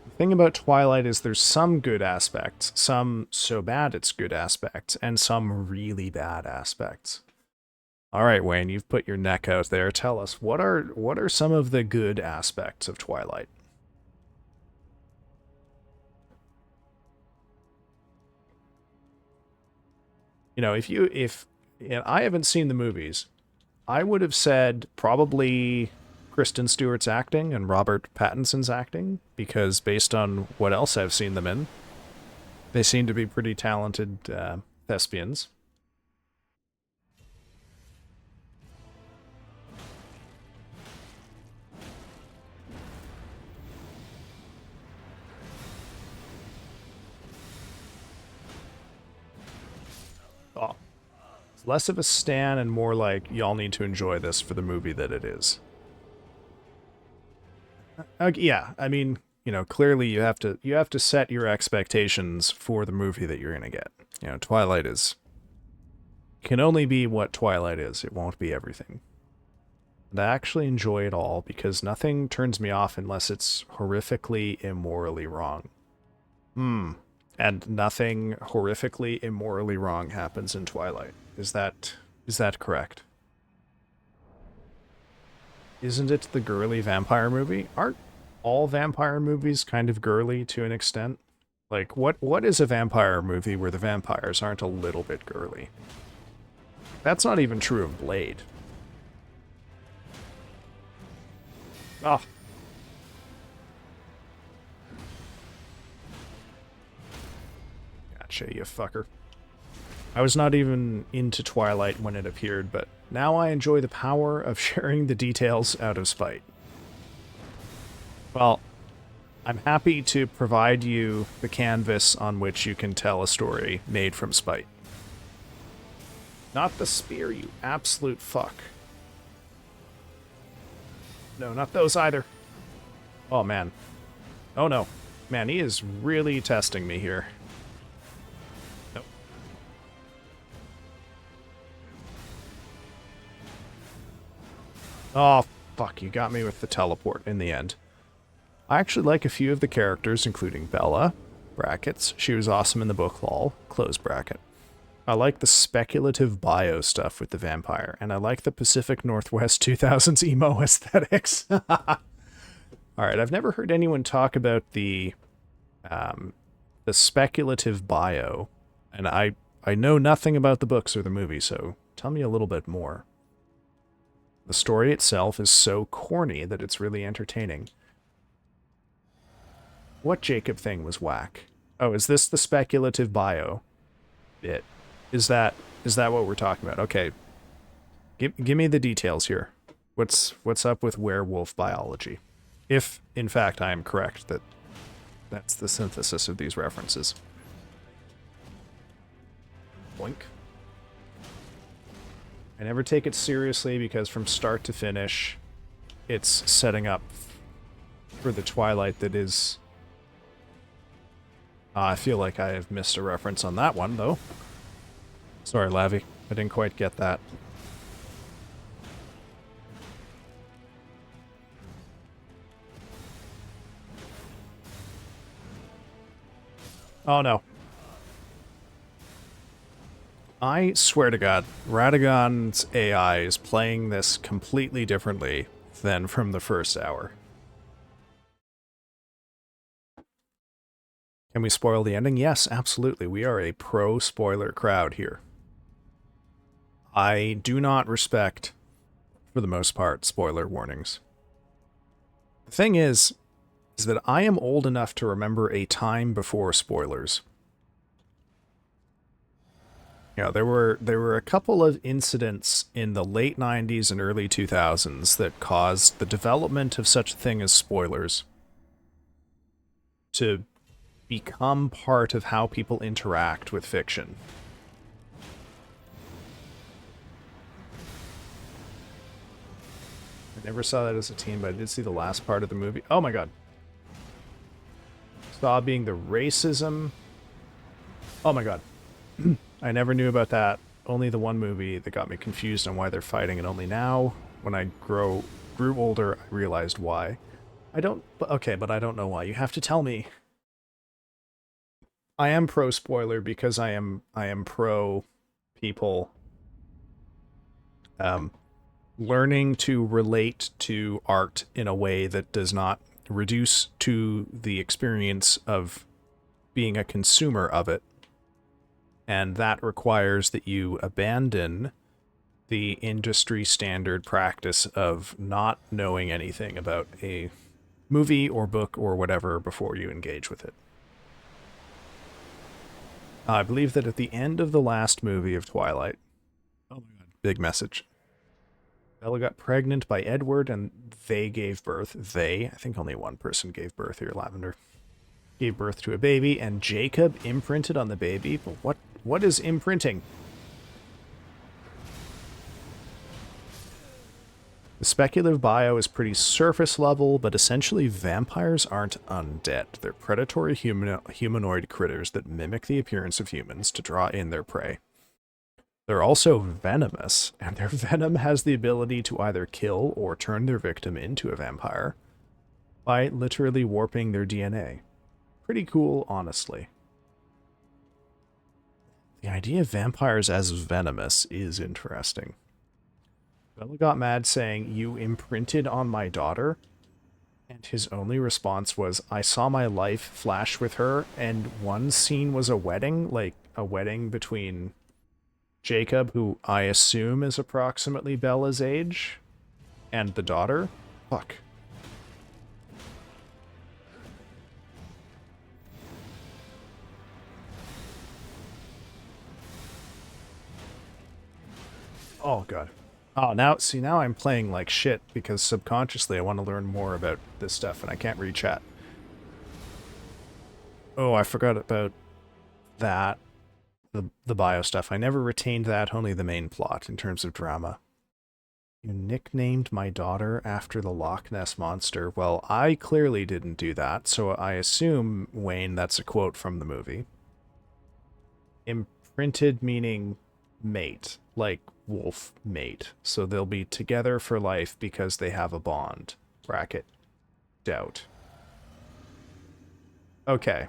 [SPEAKER 1] The thing about Twilight is there's some good aspects, some so bad it's good aspects, and some really bad aspects. All right, Wayne, you've put your neck out there. Tell us, what are some of the good aspects of Twilight? You know, if and I haven't seen the movies, I would have said probably Kristen Stewart's acting and Robert Pattinson's acting, because based on what else I've seen them in, they seem to be pretty talented thespians. Oh, it's less of a stan and more like y'all need to enjoy this for the movie that it is. Yeah, I mean, you know, clearly you have to set your expectations for the movie that you're gonna get. You know, Twilight is can only be what Twilight is. It won't be everything. And I actually enjoy it all because nothing turns me off unless it's horrifically immorally wrong. Hmm. And nothing horrifically immorally wrong happens in Twilight. Is that correct? Isn't it the girly vampire movie? Aren't all vampire movies kind of girly to an extent? Like what is a vampire movie where the vampires aren't a little bit girly? That's not even true of Blade. Oh, gotcha, you fucker. I was not even into Twilight when it appeared, but now I enjoy the power of sharing the details out of spite. Well, I'm happy to provide you the canvas on which you can tell a story made from spite. Not the spear, you absolute fuck. No, not those either. Oh, man. Oh, no. Man, he is really testing me here. Nope. Oh, fuck, you got me with the teleport in the end. I actually like a few of the characters, including Bella, brackets, she was awesome in the book lol, close bracket. I like the speculative bio stuff with the vampire, and I like the Pacific Northwest 2000s emo aesthetics. Alright, I've never heard anyone talk about the speculative bio, and I know nothing about the books or the movie, so tell me a little bit more. The story itself is so corny that it's really entertaining. What Jacob thing was whack? Oh, is this the speculative bio bit? Is that what we're talking about? Okay. Give me the details here. What's up with werewolf biology? If, in fact, I am correct that that's the synthesis of these references. Boink. I never take it seriously because from start to finish, it's setting up for the Twilight that is... I feel like I have missed a reference on that one, though. Sorry, Lavi. I didn't quite get that. Oh, no. I swear to God, Radagon's AI is playing this completely differently than from the first hour. Can we spoil the ending? Yes, absolutely. We are a pro-spoiler crowd here. I do not respect, for the most part, spoiler warnings. The thing is that I am old enough to remember a time before spoilers. You know, there were a couple of incidents in the late 90s and early 2000s that caused the development of such a thing as spoilers to become part of how people interact with fiction. I never saw that as a teen, but I did see the last part of the movie. Oh my god. Saw being the racism. Oh my god. I never knew about that. Only the one movie that got me confused on why they're fighting, and only now, when I grew older, I realized why. Okay, but I don't know why. You have to tell me. I am pro spoiler because I am pro people learning to relate to art in a way that does not reduce to the experience of being a consumer of it. And that requires that you abandon the industry standard practice of not knowing anything about a movie or book or whatever before you engage with it. I believe that at the end of the last movie of Twilight, oh my god, big message. Bella got pregnant by Edward and they gave birth. I think only one person gave birth here, Lavender. Gave birth to a baby, and Jacob imprinted on the baby. But what is imprinting? The speculative bio is pretty surface level, but essentially vampires aren't undead. They're predatory humanoid critters that mimic the appearance of humans to draw in their prey. They're also venomous, and their venom has the ability to either kill or turn their victim into a vampire by literally warping their DNA. Pretty cool, honestly. The idea of vampires as venomous is interesting. Bella got mad saying, "You imprinted on my daughter?" And his only response was, "I saw my life flash with her, and one scene was a wedding, like a wedding between Jacob, who I assume is approximately Bella's age, and the daughter." Fuck. Oh, God. Oh, now I'm playing like shit because subconsciously I want to learn more about this stuff and I can't read chat. Oh, I forgot about that. The bio stuff. I never retained that, only the main plot in terms of drama. You nicknamed my daughter after the Loch Ness Monster. Well, I clearly didn't do that, so I assume, Wayne, that's a quote from the movie. Imprinted meaning mate, like wolf mate. So they'll be together for life because they have a bond. Bracket. Doubt. Okay.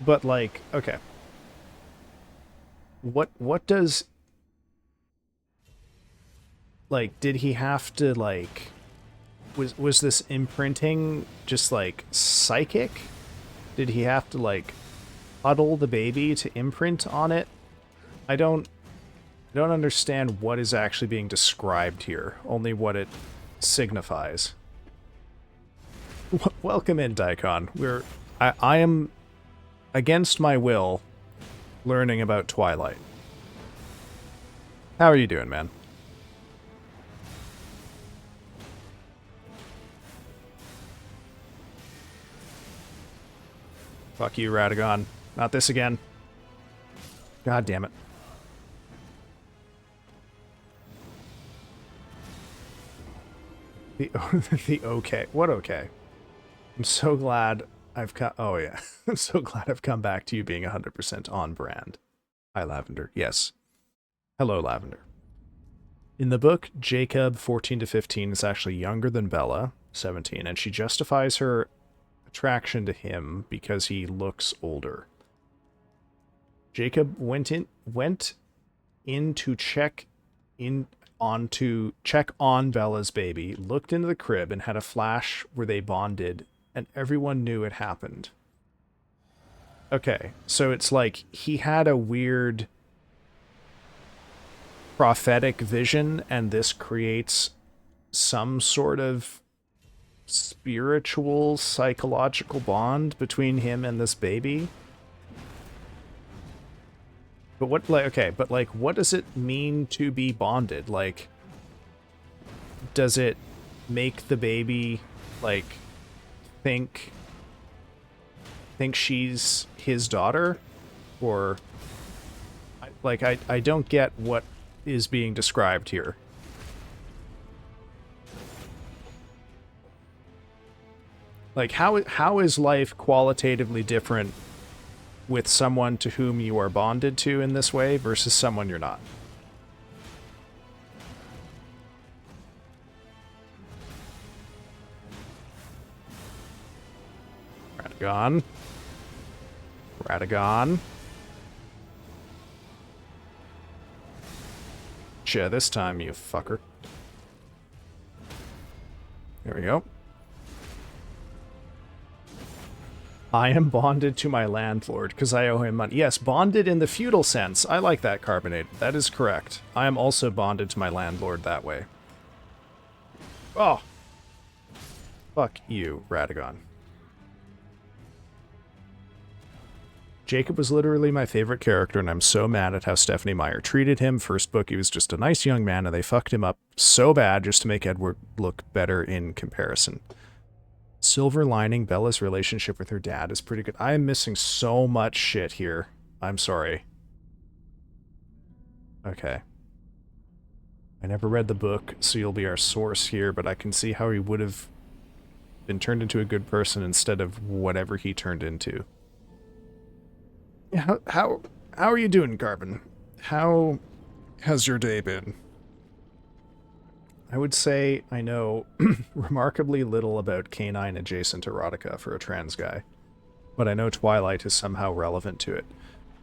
[SPEAKER 1] But like, okay. What does, like, did he have to, like, was this imprinting just like psychic? Did he have to like huddle the baby to imprint on it? I don't understand what is actually being described here, only what it signifies. Welcome in, Daikon. I am, against my will, learning about Twilight. How are you doing, man? Fuck you, Radagon. Not this again. God damn it. The okay. What okay? I'm so glad I've come... Oh, yeah. I'm so glad I've come back to you being 100% on brand. Hi, Lavender. Yes. Hello, Lavender. In the book, Jacob, 14 to 15, is actually younger than Bella, 17, and she justifies her attraction to him because he looks older. Jacob went in to check on Bella's baby, looked into the crib, and had a flash where they bonded, and everyone knew it happened. Okay, so it's like he had a weird prophetic vision, and this creates some sort of spiritual, psychological bond between him and this baby. But what, like, okay, but like, what does it mean to be bonded? Like, does it make the baby, like, think she's his daughter? Or, like, I don't get what is being described here. Like, how is life qualitatively different with someone to whom you are bonded to in this way versus someone you're not? Radagon. Radagon. Gotcha this time, you fucker. There we go. I am bonded to my landlord because I owe him money. Yes, bonded in the feudal sense. I like that, Carbonate. That is correct. I am also bonded to my landlord that way. Oh. Fuck you, Radagon. Jacob was literally my favorite character, and I'm so mad at how Stephanie Meyer treated him. First book, he was just a nice young man, and they fucked him up so bad just to make Edward look better in comparison. Silver lining, Bella's relationship with her dad is pretty good. I am missing so much shit here. I'm sorry. Okay. I never read the book, so you'll be our source here, but I can see how he would have been turned into a good person instead of whatever he turned into. How are you doing, Carbon? How has your day been? I would say I know remarkably little about canine adjacent erotica for a trans guy, but I know Twilight is somehow relevant to it.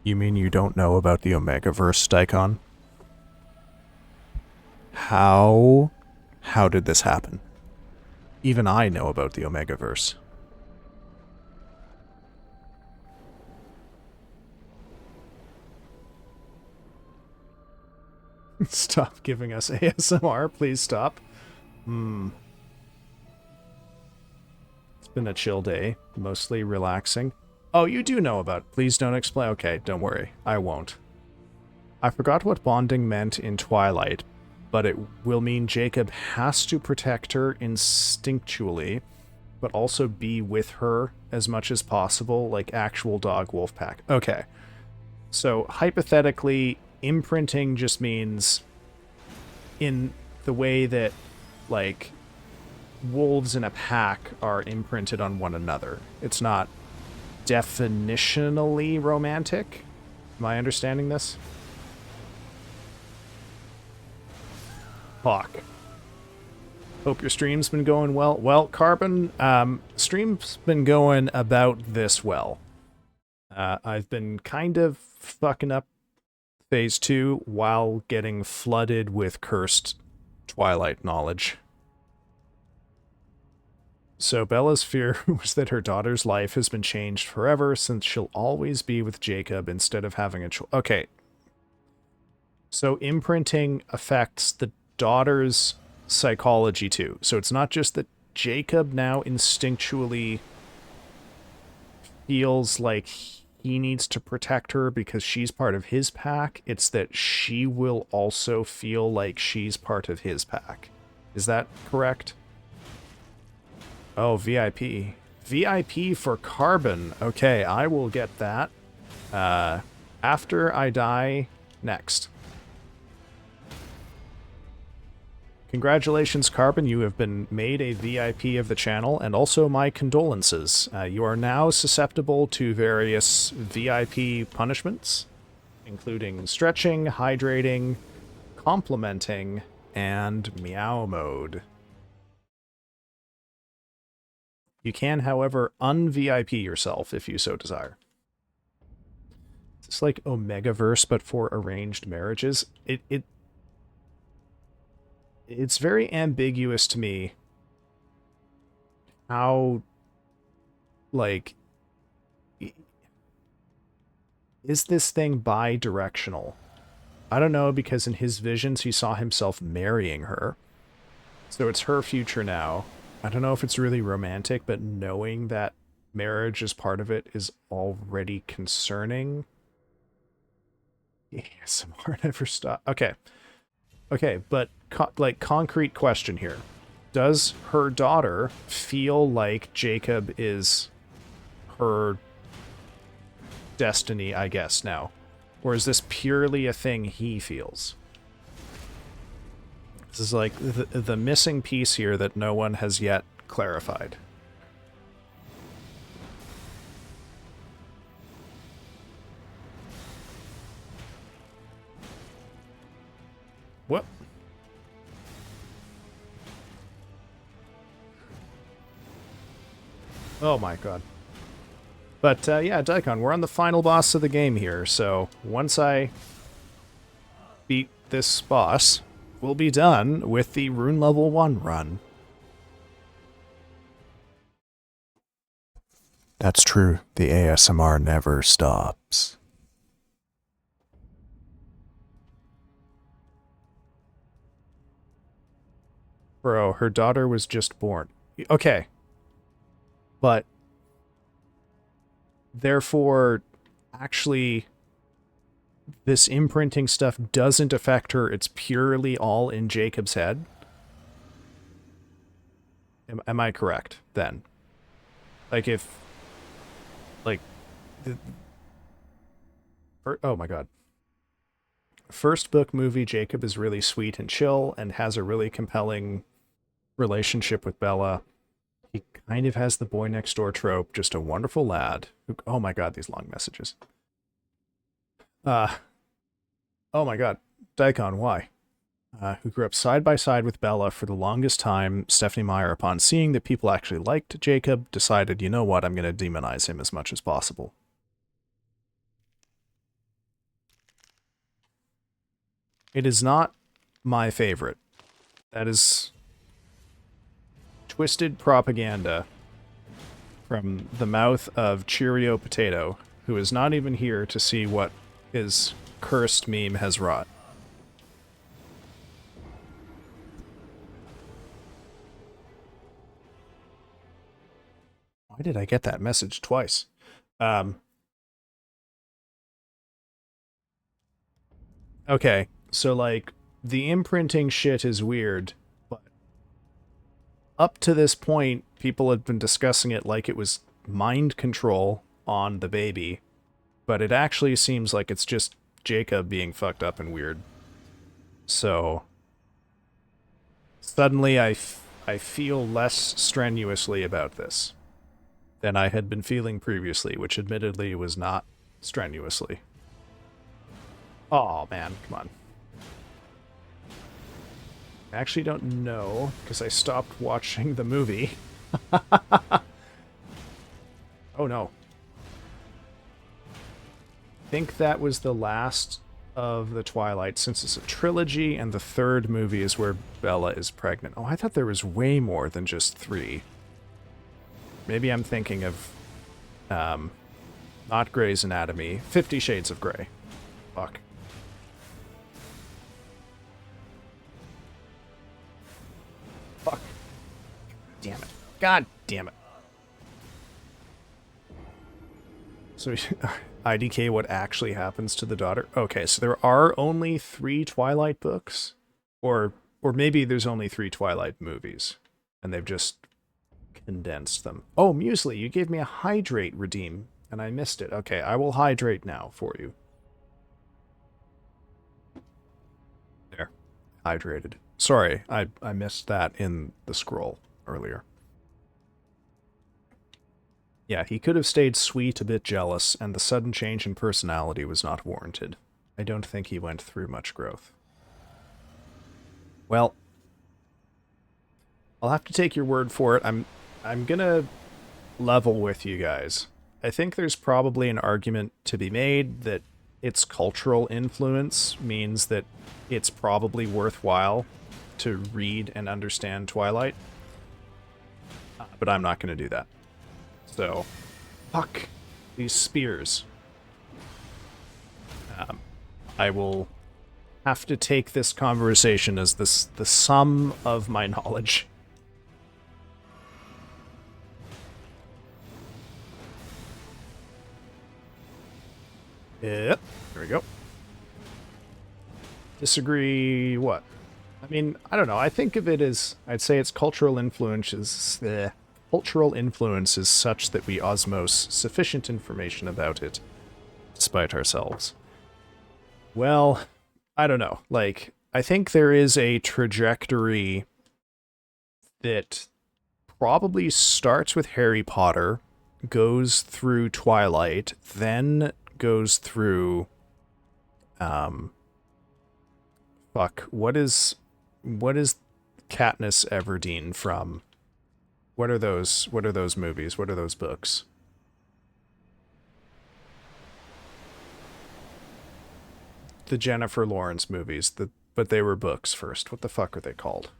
[SPEAKER 1] You mean you don't know about the Omegaverse, Daikon? How did this happen? Even I know about the Omegaverse. Stop giving us ASMR, please stop. It's been a chill day, mostly relaxing. Oh, you do know about. Please don't explain. Okay, don't worry. I won't. I forgot what bonding meant in Twilight, but it will mean Jacob has to protect her instinctually, but also be with her as much as possible, like actual dog wolf pack. Okay. So, hypothetically, imprinting just means in the way that, like, wolves in a pack are imprinted on one another. It's not definitionally romantic. Am I understanding this? Fuck. Hope your stream's been going well. Well, Carbon, stream's been going about this well. I've been kind of fucking up Phase 2 while getting flooded with cursed Twilight knowledge. So Bella's fear was that her daughter's life has been changed forever since she'll always be with Jacob instead of having a choice. Okay. So imprinting affects the daughter's psychology too. So it's not just that Jacob now instinctually feels like he needs to protect her because she's part of his pack. It's that she will also feel like she's part of his pack. Is that correct? Oh, VIP. VIP for Carbon. Okay, I will get that. After I die next. Congratulations, Carbon. You have been made a VIP of the channel, and also my condolences. You are now susceptible to various VIP punishments, including stretching, hydrating, complimenting, and meow mode. You can, however, un-VIP yourself if you so desire. It's like Omegaverse, but for arranged marriages. It's very ambiguous to me how, like, is this thing bi-directional? I don't know, because in his visions he saw himself marrying her. So it's her future now. I don't know if it's really romantic, but knowing that marriage is part of it is already concerning. ASMR never stop. Okay. Okay, but like, concrete question here. Does her daughter feel like Jacob is her destiny, I guess, now? Or is this purely a thing he feels? This is like the missing piece here that no one has yet clarified. What? Oh my god. But yeah, Daikon, we're on the final boss of the game here, so once I beat this boss, we'll be done with the Rune Level 1 run. That's true. The ASMR never stops. Bro, her daughter was just born. Okay. But therefore, actually, this imprinting stuff doesn't affect her. It's purely all in Jacob's head. Am I correct then? Like if, like, oh my god. First book movie, Jacob is really sweet and chill and has a really compelling relationship with Bella. He kind of has the boy next door trope, just a wonderful lad. Who, oh my god, these long messages. Oh my god, Daikon, why? Who grew up side by side with Bella for the longest time. Stephanie Meyer, upon seeing that people actually liked Jacob, decided, you know what, I'm going to demonize him as much as possible. It is not my favorite. That is twisted propaganda from the mouth of Cheerio Potato, who is not even here to see what his cursed meme has wrought. Why did I get that message twice? Okay, so like the imprinting shit is weird, but up to this point, people have been discussing it like it was mind control on the baby, but it actually seems like it's just Jacob being fucked up and weird. So suddenly I feel less strenuously about this than I had been feeling previously, which admittedly was not strenuously. Oh man, come on. I actually don't know, because I stopped watching the movie. Oh no. I think that was the last of the Twilight, since it's a trilogy, and the third movie is where Bella is pregnant. Oh, I thought there was way more than just 3. Maybe I'm thinking of, not Grey's Anatomy, 50 Shades of Grey. Fuck. Fuck. Damn it. God damn it. So, IDK, what actually happens to the daughter? Okay, so there are only 3 Twilight books? Or maybe there's only 3 Twilight movies, and they've just condensed them. Oh, Muesli, you gave me a hydrate redeem, and I missed it. Okay, I will hydrate now for you. There. Hydrated. Sorry, I missed that in the scroll earlier. Yeah, he could have stayed sweet, a bit jealous, and the sudden change in personality was not warranted. I don't think he went through much growth. Well, I'll have to take your word for it. I'm gonna level with you guys. I think there's probably an argument to be made that its cultural influence means that it's probably worthwhile to read and understand Twilight. But I'm not going to do that. So, fuck these spears. I will have to take this conversation as the sum of my knowledge. Yep, there we go. Disagree what? I mean, I don't know. I think of it as, I'd say its cultural influence is such that we osmose sufficient information about it, despite ourselves. Well, I don't know. Like, I think there is a trajectory that probably starts with Harry Potter, goes through Twilight, then goes through, fuck, what is Katniss Everdeen from? What are those movies? What are those books? The Jennifer Lawrence movies, but they were books first. What the fuck are they called?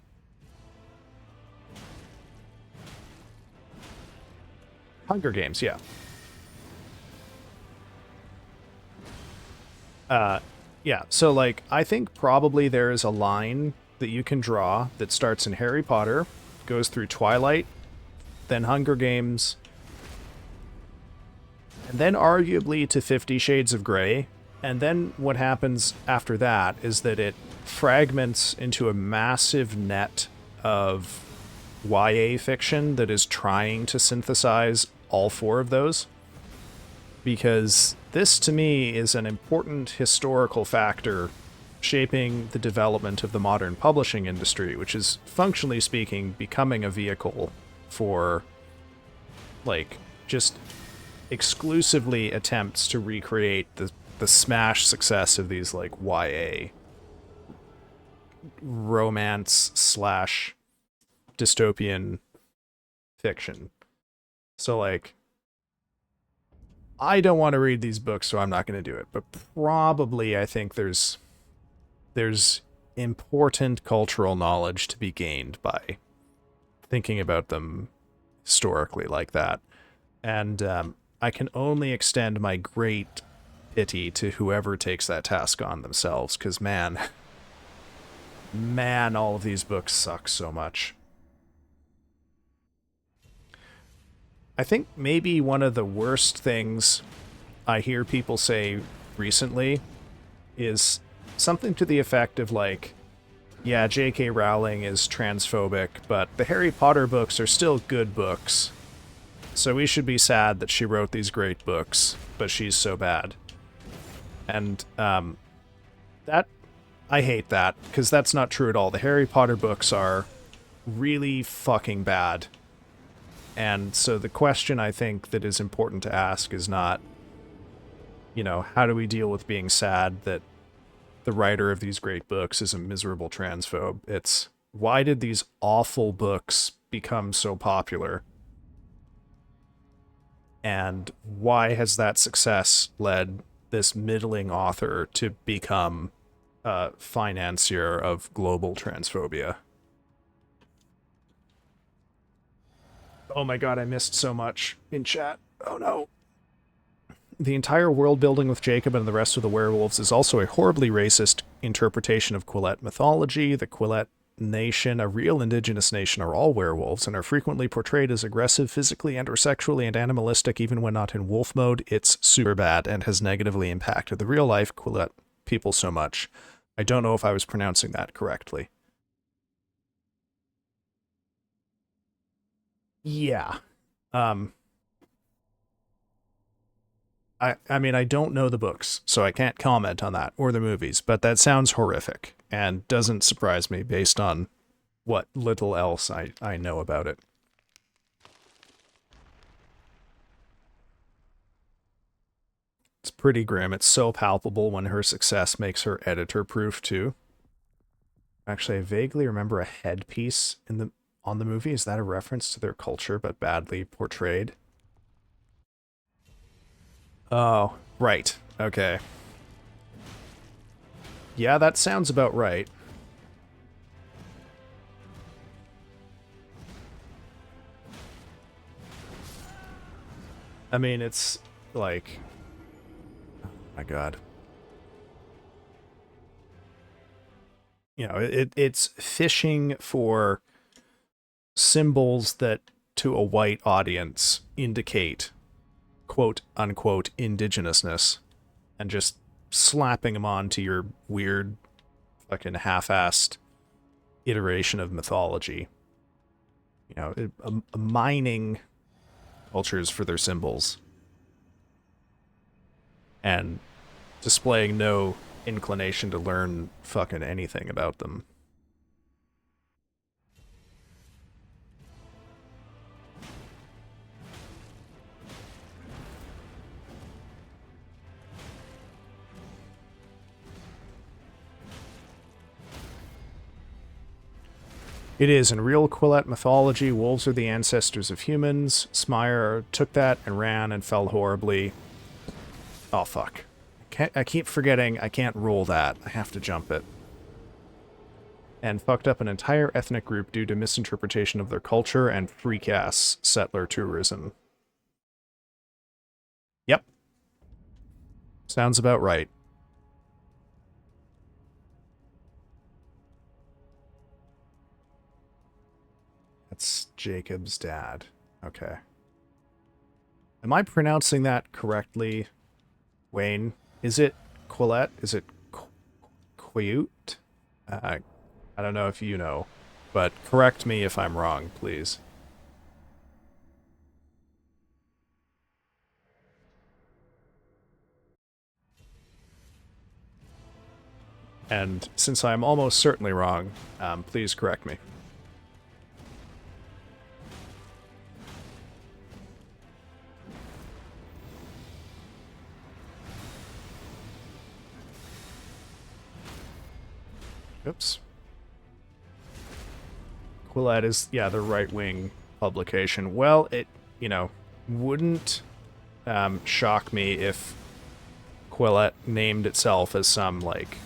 [SPEAKER 1] Hunger Games, yeah. Yeah, so like I think probably there is a line that you can draw that starts in Harry Potter, goes through Twilight, then Hunger Games, and then arguably to 50 Shades of Grey. And then what happens after that is that it fragments into a massive net of YA fiction that is trying to synthesize all four of those. Because this, to me, is an important historical factor shaping the development of the modern publishing industry, which is, functionally speaking, becoming a vehicle for, like, just exclusively attempts to recreate the smash success of these, like, YA romance slash dystopian fiction. So, like, I don't want to read these books, so I'm not going to do it. But probably I think there's important cultural knowledge to be gained by thinking about them historically like that. And I can only extend my great pity to whoever takes that task on themselves, because man, all of these books suck so much. I think maybe one of the worst things I hear people say recently is something to the effect of like, yeah, J.K. Rowling is transphobic, but the Harry Potter books are still good books. So we should be sad that she wrote these great books, but she's so bad. And that I hate that, because that's not true at all. The Harry Potter books are really fucking bad. And so the question I think that is important to ask is not, you know, how do we deal with being sad that the writer of these great books is a miserable transphobe? It's, why did these awful books become so popular? And why has that success led this middling author to become a financier of global transphobia? Oh my god, I missed so much in chat. Oh no. The entire world building with Jacob and the rest of the werewolves is also a horribly racist interpretation of Quillette mythology. The Quillette nation, a real indigenous nation, are all werewolves and are frequently portrayed as aggressive physically and or sexually and animalistic even when not in wolf mode. It's super bad and has negatively impacted the real life Quillette people so much. I don't know if I was pronouncing that correctly. Yeah. Um, I mean, I don't know the books, so I can't comment on that, or the movies, but that sounds horrific and doesn't surprise me based on what little else I know about it. It's pretty grim. It's so palpable when her success makes her editor-proof, too. Actually, I vaguely remember a headpiece on the movie. Is that a reference to their culture, but badly portrayed? Oh, right. Okay. Yeah, that sounds about right. I mean, it's like... Oh my god. You know, it's fishing for symbols that, to a white audience, indicate quote unquote indigenousness, and just slapping them onto your weird fucking half-assed iteration of mythology. You know, mining cultures for their symbols and displaying no inclination to learn fucking anything about them. It is. In real Quillette mythology, wolves are the ancestors of humans. Smire took that and ran and fell horribly. Oh, fuck. I keep forgetting I can't roll that. I have to jump it. And fucked up an entire ethnic group due to misinterpretation of their culture and freak-ass settler tourism. Sounds about right. That's Jacob's dad. Okay. Am I pronouncing that correctly, Wayne? Is it Quillette? Is it Quute? I don't know if you know, but correct me if I'm wrong, please. And since I'm almost certainly wrong, please correct me. Oops. Quillette is, yeah, the right-wing publication. Well, it, wouldn't shock me if Quillette named itself as some, like,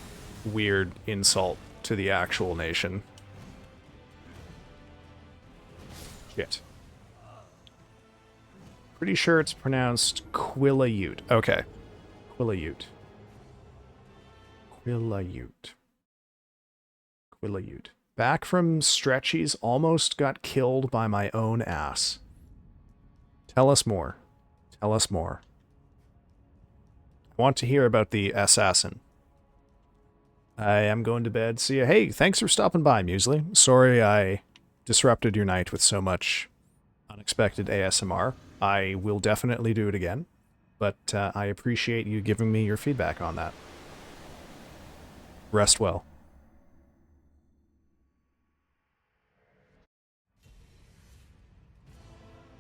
[SPEAKER 1] weird insult to the actual nation. Shit. Pretty sure it's pronounced Quillayute. Okay. Quillayute. Quillayute. Quillayute. Back from stretchies, almost got killed by my own ass. Tell us more. Tell us more. I want to hear about the assassin. I am going to bed. See ya. Hey, thanks for stopping by, Muesli. Sorry I disrupted your night with so much unexpected ASMR. I will definitely do it again, but I appreciate you giving me your feedback on that. Rest well.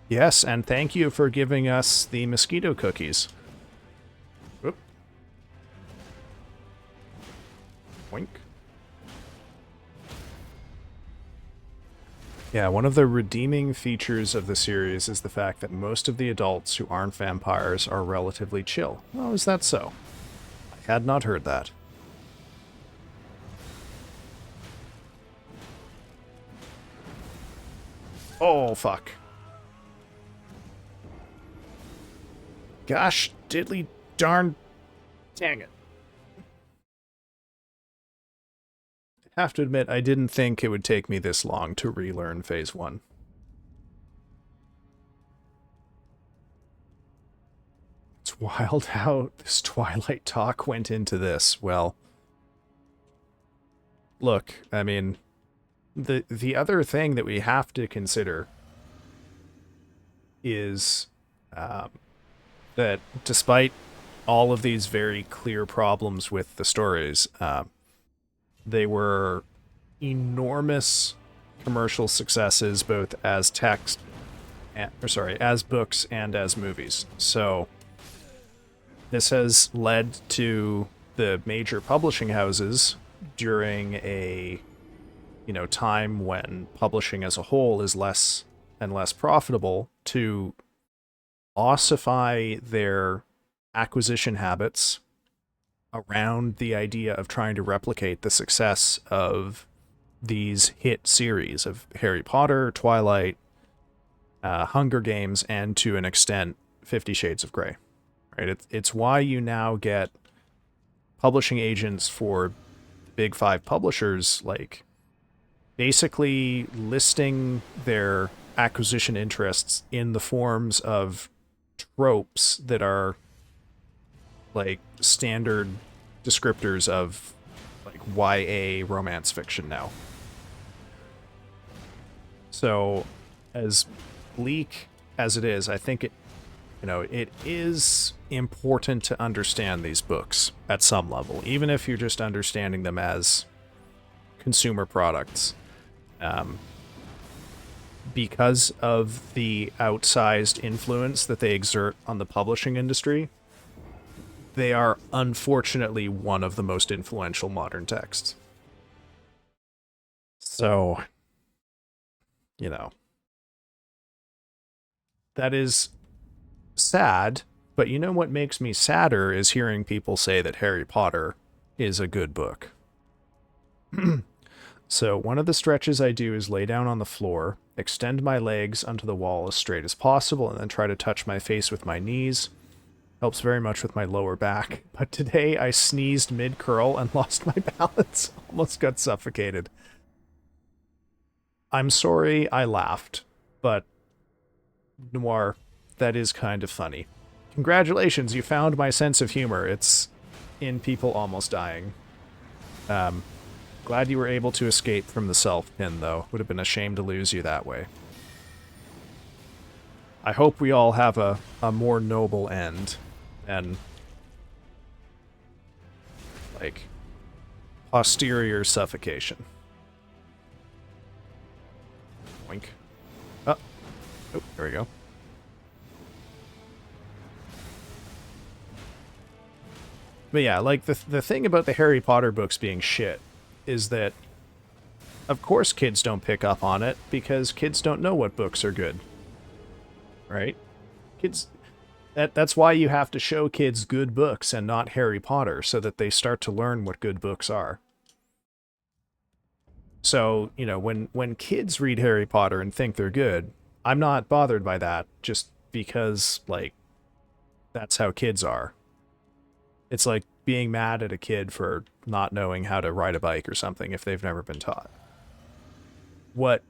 [SPEAKER 1] Yes, and thank you for giving us the mosquito cookies. Whoop. Wink. Yeah, one of the redeeming features of the series is the fact that most of the adults who aren't vampires are relatively chill. Oh, is that so? I had not heard that. Oh, fuck. Gosh, diddly darn... Dang it. I have to admit, I didn't think it would take me this long to relearn Phase 1. It's wild how this Twilight talk went into this. Well, look, I mean, the other thing that we have to consider is that despite all of these very clear problems with the stories, they were enormous commercial successes, both as text, as books and as movies. So this has led to the major publishing houses during a, time when publishing as a whole is less and less profitable to ossify their acquisition habits around the idea of trying to replicate the success of these hit series of Harry Potter, Twilight, Hunger Games, and to an extent, 50 Shades of Grey. Right? It's why you now get publishing agents for big five publishers, like, basically listing their acquisition interests in the forms of tropes that are like standard descriptors of like YA romance fiction now. So as bleak as it is, I think it is important to understand these books at some level, even if you're just understanding them as consumer products. Because of the outsized influence that they exert on the publishing industry, they are unfortunately one of the most influential modern texts. So, that is sad, but you know what makes me sadder is hearing people say that Harry Potter is a good book. So one of the stretches I do is lay down on the floor, extend my legs onto the wall as straight as possible, and then try to touch my face with my knees. Helps very much with my lower back. But today I sneezed mid-curl and lost my balance. Almost got suffocated. I'm sorry I laughed, but Noir, that is kind of funny. Congratulations, you found my sense of humor. It's in people almost dying. Glad you were able to escape from the self-pin, though. Would have been a shame to lose you that way. I hope we all have a more noble end than, like, posterior suffocation. Wink. Oh, there we go. But yeah, like, the thing about the Harry Potter books being shit is that, of course kids don't pick up on it, because kids don't know what books are good. Right? Kids... That's why you have to show kids good books and not Harry Potter, so that they start to learn what good books are. So, you know, when kids read Harry Potter and think they're good, I'm not bothered by that, just because, like, that's how kids are. It's like being mad at a kid for not knowing how to ride a bike or something if they've never been taught. What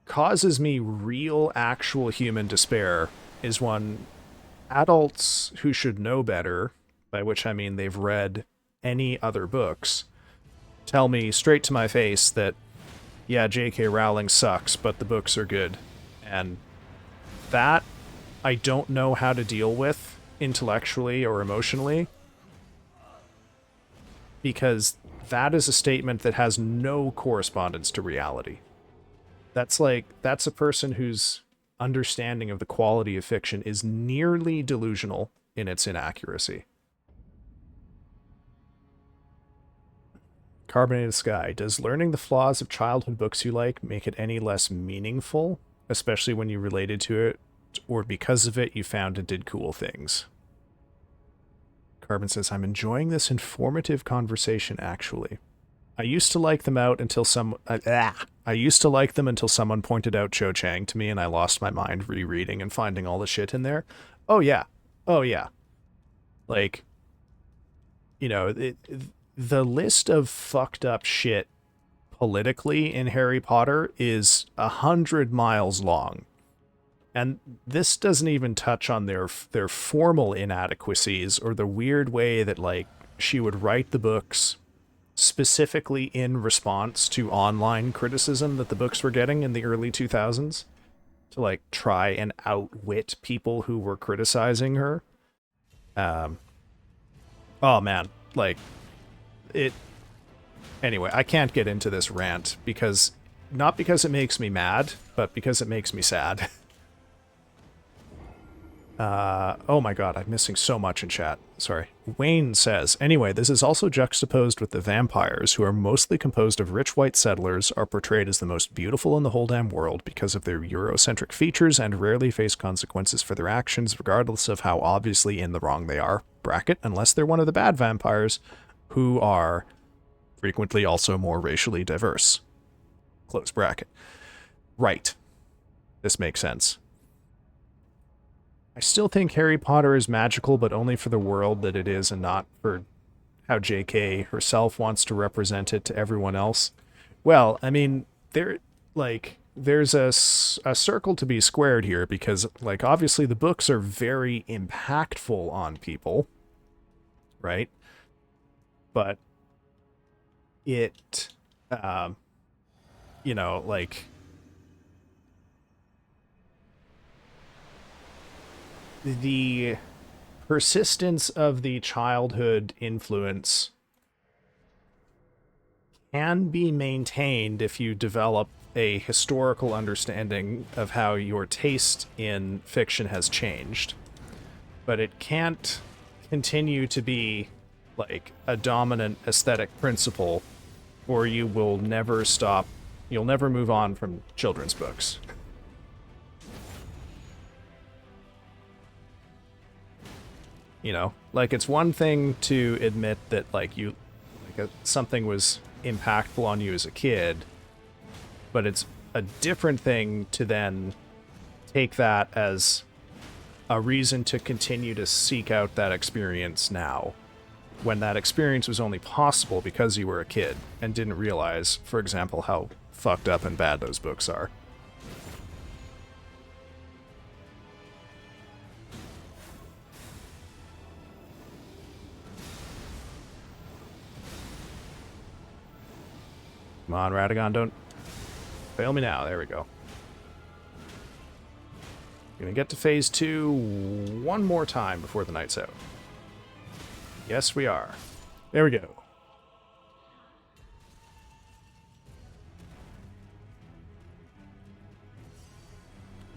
[SPEAKER 1] causes me real, actual human despair is when adults who should know better, by which I mean they've read any other books, tell me straight to my face that, yeah, J.K. Rowling sucks, but the books are good. And that I don't know how to deal with intellectually or emotionally, because that is a statement that has no correspondence to reality. That's a person whose understanding of the quality of fiction is nearly delusional in its inaccuracy. Carbonated Sky. Does learning the flaws of childhood books you like make it any less meaningful, especially when you related to it, or because of it you found and did cool things? Carbon says, I'm enjoying this informative conversation, actually. I used to like them until someone pointed out Cho Chang to me, and I lost my mind rereading and finding all the shit in there. Oh yeah. Like, you know, the list of fucked up shit politically in Harry Potter is 100 miles long. And this doesn't even touch on their formal inadequacies or the weird way that, like, she would write the books specifically in response to online criticism that the books were getting in the early 2000s to, like, try and outwit people who were criticizing her. Oh man, like, it... Anyway, I can't get into this rant because... Not because it makes me mad, but because it makes me sad. Oh my god, I'm missing so much in chat. Sorry. Wayne says, anyway, this is also juxtaposed with the vampires, who are mostly composed of rich white settlers, are portrayed as the most beautiful in the whole damn world because of their Eurocentric features and rarely face consequences for their actions, regardless of how obviously in the wrong they are. Bracket, unless they're one of the bad vampires, who are frequently also more racially diverse. Close bracket. Right. This makes sense. I still think Harry Potter is magical, but only for the world that it is and not for how J.K. herself wants to represent it to everyone else. Well, I mean, there's a circle to be squared here because, like, obviously the books are very impactful on people, right? But it, you know, like... the persistence of the childhood influence can be maintained if you develop a historical understanding of how your taste in fiction has changed. But it can't continue to be, like, a dominant aesthetic principle, or you will never stop, you'll never move on from children's books. You know, like, it's one thing to admit that, like, something was impactful on you as a kid, but it's a different thing to then take that as a reason to continue to seek out that experience now, when that experience was only possible because you were a kid and didn't realize, for example, how fucked up and bad those books are. Come on, Radagon, don't fail me now. There we go. Gonna get to phase 2 one more time before the night's out. Yes, we are. There we go.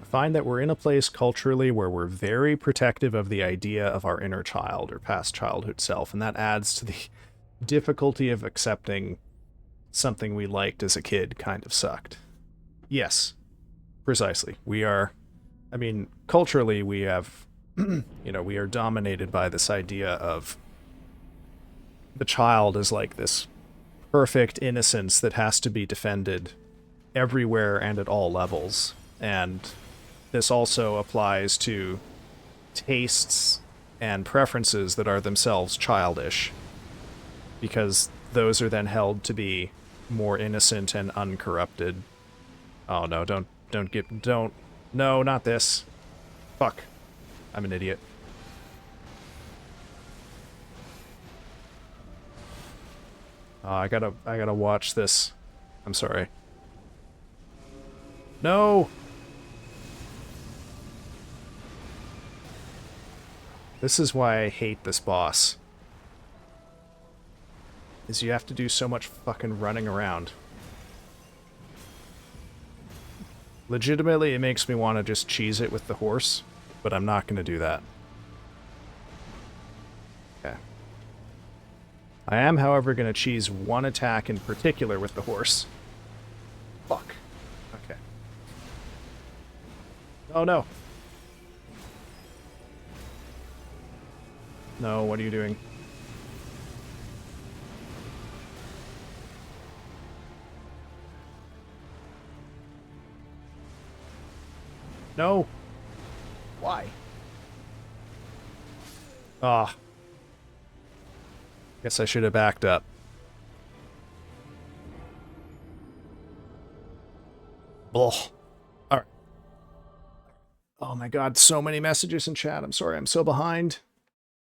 [SPEAKER 1] I find that we're in a place culturally where we're very protective of the idea of our inner child or past childhood self, and that adds to the difficulty of accepting something we liked as a kid kind of sucked. Yes, precisely. We are... I mean, culturally, we have, we are dominated by this idea of the child as like this perfect innocence that has to be defended everywhere and at all levels. And this also applies to tastes and preferences that are themselves childish, because those are then held to be more innocent and uncorrupted. Oh no, don't, no, not this. Fuck. I'm an idiot. I gotta watch this. I'm sorry. No! This is why I hate this boss. Is you have to do so much fucking running around. Legitimately, it makes me want to just cheese it with the horse, but I'm not going to do that. Okay. I am, however, going to cheese one attack in particular with the horse. Fuck. Okay. Oh, no. No, what are you doing? No. Why? Ah. Guess I should have backed up. Blah. Alright. Oh my god, so many messages in chat. I'm sorry, I'm so behind.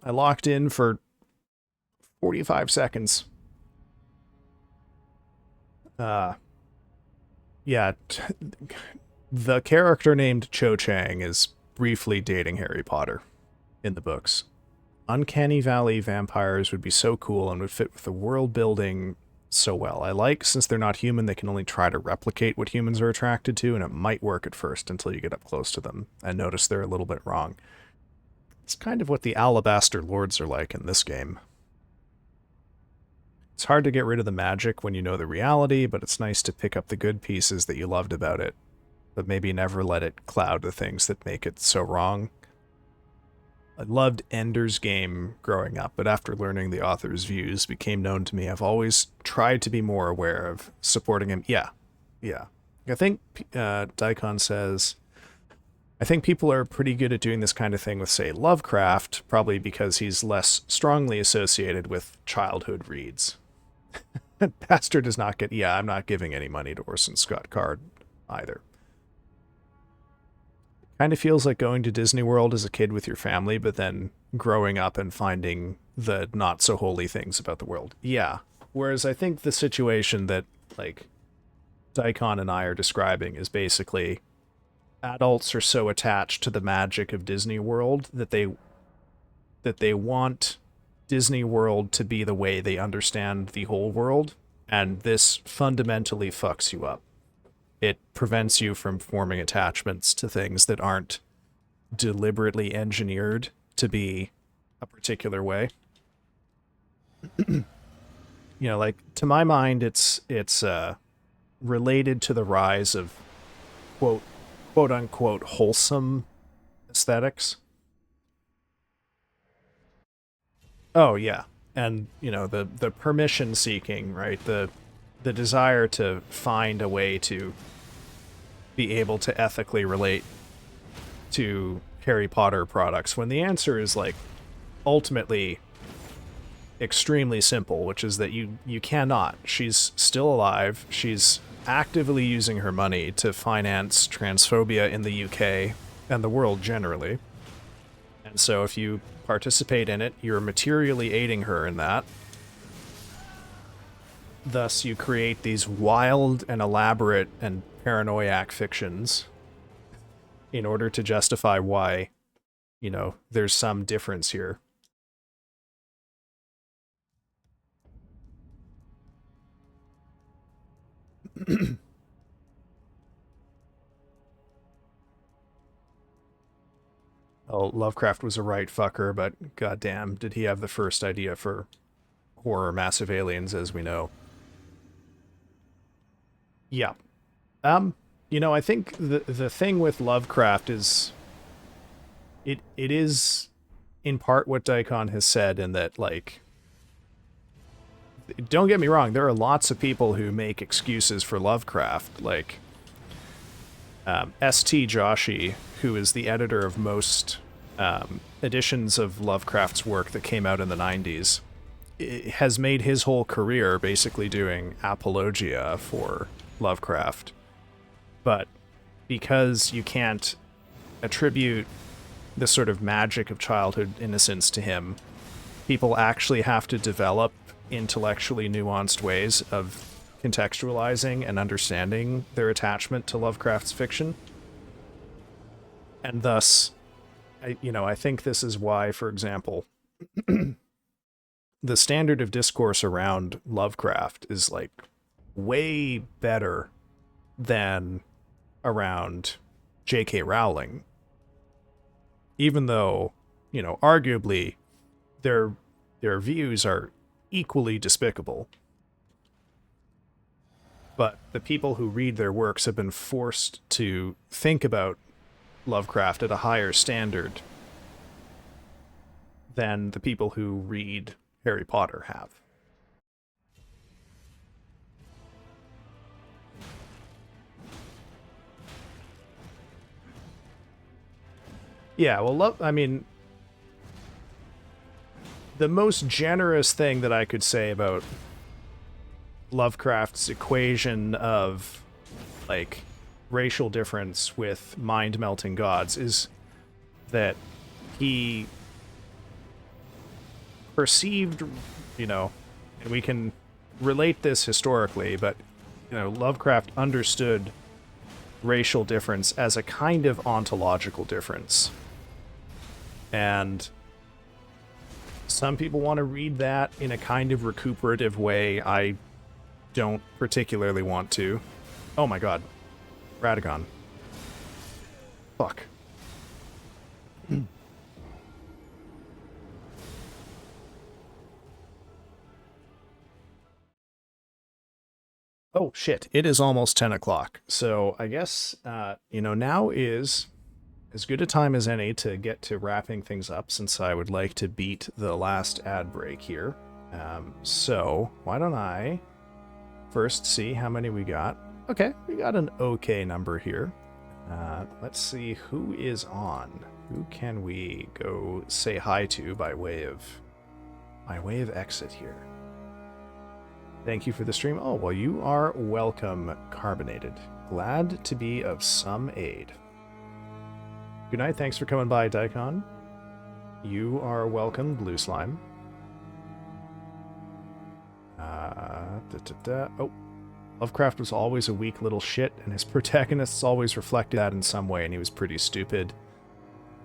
[SPEAKER 1] I locked in for 45 seconds. Yeah. The character named Cho Chang is briefly dating Harry Potter in the books. Uncanny Valley vampires would be so cool and would fit with the world building so well. I like, since they're not human, they can only try to replicate what humans are attracted to, and it might work at first until you get up close to them and notice they're a little bit wrong. It's kind of what the Alabaster Lords are like in this game. It's hard to get rid of the magic when you know the reality, but it's nice to pick up the good pieces that you loved about it, but maybe never let it cloud the things that make it so wrong. I loved Ender's Game growing up, but after learning the author's views became known to me, I've always tried to be more aware of supporting him. Yeah. I think Daikon says, I think people are pretty good at doing this kind of thing with, say, Lovecraft, probably because he's less strongly associated with childhood reads. Pastor does not get... Yeah, I'm not giving any money to Orson Scott Card either. Kind of feels like going to Disney World as a kid with your family, but then growing up and finding the not-so-holy things about the world. Yeah. Whereas I think the situation that, like, Daikon and I are describing is basically adults are so attached to the magic of Disney World that they want Disney World to be the way they understand the whole world, and this fundamentally fucks you up. It prevents you from forming attachments to things that aren't deliberately engineered to be a particular way. You know, like, to my mind, it's related to the rise of quote-unquote wholesome aesthetics. Oh, yeah. And, you know, the permission seeking, right? The desire to find a way to be able to ethically relate to Harry Potter products, when the answer is, like, ultimately extremely simple, which is that you cannot. She's still alive. She's actively using her money to finance transphobia in the UK and the world generally. And so if you participate in it, you're materially aiding her in that. Thus, you create these wild and elaborate and paranoiac fictions in order to justify why, you know, there's some difference here. Oh, Lovecraft was a right fucker, but goddamn, did he have the first idea for horror massive aliens, as we know. Yeah. You know, I think the thing with Lovecraft is it is in part what Daikon has said, in that, like, don't get me wrong, there are lots of people who make excuses for Lovecraft, like S.T. Joshi, who is the editor of most editions of Lovecraft's work that came out in the 90s, has made his whole career basically doing apologia for Lovecraft. But because you can't attribute the sort of magic of childhood innocence to him, people actually have to develop intellectually nuanced ways of contextualizing and understanding their attachment to Lovecraft's fiction. And thus, I think this is why, for example, the standard of discourse around Lovecraft is, like, way better than around J.K. Rowling. Even though, arguably their views are equally despicable. But the people who read their works have been forced to think about Lovecraft at a higher standard than the people who read Harry Potter have. Yeah, well, the most generous thing that I could say about Lovecraft's equation of, like, racial difference with mind-melting gods is that he perceived, and we can relate this historically, but, Lovecraft understood racial difference as a kind of ontological difference. And some people want to read that in a kind of recuperative way. I don't particularly want to. Oh my god. Radagon. Fuck. Oh shit, it is almost 10 o'clock. So I guess, now is as good a time as any to get to wrapping things up, since I would like to beat the last ad break here. So why don't I first see how many we got. Okay, we got an okay number here. Let's see who is on. Who can we go say hi to by way of exit here? Thank you for the stream. Oh, well, you are welcome, Carbonated. Glad to be of some aid. Good night, thanks for coming by, Daikon. You are welcome, Blue Slime. Oh, Lovecraft was always a weak little shit, and his protagonists always reflected that in some way, and he was pretty stupid.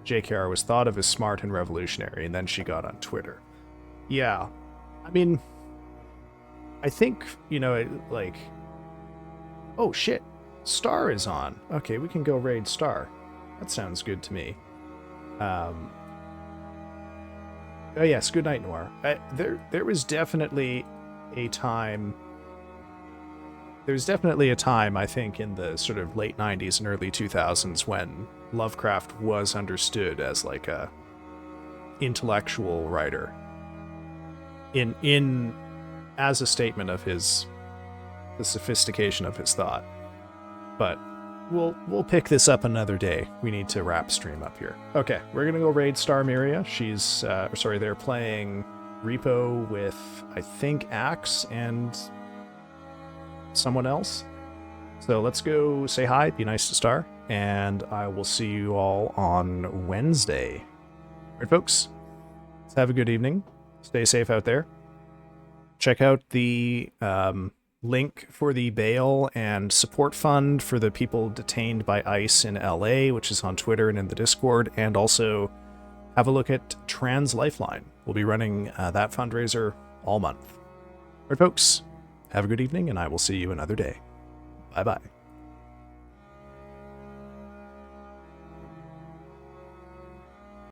[SPEAKER 1] JKR was thought of as smart and revolutionary, and then she got on Twitter. Yeah, I mean, I think, oh shit, Star is on. Okay, we can go raid Star. That sounds good to me. Oh yes, good night, Noir. There was definitely a time... There's definitely a time, I think, in the sort of late 90s and early 2000s when Lovecraft was understood as, like, a intellectual writer. As a statement of the sophistication of his thought. But we'll pick this up another day. We need to wrap stream up here. Okay, we're gonna go raid Star Miria. She's they're playing Repo with, I think, Axe and someone else. So let's go say hi, be nice to Star, and I will see you all on Wednesday. All right, folks, let's have a good evening. Stay safe out there. Check out the link for the bail and support fund for the people detained by ICE in LA, which is on Twitter and in the Discord, and also have a look at Trans Lifeline. We'll be running that fundraiser all month. All right, folks, have a good evening, and I will see you another day. Bye-bye.